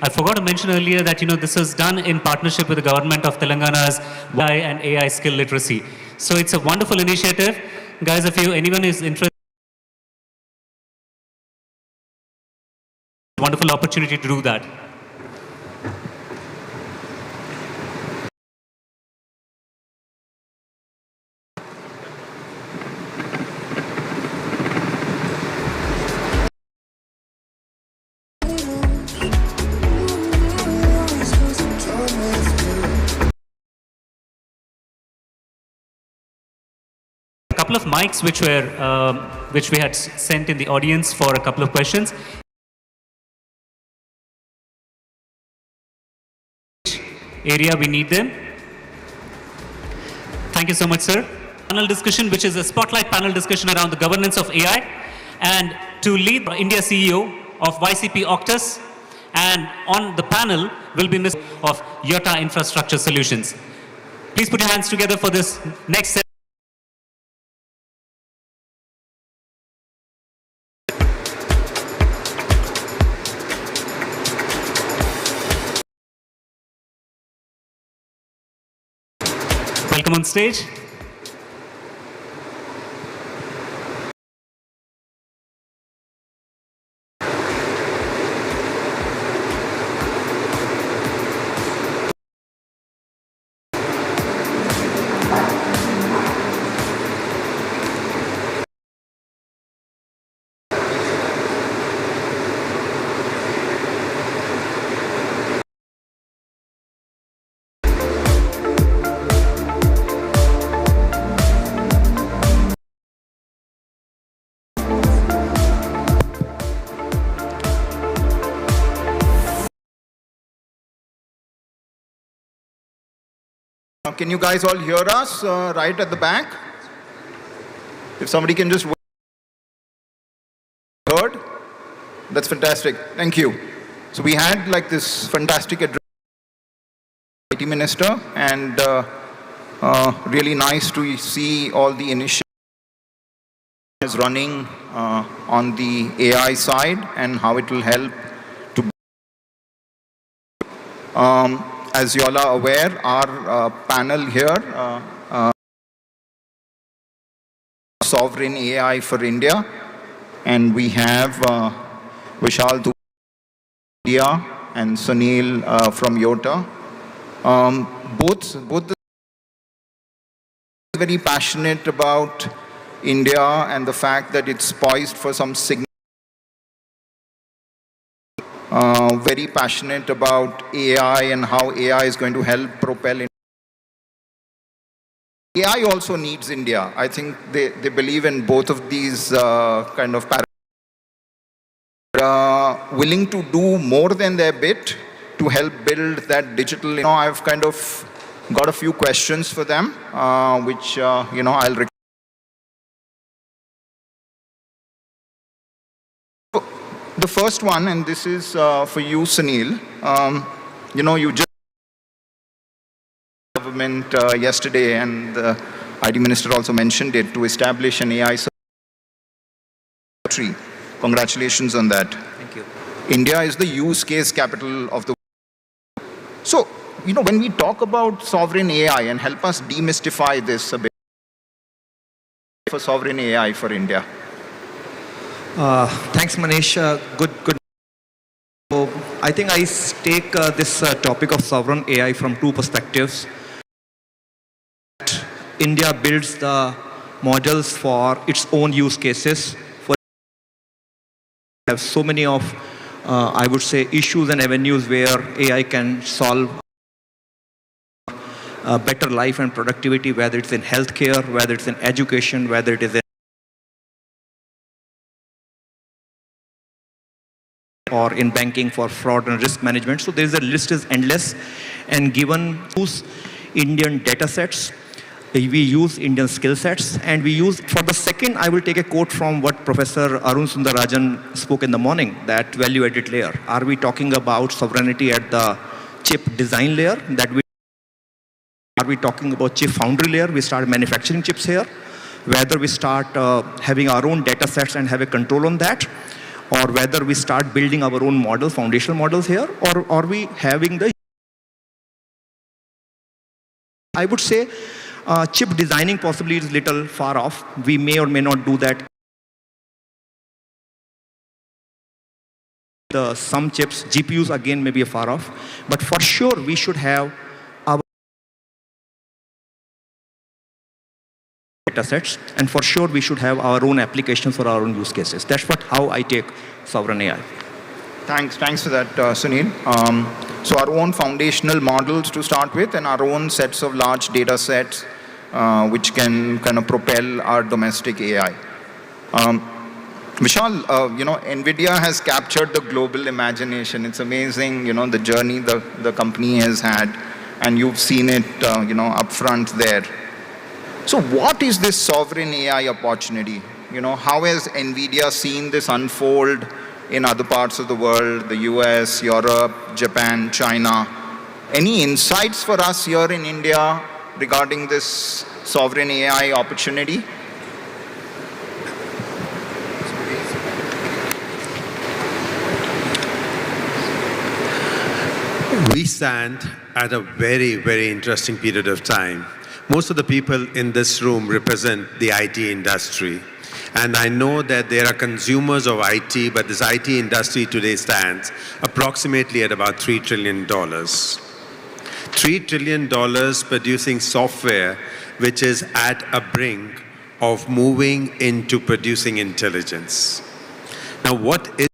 I forgot to mention earlier that this is done in partnership with the government of Telangana's AI and AI skill literacy. So it's a wonderful initiative. Guys, if anyone is interested, wonderful opportunity to do that. A couple of mics which we had sent in the audience for a couple of questions. Area we need them. Thank you so much, sir. Panel discussion, which is a spotlight panel discussion around the governance of AI, and to lead India CEO of YCP Octus, and on the panel will be Ms. of Yota Infrastructure Solutions. Please put your hands together for this next session. Welcome on stage.
Can you guys all hear us right at the back? If somebody can just heard, that's fantastic. Thank you. So we had like this fantastic address, IT Minister, and really nice to see all the initiatives running on the AI side and how it will help to. As you all are aware, our panel here, Sovereign AI for India, and we have Vishal India and Sunil from Yota. Both very passionate about India and the fact that it's poised for some significant. Very passionate about AI and how AI is going to help propel India. AI also needs India. I think they believe in both of these kind of paradigms. Willing to do more than their bit to help build that digital. I've kind of got a few questions for them, which I'll. The first one, and this is for you, Sunil. You just government yesterday, and the IT Minister also mentioned it, to establish an AI tree. Congratulations on that.
Thank you.
India is the use case capital of the world. So, when we talk about sovereign AI, and help us demystify this a bit, for sovereign AI for India.
Thanks, Manish. Good. So I think I take this topic of sovereign AI from two perspectives. India builds the models for its own use cases. Have so many of, I would say, issues and avenues where AI can solve better life and productivity, whether it's in healthcare, whether it's in education, whether it is in or in banking for fraud and risk management. So there is a list is endless, and given use Indian data sets, we use Indian skill sets, and we use, for the second, I will take a quote from what Professor Arun Sundarajan spoke in the morning, that value-added layer. Are we talking about sovereignty at the chip design layer? Are we talking about chip foundry layer? We start manufacturing chips here. Whether we start having our own data sets and have a control on that, or whether we start building our own models, foundational models here, or are we having the, I would say, chip designing possibly is little far off. We may or may not do that. Some chips, GPUs again may be far off, but for sure we should have our data sets, and for sure we should have our own applications for our own use cases. That's how I take sovereign AI.
Thanks for that, Sunil. So our own foundational models to start with, and our own sets of large data sets which can kind of propel our domestic AI. Vishal, NVIDIA has captured the global imagination. It's amazing, the journey the company has had, and you've seen it, up front there. So what is this sovereign AI opportunity? How has NVIDIA seen this unfold in other parts of the world, the US, Europe, Japan, China? Any insights for us here in India regarding this sovereign AI opportunity?
We stand at a very, very interesting period of time. Most of the people in this room represent the IT industry. And I know that there are consumers of IT, but this IT industry today stands approximately at about $3 trillion. $3 trillion producing software which is at a brink of moving into producing intelligence. Now, what is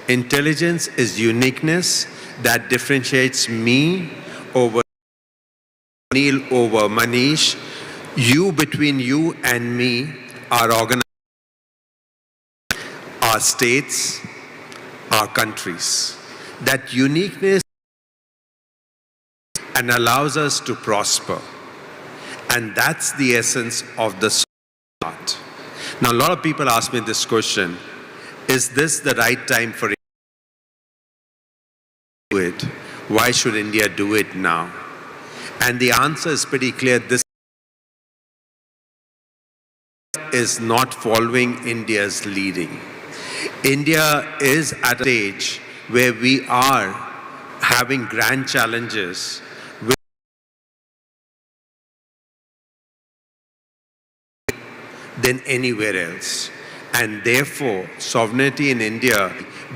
intelligence? Is uniqueness that differentiates me over Neil over Manish. You, between you and me, are organized, our states, our countries. That uniqueness and allows us to prosper. And that's the essence of the art. Now, a lot of people ask me this question: is this the right time for India to do it? Why should India do it now? And the answer is pretty clear. This is not following India's leading. India is at a stage where we are having grand challenges than anywhere else. And therefore, sovereignty in India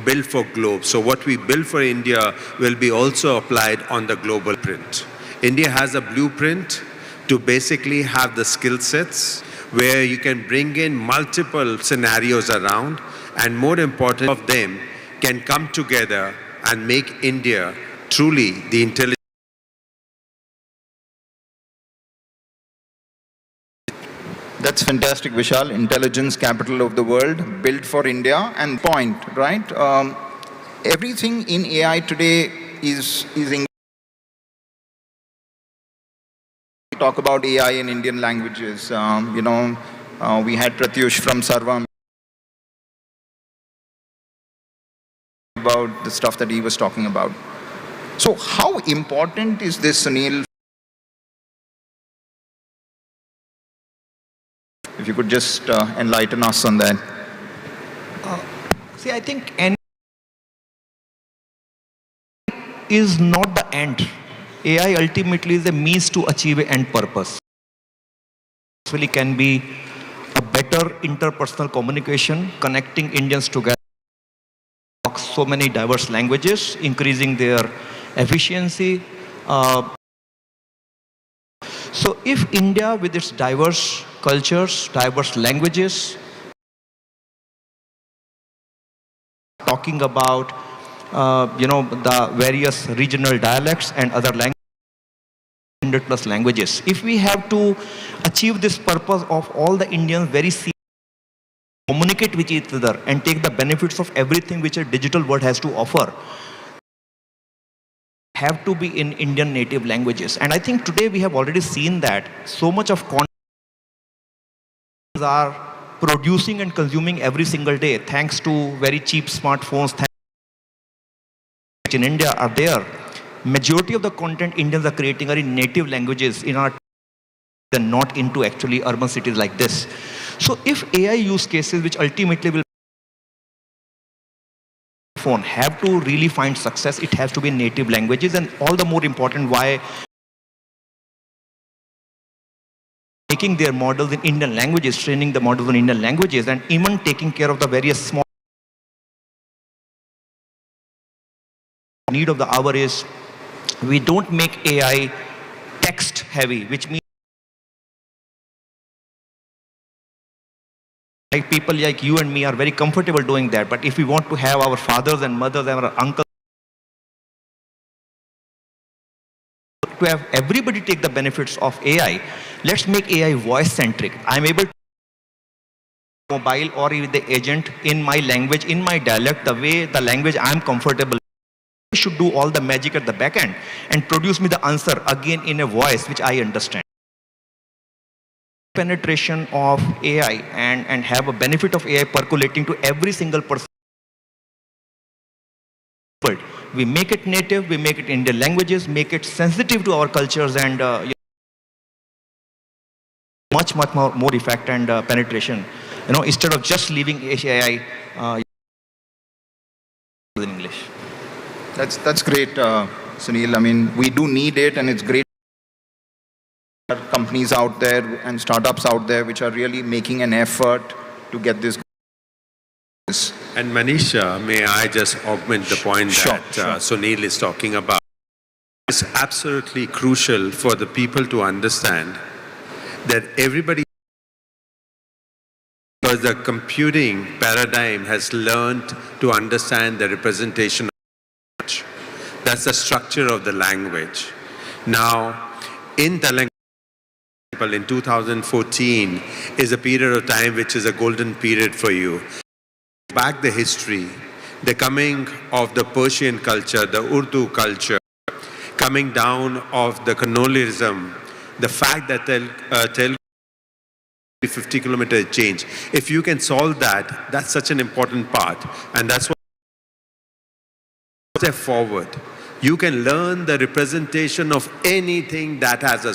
built for globe. So what we build for India will be also applied on the global print. India has a blueprint to basically have the skill sets where you can bring in multiple scenarios around, and more important of them can come together and make India truly the intelligent.
That's fantastic, Vishal. Intelligence capital of the world, built for India, and point, right? Everything in AI today is in. We talk about AI in Indian languages. We had Pratyush from Sarvam about the stuff that he was talking about. So how important is this, Sunil? If you could just enlighten us on that.
See, I think AI is not the end. AI ultimately is a means to achieve an end purpose. It really can be a better interpersonal communication, connecting Indians together, so many diverse languages, increasing their efficiency. So if India, with its diverse cultures, diverse languages, talking about the various regional dialects and other languages, 100+ languages. If we have to achieve this purpose of all the Indians very communicate communicate with each other and take the benefits of everything which a digital world has to offer have to be in Indian native languages. And I think today we have already seen that so much of content are producing and consuming every single day thanks to very cheap smartphones which in India are there. Majority of the content Indians are creating are in native languages in our and not into actually urban cities like this. So if AI use cases which ultimately will have to really find success, it has to be in native languages, and all the more important why making their models in Indian languages, training the models in Indian languages, and even taking care of the various small need of the hour is we don't make AI text heavy, which means like people like you and me are very comfortable doing that. But if we want to have our fathers and mothers and our uncles, to have everybody take the benefits of AI, let's make AI voice-centric. I'm able to mobile or with the agent in my language, in my dialect, the way the language I'm comfortable. Should do all the magic at the back end and produce me the answer again in a voice which I understand. Penetration of AI and have a benefit of AI percolating to every single person. We make it native, we make it in the languages, make it sensitive to our cultures, and much more effect and penetration. You know, instead of just leaving AI in English.
That's great, Sunil. I mean, we do need it, and it's great. There are companies out there and startups out there which are really making an effort to get this.
And Manisha, may I just augment the point that Sunil is talking about? It's absolutely crucial for the people to understand that everybody, because the computing paradigm has learned to understand the representation of language. That's the structure of the language. Now, in the language, in 2014 is a period of time which is a golden period for you. Back the history, the coming of the Persian culture, the Urdu culture, coming down of the colonialism, the fact that Telugu 50-kilometer change. If you can solve that, that's such an important part, and that's what step forward. You can learn the representation of anything that has a.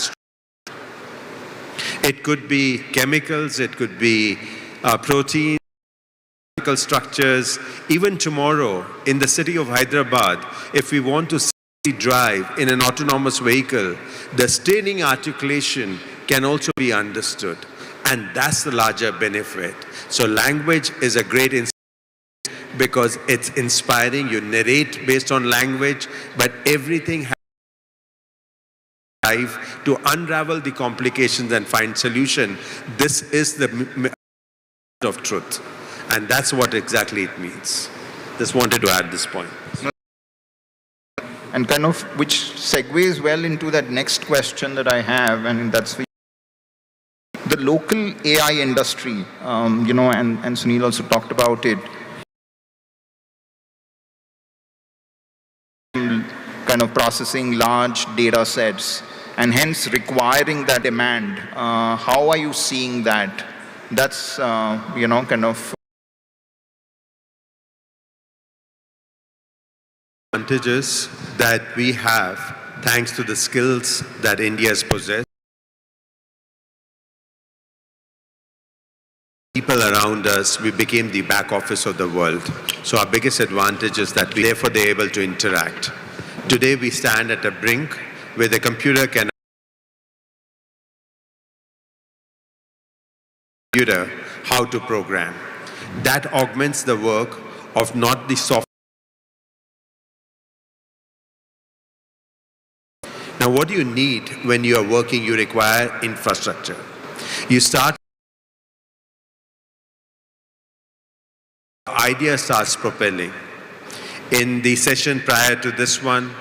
It could be chemicals, it could be proteins, structures. Even tomorrow in the city of Hyderabad, if we want to drive in an autonomous vehicle, the steering articulation can also be understood. And that's the larger benefit. So language is a great because it's inspiring. You narrate based on language, but everything has to unravel the complications and find solution. This is the of truth, and that's what exactly it means. Just wanted to add this point.
And kind of which segues well into that next question that I have, and that's the local AI industry, you know, and Sunil also talked about it. Kind of processing large data sets and hence requiring that demand. How are you seeing that? That's, you know, kind of
advantages that we have thanks to the skills that India has possessed. People around us, we became the back office of the world. So our biggest advantage is that therefore they're able to interact. Today we stand at a brink where the computer can how to program. That augments the work of not the software. Now what do you need when you are working? You require infrastructure. You start, idea starts propelling. In the session prior to this one,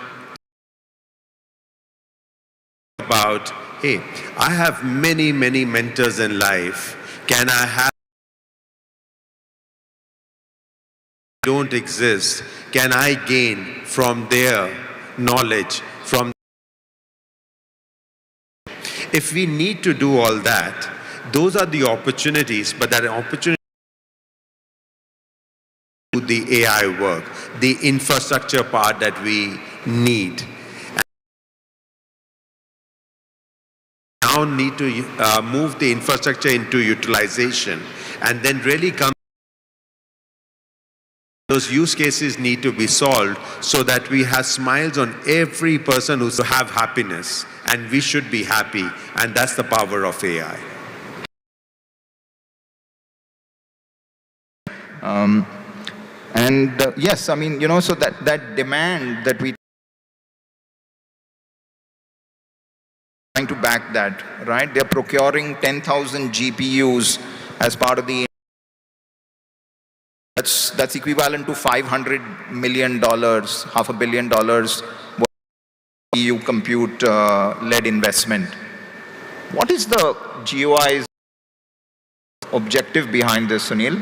about, hey, I have many mentors in life. Can I have don't exist can I gain from their knowledge, from if we need to do all that, those are the opportunities, but that opportunity to the AI work, the infrastructure part that we need. Now need to move the infrastructure into utilization and then really come. Those use cases need to be solved so that we have smiles on every person who have happiness, and we should be happy, and that's the power of AI.
Yes, I mean, you know, so that demand that we trying to back that, right? They're procuring 10,000 GPUs as part of the. That's equivalent to $500 million, $500 million EU compute led investment. What is the GOI's objective behind this, Sunil?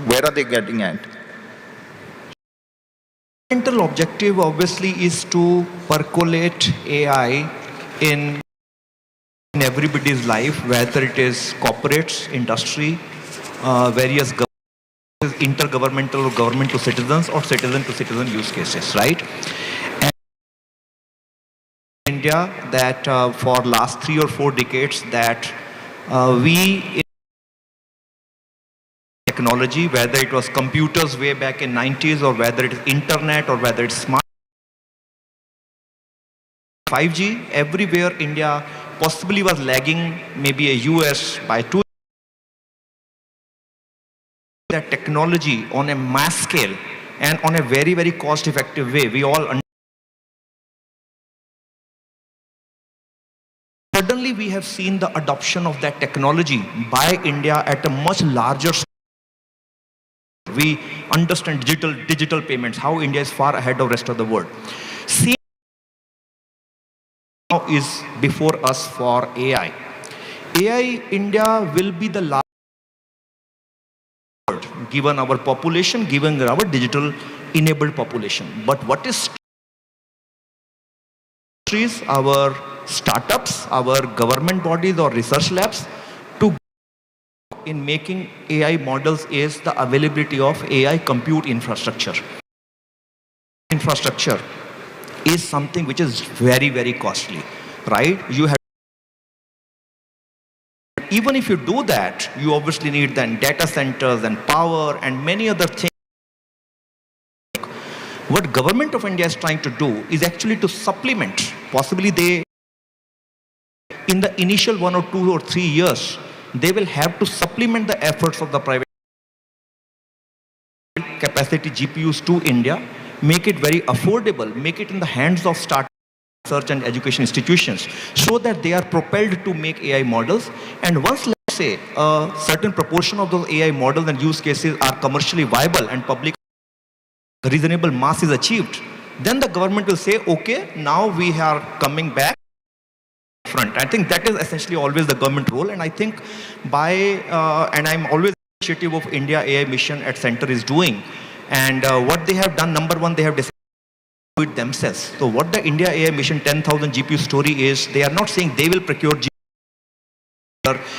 Where are they getting at?
The fundamental objective obviously is to percolate AI in everybody's life, whether it is corporates, industry, various intergovernmental or government to citizens or citizen to citizen use cases, right? And India that for last 3 or 4 decades that we technology, whether it was computers way back in 90s or whether it is internet or whether it's smart 5G, everywhere India possibly was lagging maybe a US by 2. That technology on a mass scale and on a very, very cost effective way. We all suddenly we have seen the adoption of that technology by India at a much larger scale. We understand digital payments, how India is far ahead of the rest of the world. Same now is before us for AI. AI, India will be the largest given our population, given our digital enabled population. But what is our startups, our government bodies or research labs to in making AI models is the availability of AI compute infrastructure. Infrastructure is something which is very, very costly, right? You have even if you do that, you obviously need then data centers and power and many other things. What government of India is trying to do is actually to supplement, possibly they, in the initial 1 or 2 or 3 years, they will have to supplement the efforts of the private capacity GPUs to India, make it very affordable, make it in the hands of startups, research and education institutions so that they are propelled to make AI models. And once, let's say, a certain proportion of those AI models and use cases are commercially viable and public reasonable mass is achieved, then the government will say, okay, now we are coming back front. I think that is essentially always the government role. And I think by, and I'm always appreciative of India AI mission at Center is doing. And what they have done, number one, they have decided to do it themselves. So what the India AI mission 10,000 GPU story is, they are not saying they will procure GPU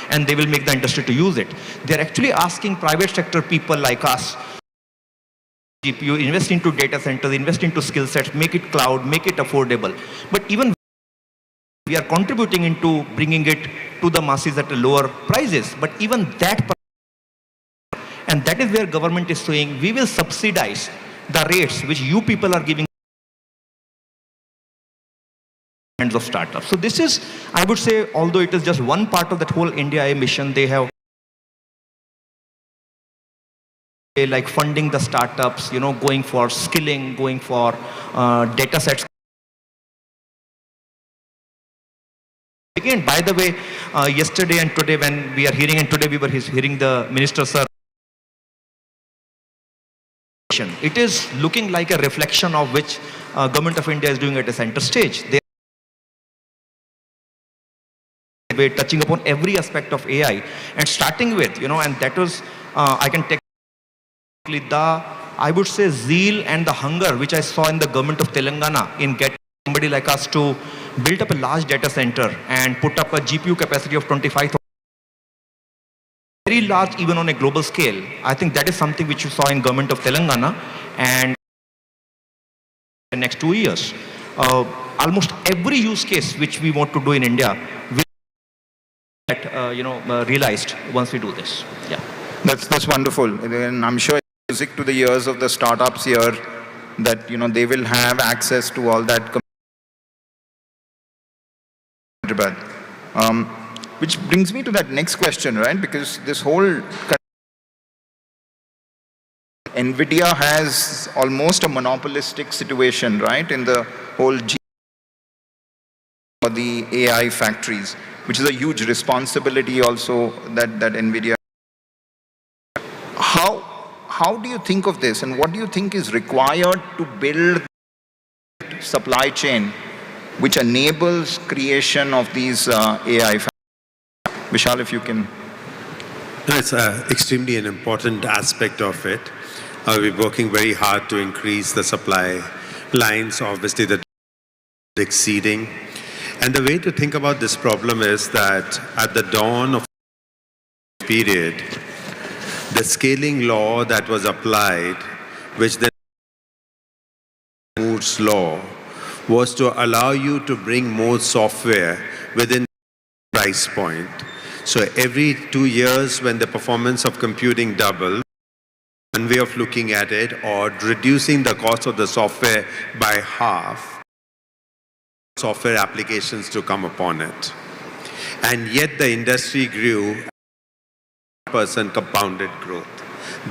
and they will make the industry to use it. They're actually asking private sector people like us, GPU, invest into data centers, invest into skill sets, make it cloud, make it affordable. But even we are contributing into bringing it to the masses at a lower prices. But even that, and that is where government is saying, we will subsidize the rates which you people are giving hands of startups. So this is, I would say, although it is just one part of that whole India AI mission, they have like funding the startups, you know, going for skilling, going for data sets. Again, by the way, yesterday and today when we are hearing, and today we were hearing the Minister Sir, it is looking like a reflection of which Government of India is doing at a center stage. They are touching upon every aspect of AI and starting with, you know, and that was, I can take the I would say, zeal and the hunger which I saw in the government of Telangana in getting somebody like us to build up a large data center and put up a GPU capacity of 25,000, very large even on a global scale. I think that is something which you saw in government of Telangana, and in the next 2 years. Almost every use case which we want to do in India will get realized once we do this. Yeah.
That's wonderful. And I'm sure music to the ears of the startups here that they will have access to all that. Which brings me to that next question, right? Because this whole NVIDIA has almost a monopolistic situation, right, in the whole or the AI factories, which is a huge responsibility also that NVIDIA. How do you think of this, and what do you think is required to build supply chain which enables creation of these AI factories? Vishal, if you can.
That's extremely an important aspect of it. We're working very hard to increase the supply lines, obviously the exceeding. And the way to think about this problem is that at the dawn of the period, the scaling law that was applied, which then Moore's law, was to allow you to bring more software within the price point. So every 2 years when the performance of computing doubles, one way of looking at it, or reducing the cost of the software by half, software applications to come upon it. And yet the industry grew 1% compounded growth.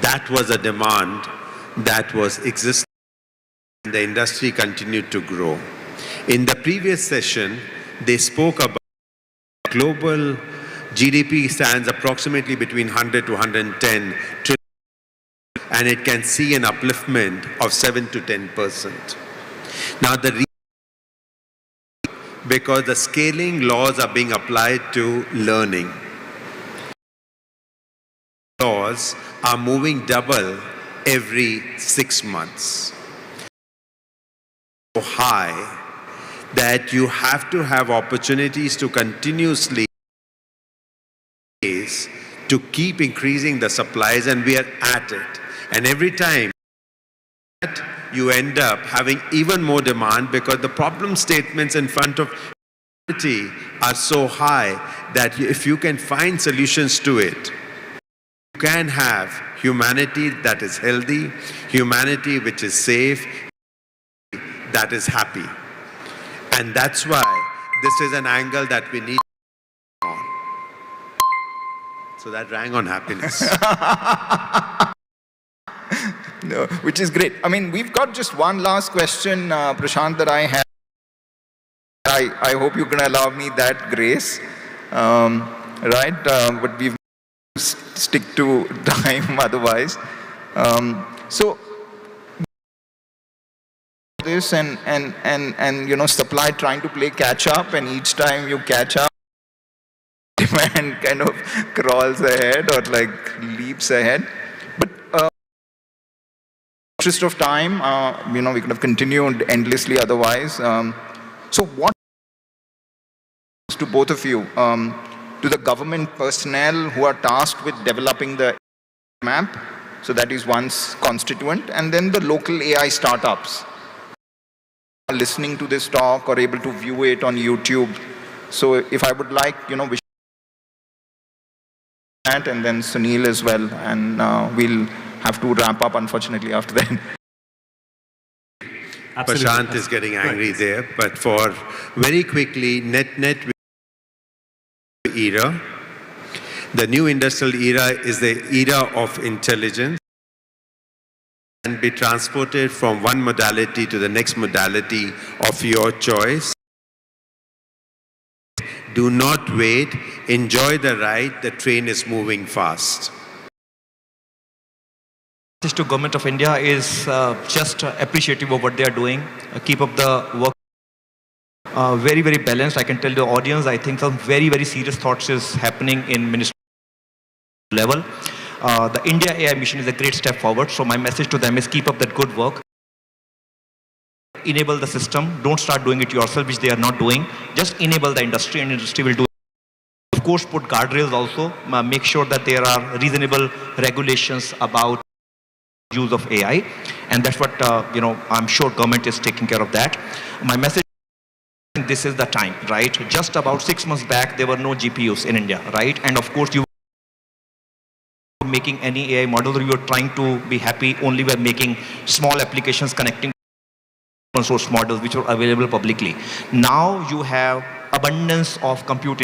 That was a demand that was existing, and the industry continued to grow. In the previous session, they spoke about global GDP stands approximately between 100 to 110 trillion, and it can see an upliftment of 7 to 10%. Now, because the scaling laws are being applied to learning. Laws are moving double every 6 months. So high that you have to have opportunities to continuously to keep increasing the supplies, and we are at it. And every time you end up having even more demand because the problem statements in front of humanity are so high that if you can find solutions to it, you can have humanity that is healthy, humanity which is safe, that is happy. And that's why this is an angle that we need on. So that rang on happiness.
No, which is great. I mean, we've got just one last question, Prashant, that I have. I hope you can allow me that grace, right? But we've stick to time otherwise. So this and supply trying to play catch up, and each time you catch up, demand kind of crawls ahead or like leaps ahead. But interest of time, we could have continued endlessly otherwise. So what to both of you, to the government personnel who are tasked with developing the map, so that is one constituent, and then the local AI startups are listening to this talk or able to view it on YouTube. So if I would like, Vish and then Sunil as well, and we'll have to wrap up unfortunately after that.
Prashant is getting angry there, but for very quickly, net era. The new industrial era is the era of intelligence, and be transported from one modality to the next modality of your choice. Do not wait. Enjoy the ride. The train is moving fast.
To Government of India is just appreciative of what they are doing. Keep up the work. Very, very balanced. I can tell the audience, I think some very, very serious thoughts is happening in ministry level. The India AI mission is a great step forward. So my message to them is keep up that good work. Enable the system. Don't start doing it yourself, which they are not doing. Just enable the industry, and industry will do it. Of course, put guardrails also. Make sure that there are reasonable regulations about use of AI, and that's what I'm sure government is taking care of that. My message: this is the time, right? Just about 6 months back, there were no GPUs in India, right? And of course, you making any AI model, you were trying to be happy only by making small applications connecting open source models which are available publicly. Now you have abundance of compute.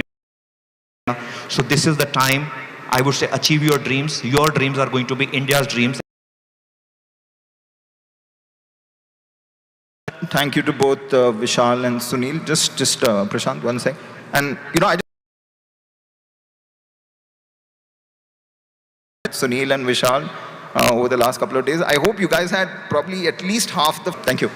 So this is the time, I would say, achieve your dreams. Your dreams are going to be India's dreams.
Thank you to both Vishal and Sunil. Just Prashant, one sec. And I Sunil and Vishal over the last couple of days. I hope you guys had probably at least half the... Thank you.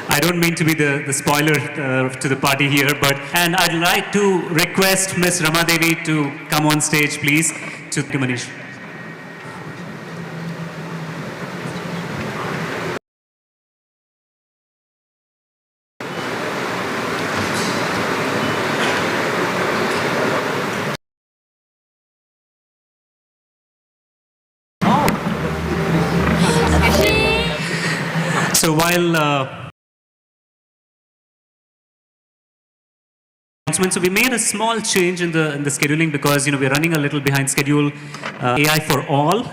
I don't mean to be the spoiler to the party here, and I'd like to request Ms. Ramadevi to come on stage, please, to Manish. So while so we made a small change in the scheduling because we're running a little behind schedule. AI for all,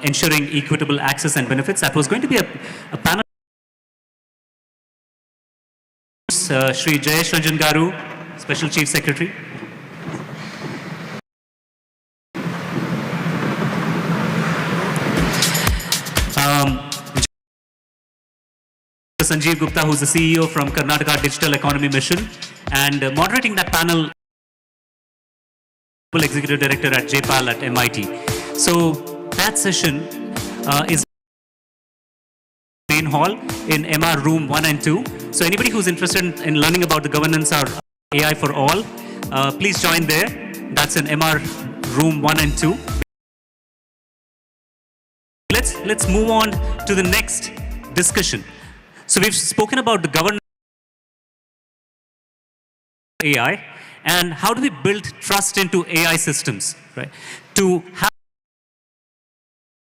ensuring equitable access and benefits. That was going to be a panel. Shri Jayesh Ranjan Garu, Special Chief Secretary. Sanjeev Gupta, who's the CEO from Karnataka Digital Economy Mission, and moderating that panel, Executive Director at JPAL at MIT. So that session is main hall in MR room 1 and 2. So anybody who's interested in learning about the governance or AI for all, please join there. That's in MR room 1 and 2. Let's move on to the next discussion. So we've spoken about the governance of AI and how do we build trust into AI systems, right? To have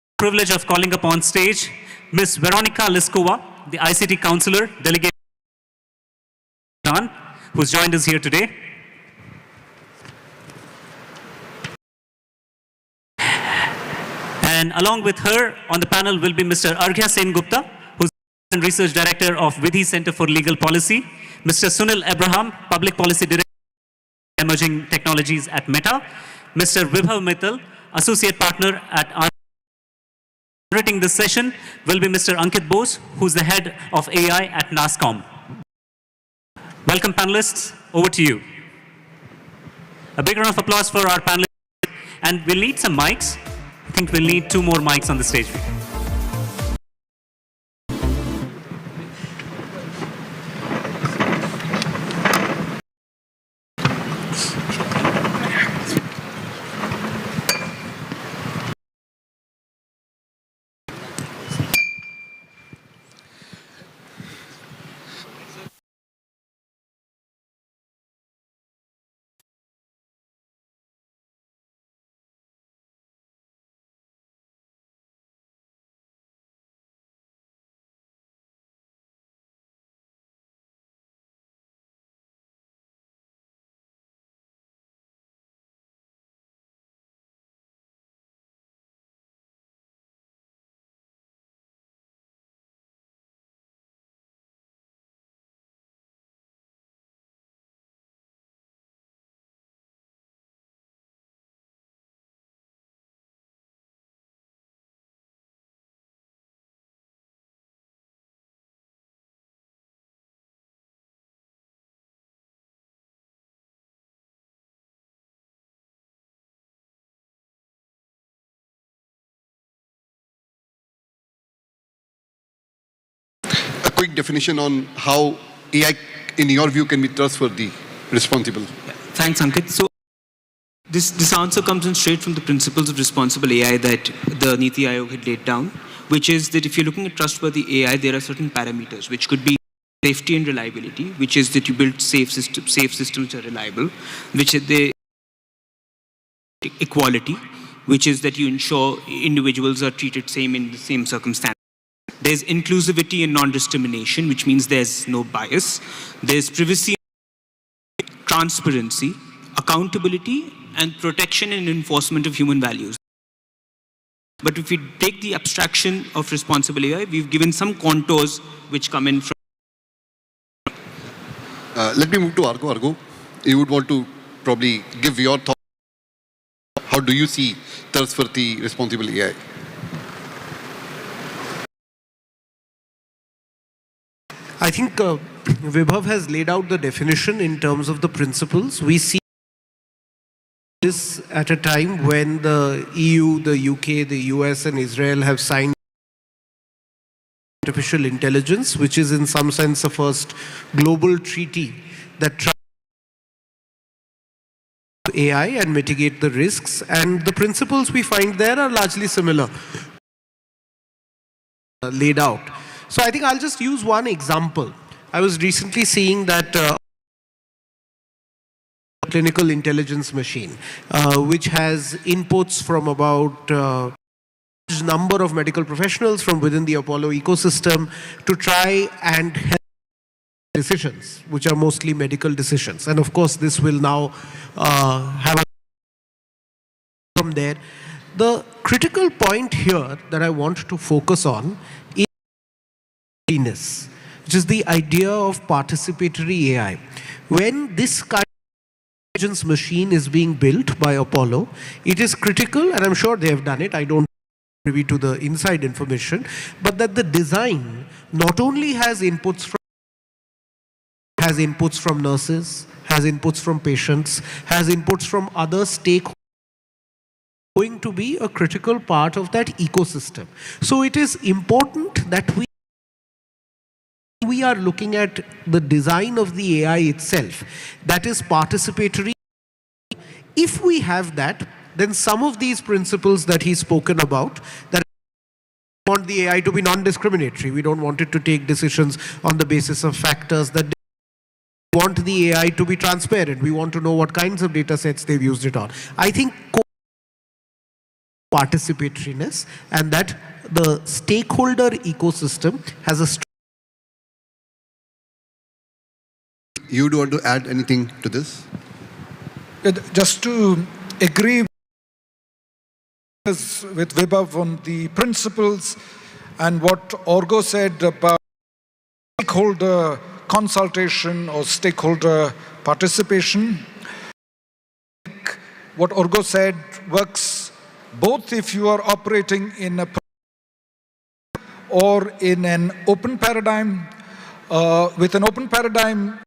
the privilege of calling upon stage Ms. Veronica Liskova, the ICT Counselor, Delegate, who's joined us here today. And along with her on the panel will be Mr. Arghya Sen Gupta, who's and Research Director of Vidhi Center for Legal Policy, Mr. Sunil Abraham, Public Policy Director, Emerging Technologies at Meta, Mr. Vibhav Mittal, Associate Partner at moderating this session will be Mr. Ankit Bose, who's the Head of AI at NASSCOM. Welcome panelists, over to you. A big round of applause for our panelists, and we'll need some mics. I think we'll need 2 more mics on the stage.
Quick definition on how AI, in your view, can be trustworthy, responsible.
Thanks, Ankit. So This answer comes in straight from the principles of responsible AI that the Niti Aayog had laid down, which is that if you're looking at trustworthy AI, there are certain parameters, which could be safety and reliability, which is that you build safe systems which are reliable, which is the equality, which is that you ensure individuals are treated same in the same circumstance. There's inclusivity and non-discrimination, which means there's no bias. There's privacy, transparency, accountability, and protection and enforcement of human values. But if we take the abstraction of responsible AI, we've given some contours which come in from.
Let me move to Argo. Argo, you would want to probably give your thoughts. How do you see trustworthy responsible AI?
I think Vibhav has laid out the definition in terms of the principles. We see this at a time when the EU, the UK, the US and Israel have signed artificial intelligence, which is in some sense the first global treaty that tries AI and mitigate the risks. And the principles we find there are largely similar, laid out. So I think I'll just use one example. I was recently seeing that clinical intelligence machine, which has inputs from about a number of medical professionals from within the Apollo ecosystem to try and help decisions, which are mostly medical decisions. And of course, this will now have a from there. The critical point here that I want to focus on is which is the idea of participatory AI. When this kind of intelligence machine is being built by Apollo, it is critical, and I'm sure they have done it, I don't privy to the inside information, but that the design not only has inputs from nurses, has inputs from patients, has inputs from other stakeholders, going to be a critical part of that ecosystem. So it is important that we are looking at the design of the AI itself, that is participatory. If we have that, then some of these principles that he's spoken about, that we want the AI to be non-discriminatory, we don't want it to take decisions on the basis of factors, that we want the AI to be transparent, we want to know what kinds of data sets they've used it on. I think participatoriness and that the stakeholder ecosystem has a
You would want to add anything to this?
Just to agree with Vibhav on the principles and what Orgo said about stakeholder consultation or stakeholder participation. What Orgo said works both if you are operating in a or in an open paradigm. With an open paradigm,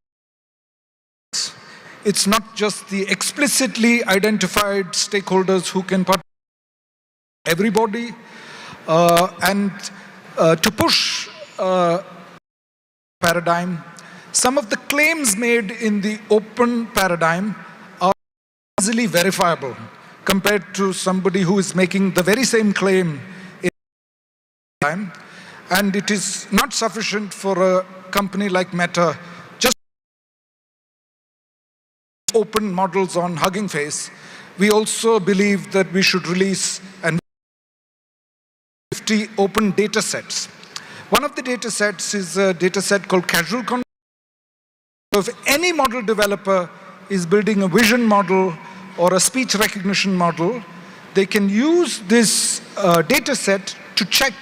it's not just the explicitly identified stakeholders who can participate, everybody, and to push paradigm, some of the claims made in the open paradigm are easily verifiable compared to somebody who is making the very same claim in time. And it is not sufficient for a company like Meta just open models on Hugging Face. We also believe that we should release and 50 open data sets. One of the data sets is a data set called Casual Conversation. So if any model developer is building a vision model or a speech recognition model, they can use this data set to check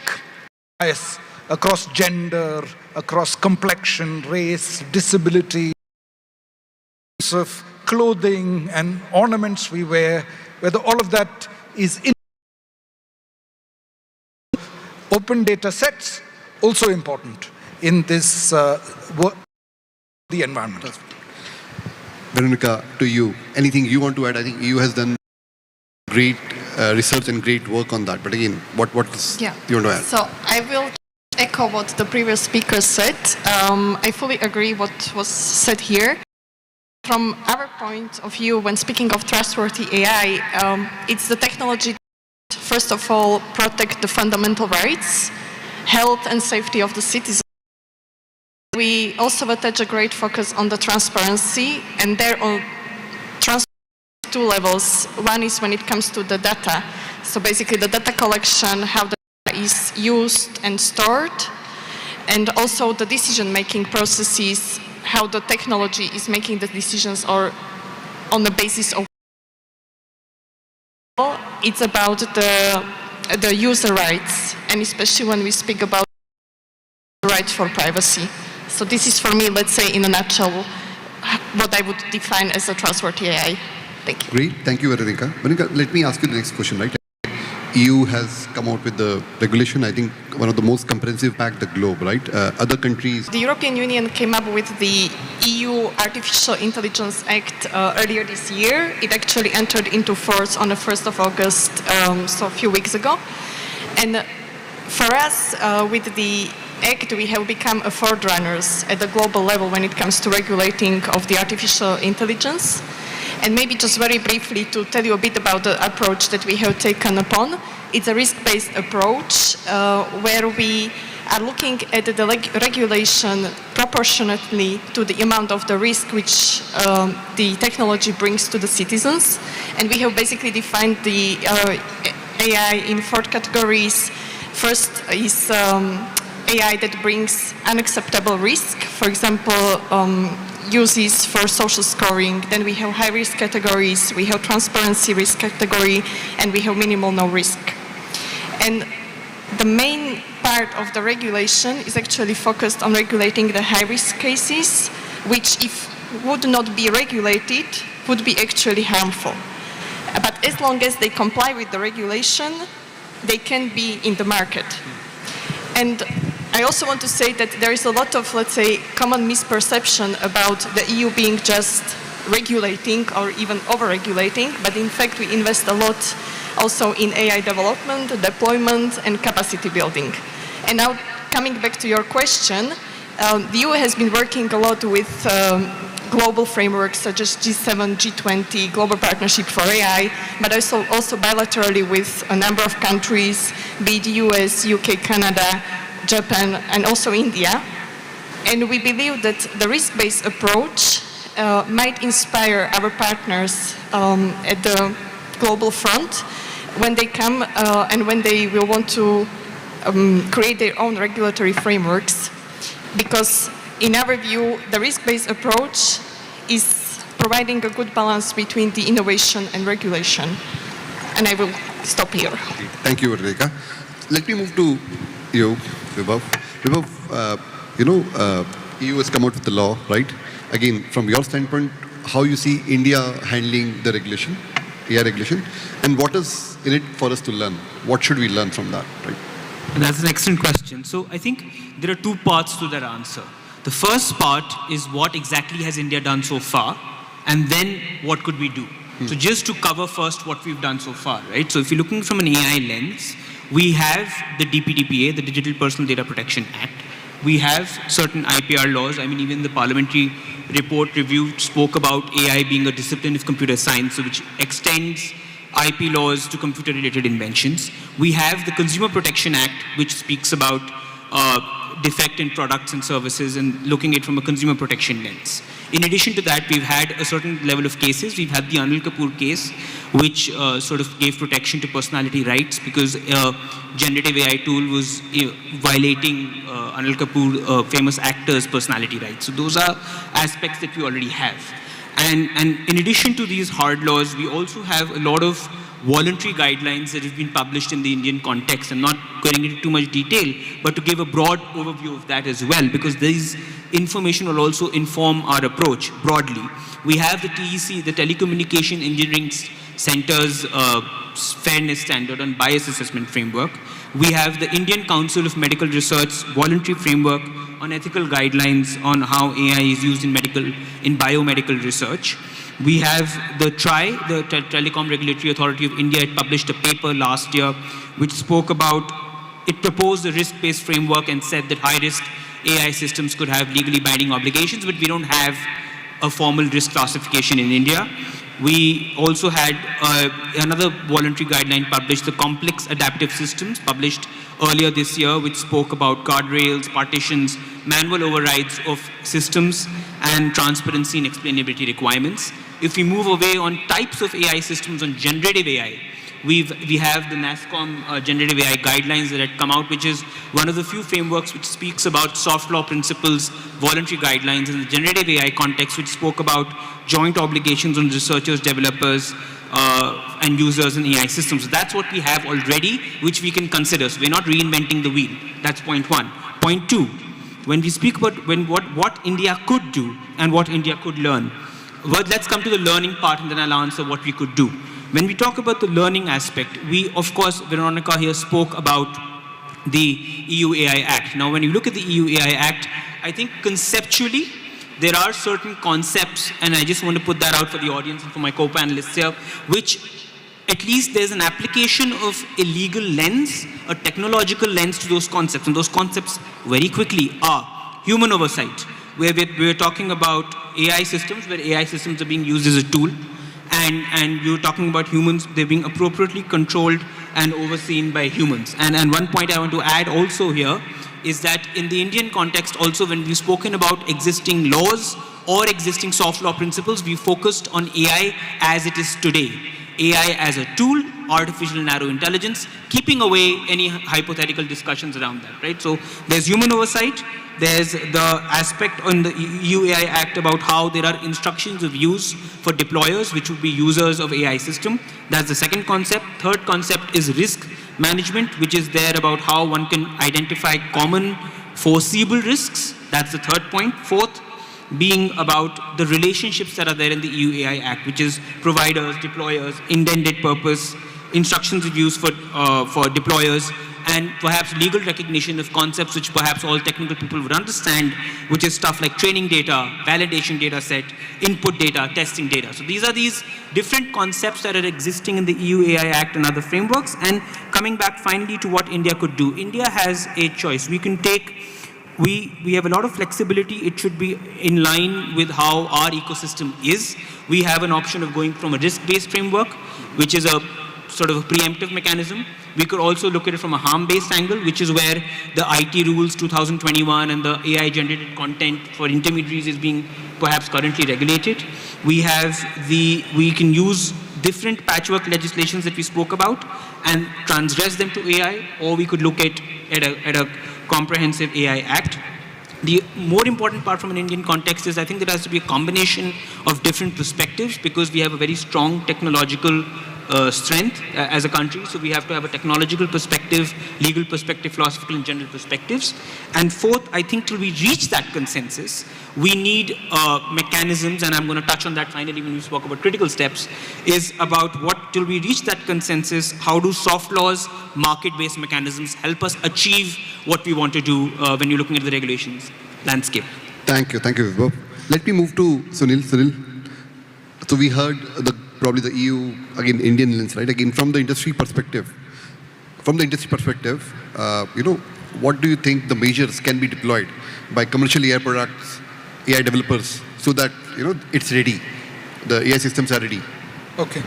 bias across gender, across complexion, race, disability, of clothing and ornaments we wear, whether all of that is in open data sets, also important in this the environment.
Veronica, to you, anything you want to add? I think EU has done great research and great work on that. But again, what is you want to add?
So I will echo what the previous speaker said. I fully agree what was said here. From our point of view, when speaking of trustworthy AI, it's the technology that, first of all, protect the fundamental rights, health and safety of the citizens. We also attach a great focus on the transparency, and there on two levels. One is when it comes to the data. So basically the data collection, how the data is used and stored, and also the decision-making processes, how the technology is making the decisions or on the basis of. It's about the user rights, and especially when we speak about the right for privacy. So this is for me, let's say in a nutshell, what I would define as a trustworthy AI. Thank you.
Great. Thank you, Veronica. Veronica, let me ask you the next question, right? EU has come out with the regulation, I think one of the most comprehensive pack the globe, right? Other countries.
The European Union came up with the EU Artificial Intelligence Act earlier this year. It actually entered into force on the 1st of August, so a few weeks ago. And for us, with the Act, we have become a forerunners at the global level when it comes to regulating of the artificial intelligence. And maybe just very briefly to tell you a bit about the approach that we have taken upon. It's a risk-based approach where we are looking at the regulation proportionately to the amount of the risk which the technology brings to the citizens. And we have basically defined the AI in 4 categories. First is AI that brings unacceptable risk, for example, uses for social scoring. Then we have high-risk categories, we have transparency risk category, and we have minimal no risk. And the main part of the regulation is actually focused on regulating the high-risk cases, which if would not be regulated, would be actually harmful. But as long as they comply with the regulation, they can be in the market. And I also want to say that there is a lot of, let's say, common misperception about the EU being just regulating or even over-regulating, but in fact we invest a lot also in AI development, deployment, and capacity building. And now, coming back to your question, the EU has been working a lot with global frameworks such as G7, G20, Global Partnership for AI, but also bilaterally with a number of countries, be it US, UK, Canada, Japan, and also India. And we believe that the risk-based approach might inspire our partners at the global front when they come and when they will want to create their own regulatory frameworks. Because in our view, the risk-based approach is providing a good balance between the innovation and regulation. And I will stop here.
Thank you, Veronica. Let me move to you, Vibhav. Vibhav, EU has come out with the law, right? Again, from your standpoint, how you see India handling the regulation, AI regulation, and what is in it for us to learn? What should we learn from that, right?
That's an excellent question. So I think there are 2 parts to that answer. The first part is what exactly has India done so far, and then what could we do? So just to cover first what we've done so far, right? So if you're looking from an AI lens, we have the DPDPA, the Digital Personal Data Protection Act. We have certain IPR laws. I mean, even the parliamentary report review spoke about AI being a discipline of computer science, which extends IP laws to computer-related inventions. We have the Consumer Protection Act, which speaks about defect in products and services and looking at it from a consumer protection lens. In addition to that, we've had a certain level of cases. We've had the Anil Kapoor case, which sort of gave protection to personality rights because a generative AI tool was violating Anil Kapoor, famous actor's personality rights. So those are aspects that we already have. And in addition to these hard laws, we also have a lot of voluntary guidelines that have been published in the Indian context. I'm not going into too much detail, but to give a broad overview of that as well, because this information will also inform our approach broadly. We have the TEC, the Telecommunication Engineering Center's Fairness Standard on Bias Assessment Framework. We have the Indian Council of Medical Research Voluntary Framework on ethical guidelines on how AI is used in biomedical research. We have the TRAI, the Telecom Regulatory Authority of India. It published a paper last year which spoke about, it proposed a risk-based framework and said that high-risk AI systems could have legally binding obligations, but we don't have a formal risk classification in India. We also had another voluntary guideline published, the Complex Adaptive Systems, published earlier this year, which spoke about guardrails, partitions, manual overrides of systems, and transparency and explainability requirements. If we move away on types of AI systems, on generative AI, we have the NASSCOM generative AI guidelines that had come out, which is one of the few frameworks which speaks about soft law principles, voluntary guidelines in the generative AI context, which spoke about joint obligations on researchers, developers, and users in AI systems. So that's what we have already, which we can consider. So we're not reinventing the wheel. That's point one. Point two, when we speak about what India could do and what India could learn, well, let's come to the learning part, and then I'll answer what we could do. When we talk about the learning aspect, we, of course, Veronica here spoke about the EU AI Act. Now, when you look at the EU AI Act, I think conceptually, there are certain concepts, and I just want to put that out for the audience and for my co-panelists here, which at least there's an application of a legal lens, a technological lens to those concepts. And those concepts very quickly are human oversight, where we're talking about AI systems, where AI systems are being used as a tool. And you're talking about humans, they're being appropriately controlled and overseen by humans. And one point I want to add also here is that in the Indian context also, when we've spoken about existing laws or existing soft law principles, we focused on AI as it is today. AI as a tool, artificial narrow intelligence, keeping away any hypothetical discussions around that, right? So there's human oversight, there's the aspect on the EU AI Act about how there are instructions of use for deployers, which would be users of AI system. That's the second concept. Third concept is risk management, which is there about how one can identify common foreseeable risks. That's the third point. Fourth, being about the relationships that are there in the EU AI Act, which is providers, deployers, intended purpose, instructions of use for deployers, and perhaps legal recognition of concepts which perhaps all technical people would understand, which is stuff like training data, validation data set, input data, testing data. So these are these different concepts that are existing in the EU AI Act and other frameworks. And coming back finally to what India could do. India has a choice. We can take, we have a lot of flexibility. It should be in line with how our ecosystem is. We have an option of going from a risk-based framework, which is a sort of a preemptive mechanism. We could also look at it from a harm-based angle, which is where the IT rules 2021 and the AI-generated content for intermediaries is being perhaps currently regulated. We can use different patchwork legislations that we spoke about and transgress them to AI, or we could look at a comprehensive AI Act. The more important part from an Indian context is I think there has to be a combination of different perspectives, because we have a very strong technological strength as a country. So we have to have a technological perspective, legal perspective, philosophical and general perspectives. And fourth, I think till we reach that consensus, we need mechanisms, and I'm going to touch on that finally when we spoke about critical steps, is about what, till we reach that consensus, how do soft laws, market-based mechanisms help us achieve what we want to do when you're looking at the regulations landscape.
Thank you, Vibhav. Let me move to Sunil. So we heard probably the EU, again, Indian lens, right? Again, from the industry perspective. What do you think the measures can be deployed by commercial AI products, AI developers, so that, it's ready, the AI systems are ready?
Okay.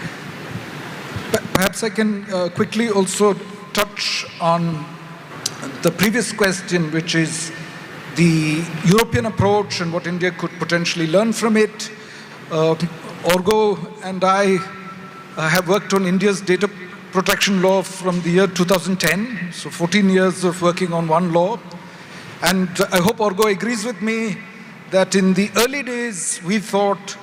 Perhaps I can quickly also touch on the previous question, which is the European approach and what India could potentially learn from it. Orgo and I have worked on India's data protection law from the year 2010, so 14 years of working on one law. And I hope Orgo agrees with me that in the early days, we thought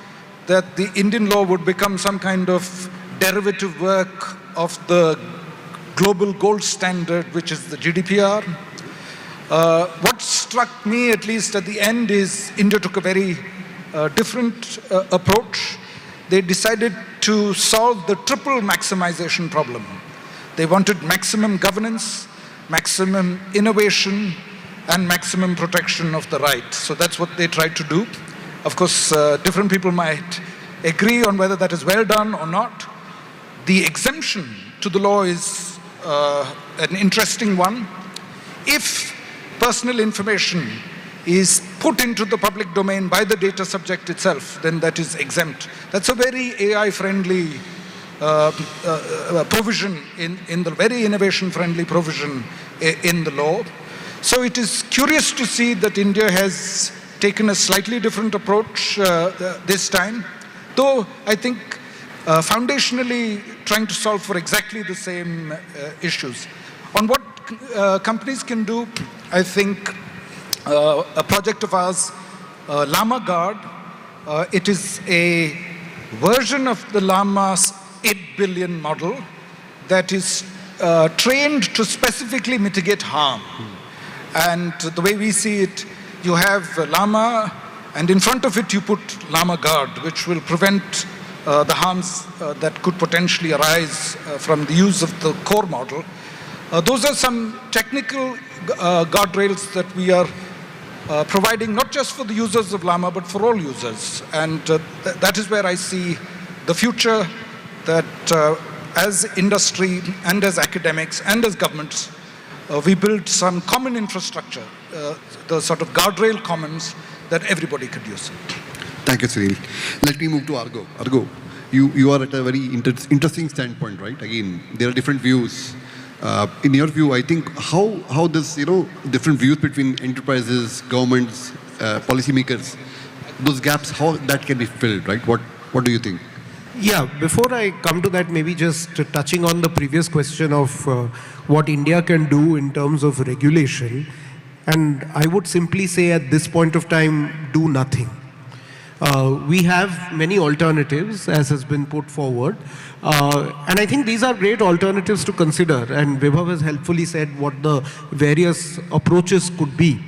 that the Indian law would become some kind of derivative work of the global gold standard, which is the GDPR. What struck me, at least at the end, is India took a very different approach. They decided to solve the triple maximization problem. They wanted maximum governance, maximum innovation, and maximum protection of the right. So that's what they tried to do. Of course, different people might agree on whether that is well done or not. The exemption to the law is an interesting one. If personal information is put into the public domain by the data subject itself, then that is exempt. That's a very AI-friendly provision in the very innovation-friendly provision in the law. So it is curious to see that India has taken a slightly different approach this time, though I think foundationally trying to solve for exactly the same issues. On what companies can do, I think a project of ours, Llama Guard, it is a version of the Llama's 8 billion model that is trained to specifically mitigate harm. And the way we see it, you have Llama, and in front of it you put Llama Guard, which will prevent the harms that could potentially arise from the use of the core model. Those are some technical guardrails that we are providing not just for the users of Llama, but for all users. And that is where I see the future, that as industry and as academics and as governments, we build some common infrastructure, the sort of guardrail commons that everybody could use.
Thank you, Sunil. Let me move to Argo. Argo, you are at a very interesting standpoint, right? Again, there are different views. In your view, I think how this, different views between enterprises, governments, policymakers, those gaps, how that can be filled, right? What do you think?
Yeah, before I come to that, maybe just touching on the previous question of what India can do in terms of regulation. And I would simply say at this point of time, do nothing. We have many alternatives, as has been put forward. And I think these are great alternatives to consider. And Vibhav has helpfully said what the various approaches could be.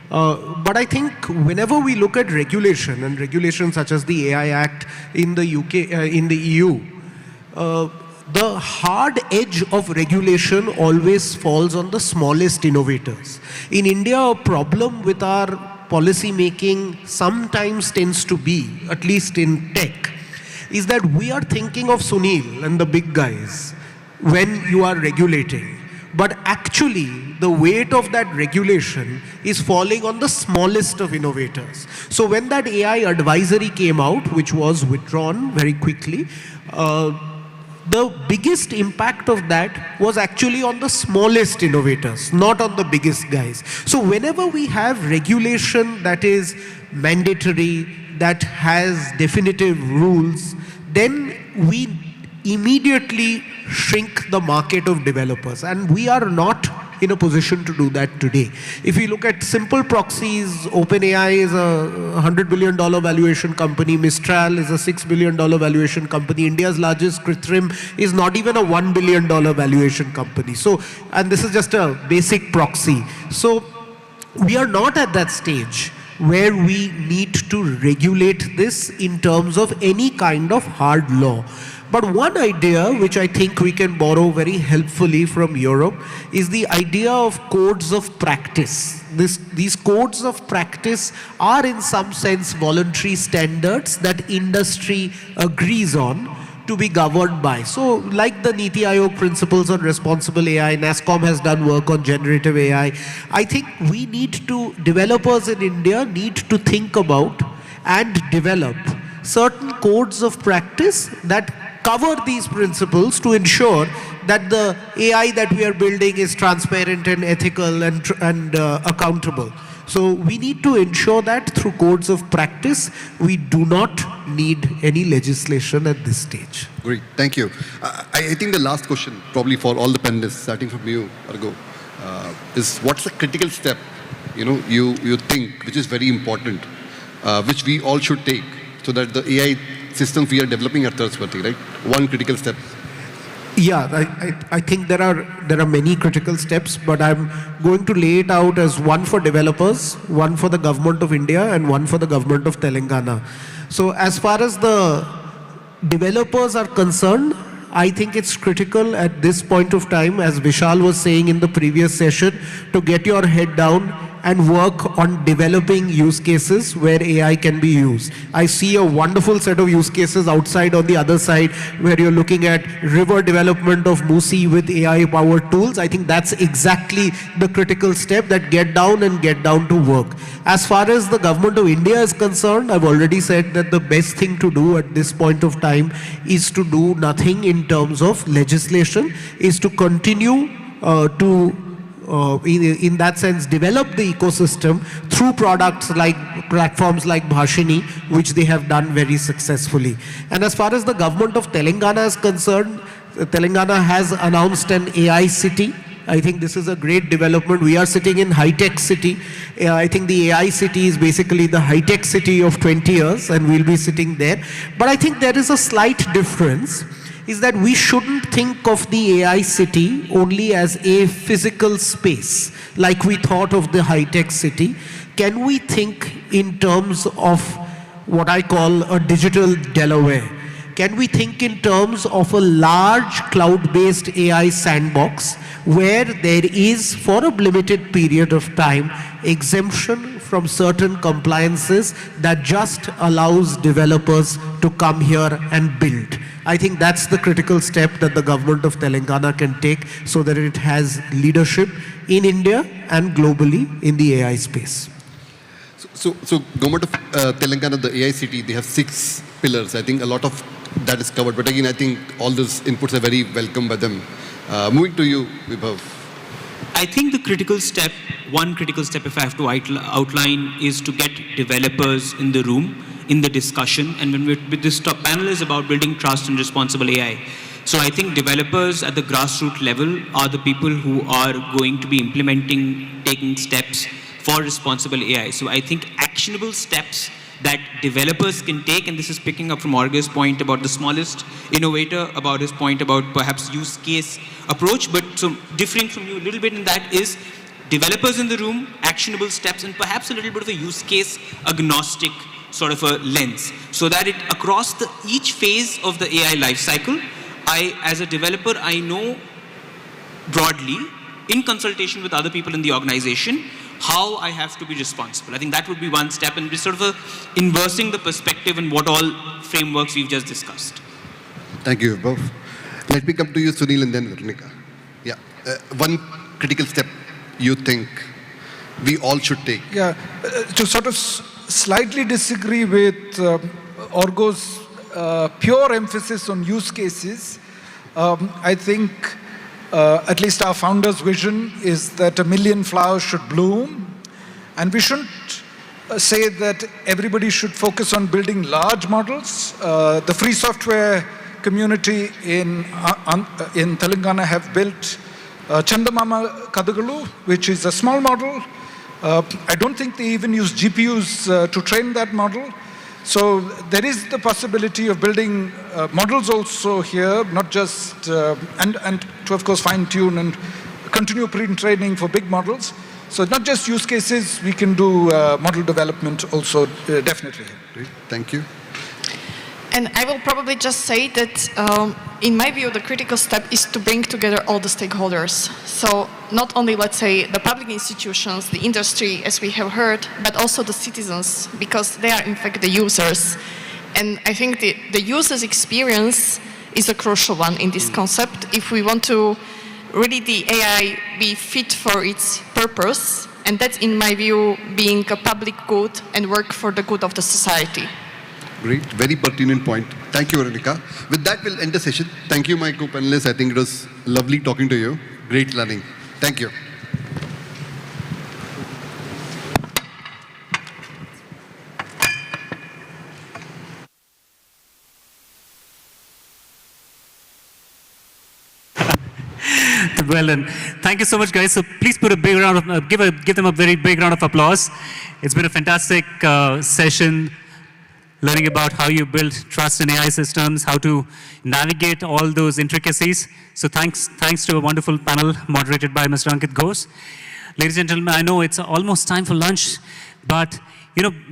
But I think whenever we look at regulation, and regulations such as the AI Act in the in the EU, the hard edge of regulation always falls on the smallest innovators. In India, a problem with our policy making sometimes tends to be, at least in tech, is that we are thinking of Sunil and the big guys when you are regulating. But actually, the weight of that regulation is falling on the smallest of innovators. So when that AI advisory came out, which was withdrawn very quickly, the biggest impact of that was actually on the smallest innovators, not on the biggest guys. So whenever we have regulation that is mandatory, that has definitive rules, then we immediately shrink the market of developers. And we are not in a position to do that today. If you look at simple proxies, OpenAI is a $100 billion valuation company, Mistral is a $6 billion valuation company, India's largest Kritrim is not even a $1 billion valuation company. So, and this is just a basic proxy. So we are not at that stage where we need to regulate this in terms of any kind of hard law. But one idea which I think we can borrow very helpfully from Europe is the idea of codes of practice. These codes of practice are in some sense voluntary standards that industry agrees on to be governed by. So like the Niti Aayog principles on responsible AI, NASSCOM has done work on generative AI. I think we need to, developers in India need to think about and develop certain codes of practice that cover these principles to ensure that the AI that we are building is transparent and ethical and accountable. So we need to ensure that through codes of practice, we do not need any legislation at this stage.
Great, thank you. I think the last question, probably for all the panelists, starting from you, Argo, is what's the critical step, you think, which is very important, which we all should take so that the AI systems we are developing are trustworthy, right? One critical step.
Yeah, I think there are many critical steps, but I'm going to lay it out as one for developers, one for the government of India, and one for the government of Telangana. So as far as the developers are concerned, I think it's critical at this point of time, as Vishal was saying in the previous session, to get your head down and work on developing use cases where AI can be used. I see a wonderful set of use cases outside on the other side where you're looking at river development of Musi with AI-powered tools. I think that's exactly the critical step, that get down to work. As far as the government of India is concerned, I've already said that the best thing to do at this point of time is to do nothing in terms of legislation, is to continue in that sense, develop the ecosystem through platforms like Bhashini, which they have done very successfully. And as far as the government of Telangana is concerned, Telangana has announced an AI city. I think this is a great development. We are sitting in high-tech city. I think the AI city is basically the high-tech city of 20 years, and we'll be sitting there. But I think there is a slight difference, is that we shouldn't think of the AI city only as a physical space, like we thought of the high-tech city. Can we think in terms of what I call a digital Delaware? Can we think in terms of a large cloud-based AI sandbox where there is, for a limited period of time, exemption from certain compliances that just allows developers to come here and build? I think that's the critical step that the government of Telangana can take so that it has leadership in India and globally in the AI space.
So government of Telangana, the AI city, they have 6 pillars. I think a lot of that is covered. But again, I think all those inputs are very welcome by them. Moving to you, Vibhav.
I think the critical step, one critical step if I have to outline, is to get developers in the room, in the discussion. And when this top panel is about building trust and responsible AI. So I think developers at the grassroots level are the people who are going to be implementing, taking steps for responsible AI. So I think actionable steps that developers can take, and this is picking up from Orge's point about the smallest innovator, about his point about perhaps use case approach, but so differing from you a little bit in that is developers in the room, actionable steps, and perhaps a little bit of a use case agnostic sort of a lens, so that it across each phase of the AI life cycle, as a developer, I know broadly, in consultation with other people in the organization, how I have to be responsible. I think that would be one step, and be sort of inversing the perspective in what all frameworks we've just discussed.
Thank you, both. Let me come to you, Sunil, and then Veronica. Yeah, one critical step you think we all should take?
Yeah, to sort of slightly disagree with Orgo's pure emphasis on use cases, I think at least our founder's vision is that 1 million flowers should bloom, and we shouldn't say that everybody should focus on building large models. The free software community in Telangana have built Chandamama Kadagalu, which is a small model. I don't think they even use GPUs to train that model. So there is the possibility of building models also here, not just, and to of course fine tune and continue pre-training for big models. So not just use cases, we can do model development also, definitely.
Great. Thank you.
And I will probably just say that, in my view, the critical step is to bring together all the stakeholders. So not only, let's say, the public institutions, the industry, as we have heard, but also the citizens, because they are, in fact, the users. And I think the user's experience is a crucial one in this concept. If we want to really the AI be fit for its purpose, and that's, in my view, being a public good and work for the good of the society.
Great, very pertinent point. Thank you, Veronica. With that, we'll end the session. Thank you, my co-panelists. I think it was lovely talking to you. Great learning. Thank you.
Well done. Thank you so much, guys. So please put a big round of, give them a very big round of applause. It's been a fantastic session, learning about how you build trust in AI systems, how to navigate all those intricacies. So thanks to a wonderful panel moderated by Mr. Ankit Ghosh. Ladies and gentlemen, I know it's almost time for lunch, but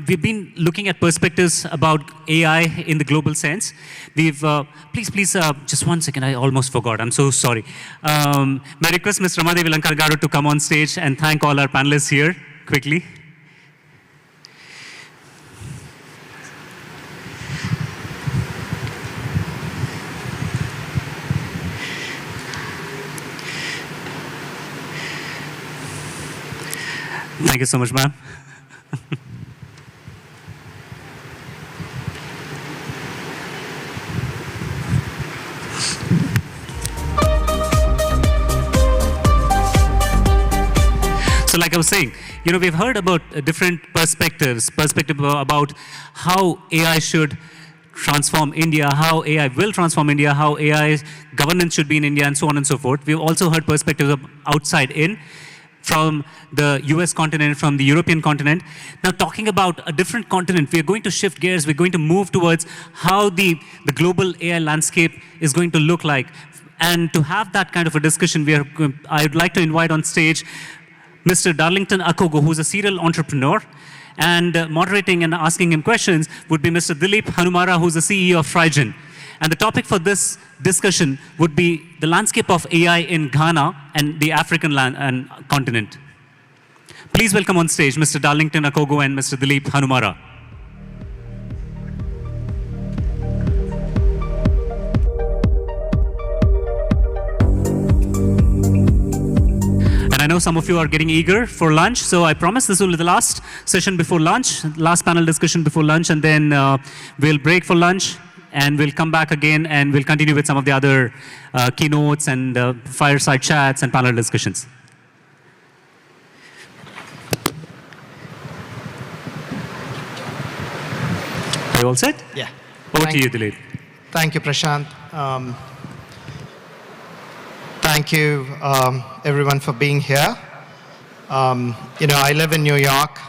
we've been looking at perspectives about AI in the global sense. We've, please, just 1 second, I almost forgot, I'm so sorry. May I request Mr. Ramadevi Lankargaru to come on stage and thank all our panelists here. quickly. Thank you so much, ma'am. So like I was saying, we've heard about different perspective about how AI should transform India, how AI will transform India, how AI governance should be in India, and so on and so forth. We've also heard perspectives of outside in, from the US continent, from the European continent. Now talking about a different continent, we are going to shift gears, we're going to move towards how the global AI landscape is going to look like. And to have that kind of a discussion, I'd like to invite on stage Mr. Darlington Akogo, who's a serial entrepreneur, and moderating and asking him questions would be Mr. Dilip Hanumara, who's the CEO of Trigen. And the topic for this discussion would be the landscape of AI in Ghana and the African continent. Please welcome on stage Mr. Darlington Akogo and Mr. Dilip Hanumara. And I know some of you are getting eager for lunch, so I promise this will be the last session before lunch, last panel discussion before lunch, and then we'll break for lunch. And we'll come back again and we'll continue with some of the other keynotes and fireside chats and panel discussions. Are you all set?
Yeah.
Over to you, Dilip.
Thank you, Prashant. Thank you, everyone, for being here. I live in New York,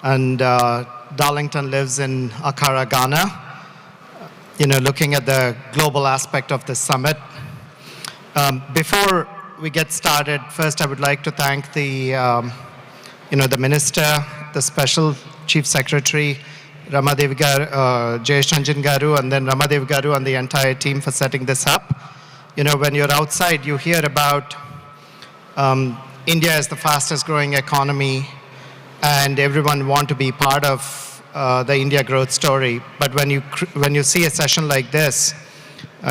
and Darlington lives in Accra, Ghana. Looking at the global aspect of this summit. Before we get started, first I would like to thank the Minister, the Special Chief Secretary, Ramadevi Garu, Jayesh Ranjan Garu, and then Ramadevi Garu and the entire team for setting this up. When you're outside, you hear about India is the fastest growing economy, and everyone want to be part of the India growth story. But when you see a session like this,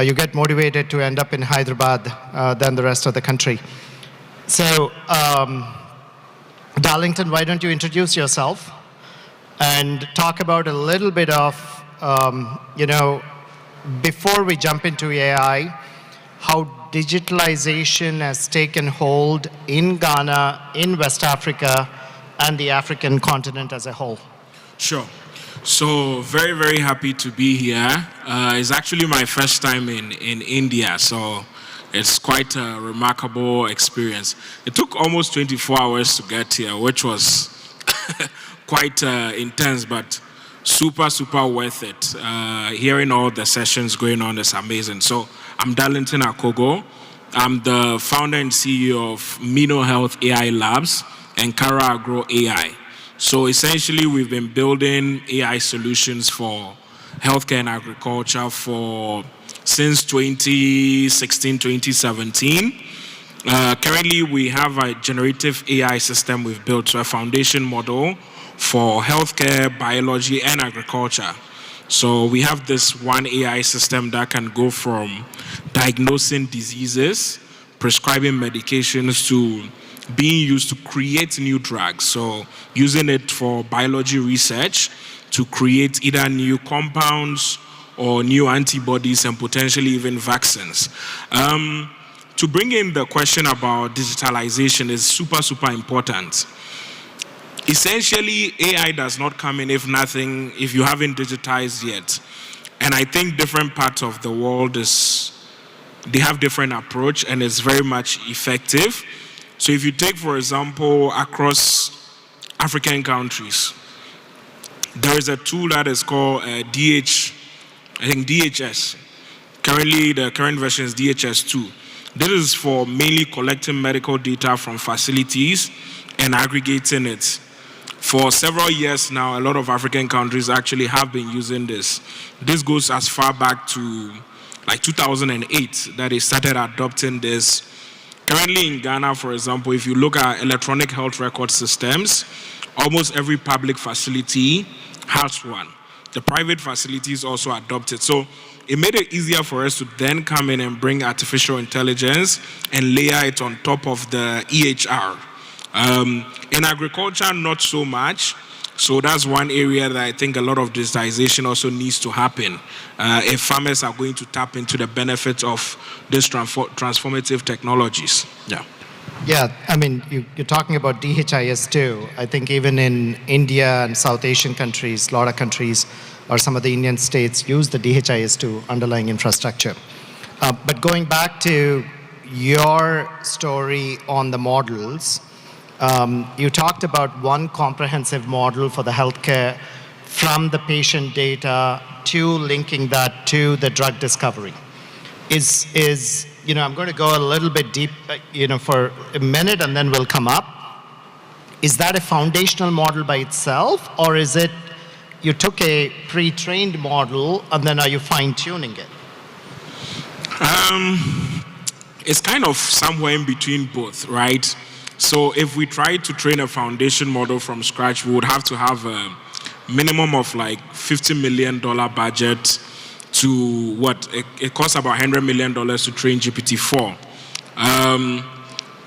you get motivated to end up in Hyderabad than the rest of the country. So, Darlington, why don't you introduce yourself and talk about a little bit of, before we jump into AI, how digitalization has taken hold in Ghana, in West Africa, and the African continent as a whole.
Sure. So very, very happy to be here. It's actually my first time in India, so it's quite a remarkable experience. It took almost 24 hours to get here, which was quite intense, but super, super worth it. Hearing all the sessions going on is amazing. So I'm Darlington Akogo. I'm the founder and CEO of Mino Health AI Labs and Kara Agro AI. So essentially, we've been building AI solutions for healthcare and agriculture since 2016, 2017. Currently, we have a generative AI system we've built, so a foundation model for healthcare, biology, and agriculture. So we have this one AI system that can go from diagnosing diseases, prescribing medications, to being used to create new drugs. So using it for biology research to create either new compounds or new antibodies and potentially even vaccines. To bring in the question about digitalization is super, super important. Essentially, AI does not come in if you haven't digitized yet. And I think different parts of the world they have different approach, and it's very much effective. So if you take, for example, across African countries, there is a tool that is called DHS. Currently, the current version is DHS2. This is for mainly collecting medical data from facilities and aggregating it. For several years now, a lot of African countries actually have been using this. This goes as far back to like 2008 that they started adopting this. Currently in Ghana, for example, if you look at electronic health record systems, almost every public facility has one. The private facilities also adopt it. So it made it easier for us to then come in and bring artificial intelligence and layer it on top of the EHR. In agriculture, not so much. So that's one area that I think a lot of digitization also needs to happen if farmers are going to tap into the benefits of these transformative technologies. Yeah.
Yeah, I mean, you're talking about DHIS2. I think even in India and South Asian countries, a lot of countries or some of the Indian states use the DHIS2 underlying infrastructure. But going back to your story on the models, you talked about one comprehensive model for the healthcare from the patient data to linking that to the drug discovery. I'm going to go a little bit deep, for a minute and then we'll come up. Is that a foundational model by itself, or is it you took a pre-trained model and then are you fine-tuning it?
It's kind of somewhere in between both, right? So if we try to train a foundation model from scratch, we would have to have a minimum of like $50 million budget to what? It costs about $100 million to train GPT-4.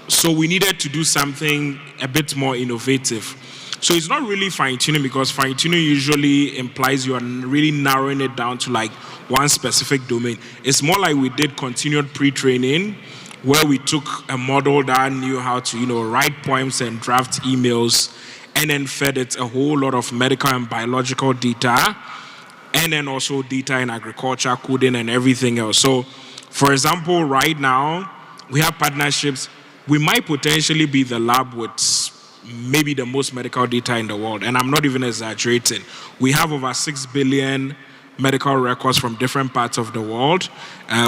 So we needed to do something a bit more innovative. So it's not really fine-tuning, because fine-tuning usually implies you are really narrowing it down to like one specific domain. It's more like we did continued pre-training, where we took a model that knew how to, write poems and draft emails, and then fed it a whole lot of medical and biological data, and then also data in agriculture, coding, and everything else. So, for example, right now, we have partnerships. We might potentially be the lab with maybe the most medical data in the world, and I'm not even exaggerating. We have over 6 billion medical records from different parts of the world.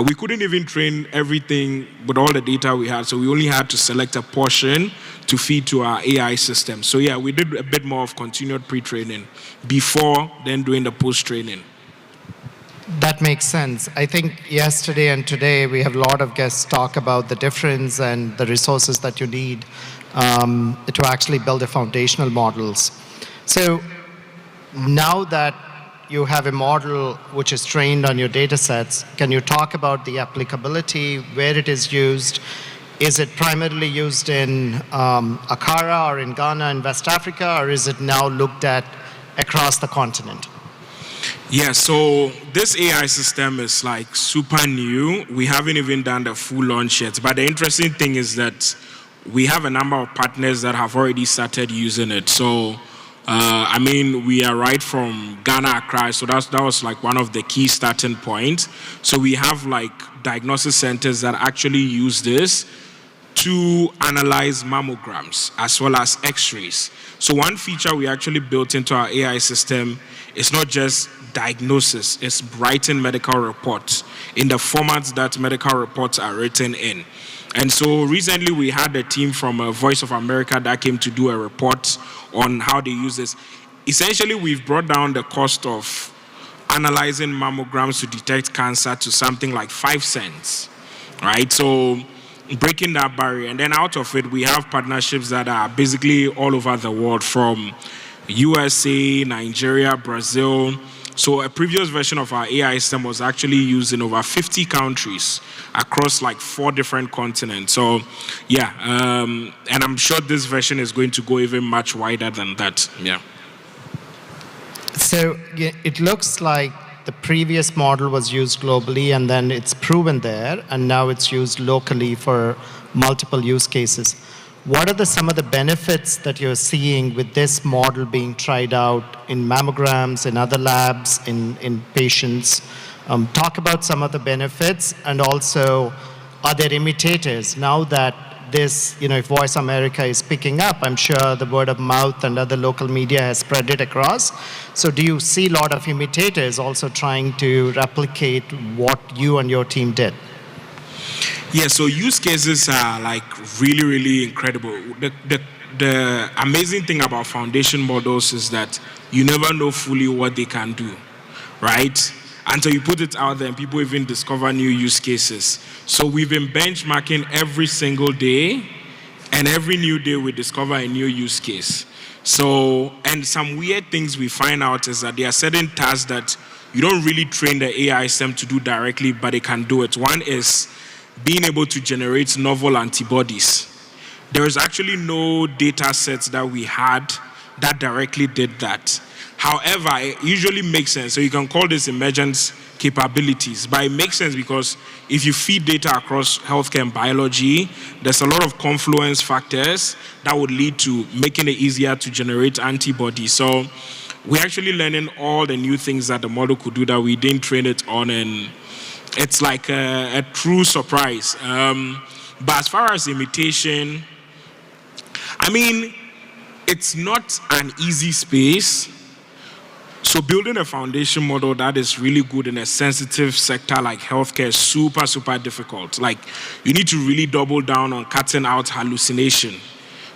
We couldn't even train everything with all the data we had, so we only had to select a portion to feed to our AI system. So yeah, we did a bit more of continued pre-training before then doing the post-training.
That makes sense. I think yesterday and today we have a lot of guests talk about the difference and the resources that you need to actually build the foundational models. So now that you have a model which is trained on your data sets, can you talk about the applicability, where it is used? Is it primarily used in Accra or in Ghana and West Africa, or is it now looked at across the continent?
Yeah, so this AI system is like super new. We haven't even done the full launch yet. But the interesting thing is that we have a number of partners that have already started using it. So, we are right from Ghana, Accra, so that was like one of the key starting points. So we have like diagnosis centers that actually use this to analyze mammograms as well as x-rays. So one feature we actually built into our AI system is not just diagnosis, it's writing medical reports in the formats that medical reports are written in. And so recently we had a team from Voice of America that came to do a report on how they use this. Essentially, we've brought down the cost of analyzing mammograms to detect cancer to something like 5 cents, right? So breaking that barrier. And then out of it, we have partnerships that are basically all over the world, from USA, Nigeria, Brazil. So a previous version of our AI system was actually used in over 50 countries across like 4 different continents. So yeah, and I'm sure this version is going to go even much wider than that. Yeah.
So it looks like the previous model was used globally, and then it's proven there, and now it's used locally for multiple use cases. What are some of the benefits that you're seeing with this model being tried out in mammograms, in other labs, in patients? Talk about some of the benefits, and also, are there imitators? Now that this, if Voice America is picking up, I'm sure the word of mouth and other local media has spread it across. So do you see a lot of imitators also trying to replicate what you and your team did?
Yeah, so use cases are like really, really incredible. The amazing thing about foundation models is that you never know fully what they can do, right? Until you put it out there and people even discover new use cases. So we've been benchmarking every single day And every new day we discover a new use case. So, and some weird things we find out is that there are certain tasks that you don't really train the AI system to do directly, but it can do it. One is being able to generate novel antibodies. There is actually no data sets that we had that directly did that. However, it usually makes sense. So you can call this emergence capabilities, but it makes sense because if you feed data across healthcare and biology, there's a lot of confluence factors that would lead to making it easier to generate antibodies. So we're actually learning all the new things that the model could do that we didn't train it on, and it's like a true surprise. But as far as imitation, I mean, it's not an easy space. So building a foundation model that is really good in a sensitive sector like healthcare is super, super difficult. Like, you need to really double down on cutting out hallucination,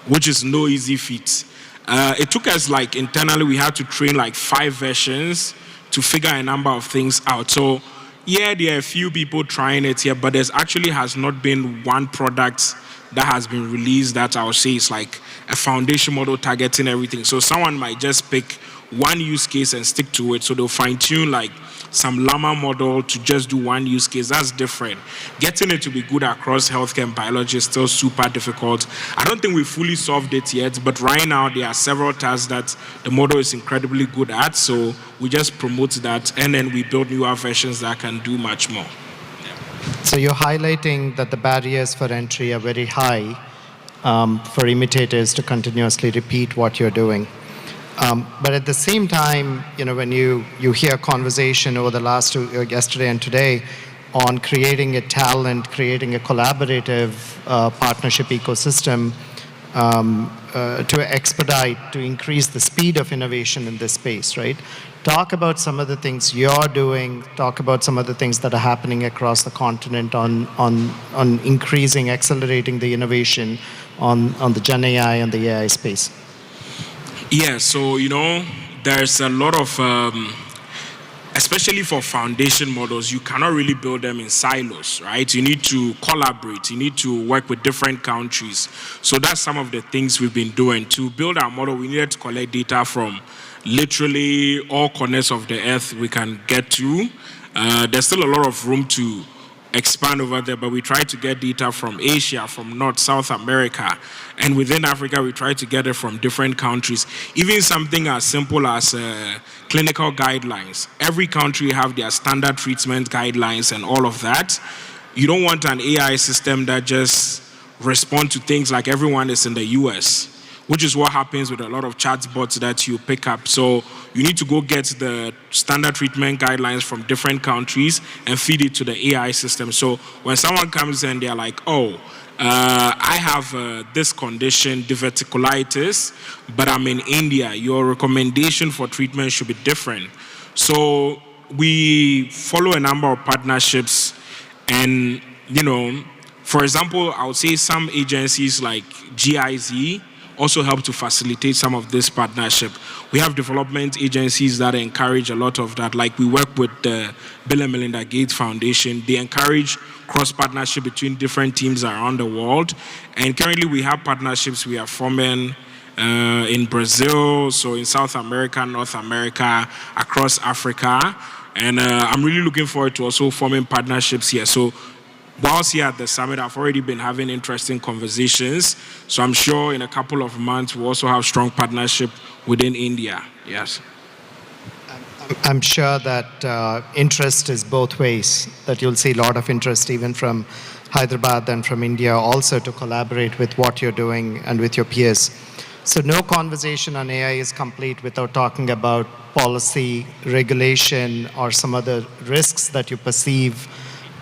which is no easy feat. It took us, like, internally, we had to train like 5 versions to figure a number of things out. So yeah, there are a few people trying it here, but there's actually has not been one product that has been released that I would say is like a foundation model targeting everything. So someone might just pick one use case and stick to it. So they'll fine tune like some llama model to just do one use case. That's different. Getting it to be good across healthcare and biology is still super difficult. I don't think we fully solved it yet, but right now there are several tasks that the model is incredibly good at. So we just promote that, and then we build newer versions that can do much more.
So you're highlighting that the barriers for entry are very high for imitators to continuously repeat what you're doing. But at the same time, when you hear conversation over the last yesterday and today on creating a talent, creating a collaborative partnership ecosystem to expedite, to increase the speed of innovation in this space, right? Talk about some of the things you're doing. Talk about some of the things that are happening across the continent on increasing, accelerating the innovation on the Gen AI and the AI space.
Yeah, so, there's a lot of, especially for foundation models, you cannot really build them in silos, right? You need to collaborate. You need to work with different countries. So that's some of the things we've been doing. To build our model, we needed to collect data from literally all corners of the earth we can get to. There's still a lot of room to expand over there, but we try to get data from Asia, from North, South America, and within Africa, we try to get it from different countries. Even something as simple as clinical guidelines. Every country have their standard treatment guidelines and all of that. You don't want an AI system that just responds to things like everyone is in the US, which is what happens with a lot of chatbots that you pick up. So you need to go get the standard treatment guidelines from different countries and feed it to the AI system. So when someone comes in, they're like, oh, I have this condition, diverticulitis, but I'm in India. Your recommendation for treatment should be different. So we follow a number of partnerships, and, for example, I would say some agencies like GIZ also help to facilitate some of this partnership. We have development agencies that encourage a lot of that. Like, we work with the Bill and Melinda Gates Foundation. They encourage cross-partnership between different teams around the world. And currently we have partnerships we are forming in Brazil, so in South America, North America, across Africa. And I'm really looking forward to also forming partnerships here. So whilst here at the summit, I've already been having interesting conversations. So I'm sure in a couple of months, we'll also have strong partnership within India. Yes.
I'm sure that interest is both ways, that you'll see a lot of interest even from Hyderabad and from India also to collaborate with what you're doing and with your peers. So no conversation on AI is complete without talking about policy, regulation, or some other risks that you perceive.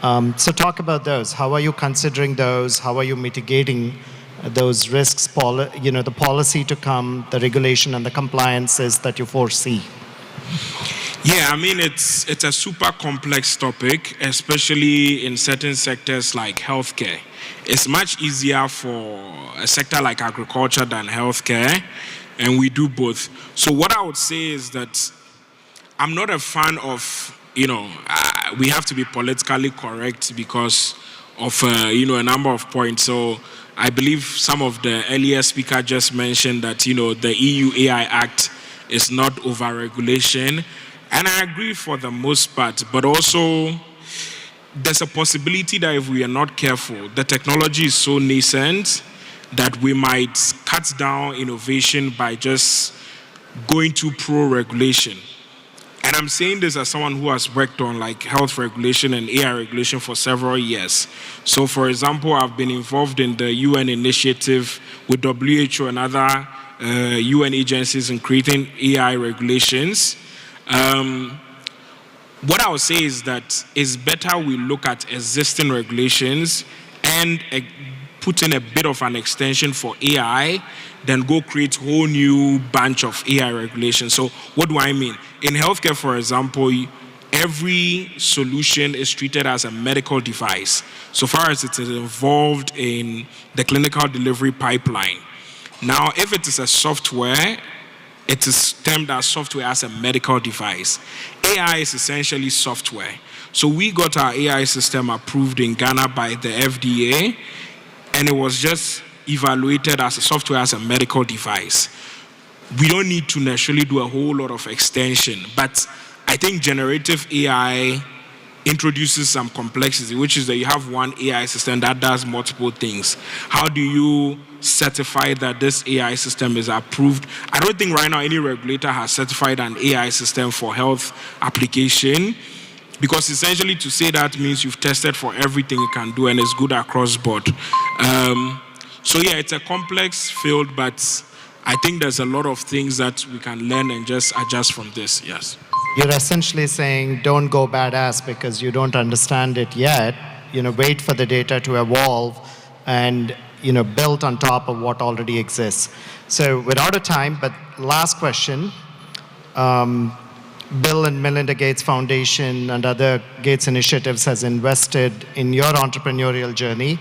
So talk about those. How are you considering those? How are you mitigating those risks, the policy to come, the regulation and the compliances that you foresee?
Yeah, I mean, it's a super complex topic, especially in certain sectors like healthcare. It's much easier for a sector like agriculture than healthcare, and we do both. So what I would say is that I'm not a fan of, we have to be politically correct because of, a number of points. So I believe some of the earlier speaker just mentioned that, the EU AI Act is not over-regulation. And I agree for the most part, but also there's a possibility that if we are not careful, the technology is so nascent that we might cut down innovation by just going to pro-regulation. And I'm saying this as someone who has worked on like health regulation and AI regulation for several years. So for example, I've been involved in the UN initiative with WHO and other UN agencies in creating AI regulations. What I would say is that it's better we look at existing regulations and put in a bit of an extension for AI than go create a whole new bunch of AI regulations. So what do I mean? In healthcare, for example, every solution is treated as a medical device, so far as it is involved in the clinical delivery pipeline. Now, if it is a software, it is termed as software as a medical device. AI is essentially software. So we got our AI system approved in Ghana by the FDA, and it was just evaluated as a software as a medical device. We don't need to necessarily do a whole lot of extension, but I think generative AI introduces some complexity, which is that you have one AI system that does multiple things. How do you certify that this AI system is approved? I don't think right now any regulator has certified an AI system for health application, because essentially to say that means you've tested for everything it can do and it's good across board. So yeah, it's a complex field, but I think there's a lot of things that we can learn and just adjust from this, yes.
You're essentially saying don't go badass because you don't understand it yet. Wait for the data to evolve and, build on top of what already exists. So we're out of time, but last question. Bill and Melinda Gates Foundation and other Gates initiatives has invested in your entrepreneurial journey,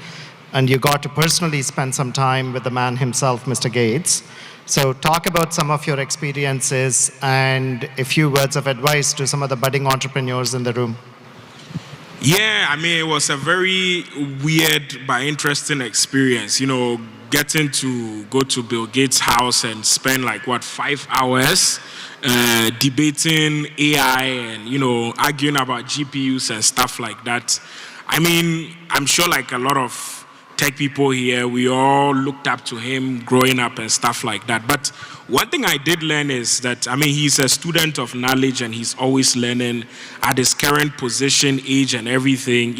and you got to personally spend some time with the man himself, Mr. Gates. So talk about some of your experiences and a few words of advice to some of the budding entrepreneurs in the room.
Yeah, it was a very weird but interesting experience, getting to go to Bill Gates' house and spend 5 hours debating AI and, arguing about GPUs and stuff like that. I'm sure a lot of tech people here, we all looked up to him growing up and stuff like that. But one thing I did learn is that, he's a student of knowledge and he's always learning at his current position, age and everything.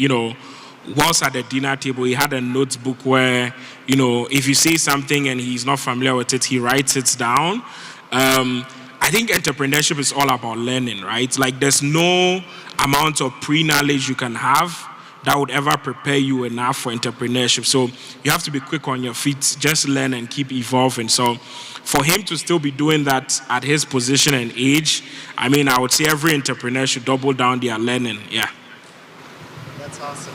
Whilst at the dinner table, he had a notebook where, if you say something and he's not familiar with it, he writes it down. I think entrepreneurship is all about learning, right? There's no amount of pre-knowledge you can have that would ever prepare you enough for entrepreneurship. So you have to be quick on your feet, just learn and keep evolving. So for him to still be doing that at his position and age, I would say every entrepreneur should double down their learning, yeah.
That's awesome.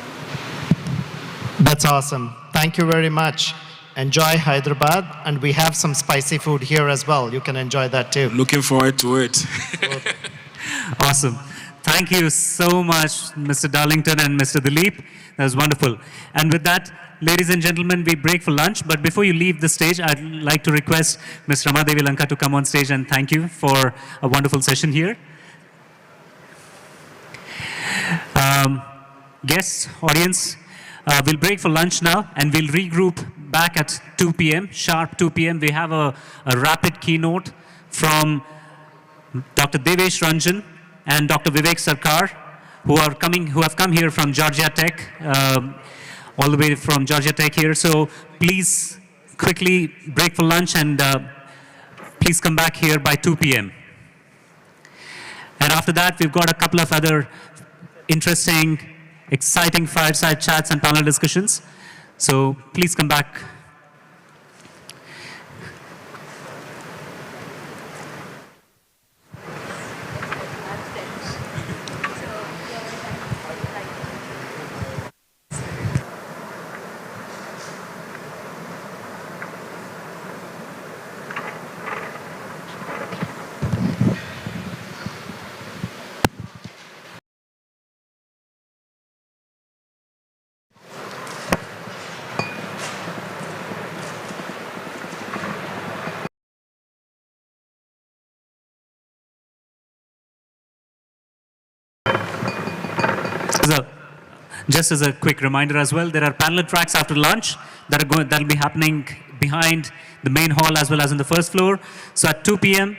That's awesome. Thank you very much. Enjoy Hyderabad, and we have some spicy food here as well. You can enjoy that too.
Looking forward to it.
Awesome. Thank you so much, Mr. Darlington and Mr. Dilip. That was wonderful. And with that, ladies and gentlemen, we break for lunch. But before you leave the stage, I'd like to request Ms. Ramadevi Lanka to come on stage and thank you for a wonderful session here. Guests, audience, we'll break for lunch now and we'll regroup back at 2 p.m., sharp 2 p.m. We have a rapid keynote from Dr. Devesh Ranjan and Dr. Vivek Sarkar, who have come here from Georgia Tech, all the way from Georgia Tech here. So please quickly break for lunch and please come back here by 2 p.m. And after that, we've got a couple of other interesting, exciting fireside chats and panel discussions. So please come back. Just as a quick reminder as well, there are parallel tracks after lunch that'll be happening behind the main hall as well as on the first floor. So at 2 p.m.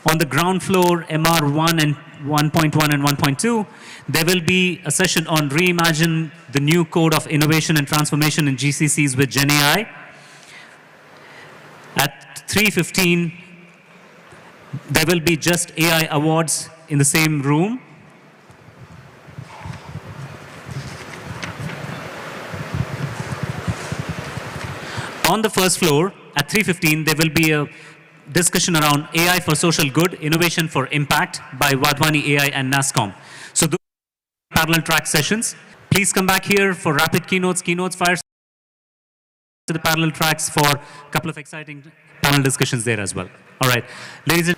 on the ground floor, MR1 and 1.1 and 1.2, there will be a session on reimagine the new code of innovation and transformation in GCCs with Gen AI. At 3:15, there will be just AI awards in the same room. On the first floor, at 3:15, there will be a discussion around AI for social good, innovation for impact by Wadhwani AI and NASCOM. So those are parallel track sessions. Please come back here for rapid keynotes, fire to the parallel tracks for a couple of exciting panel discussions there as well. All right, ladies and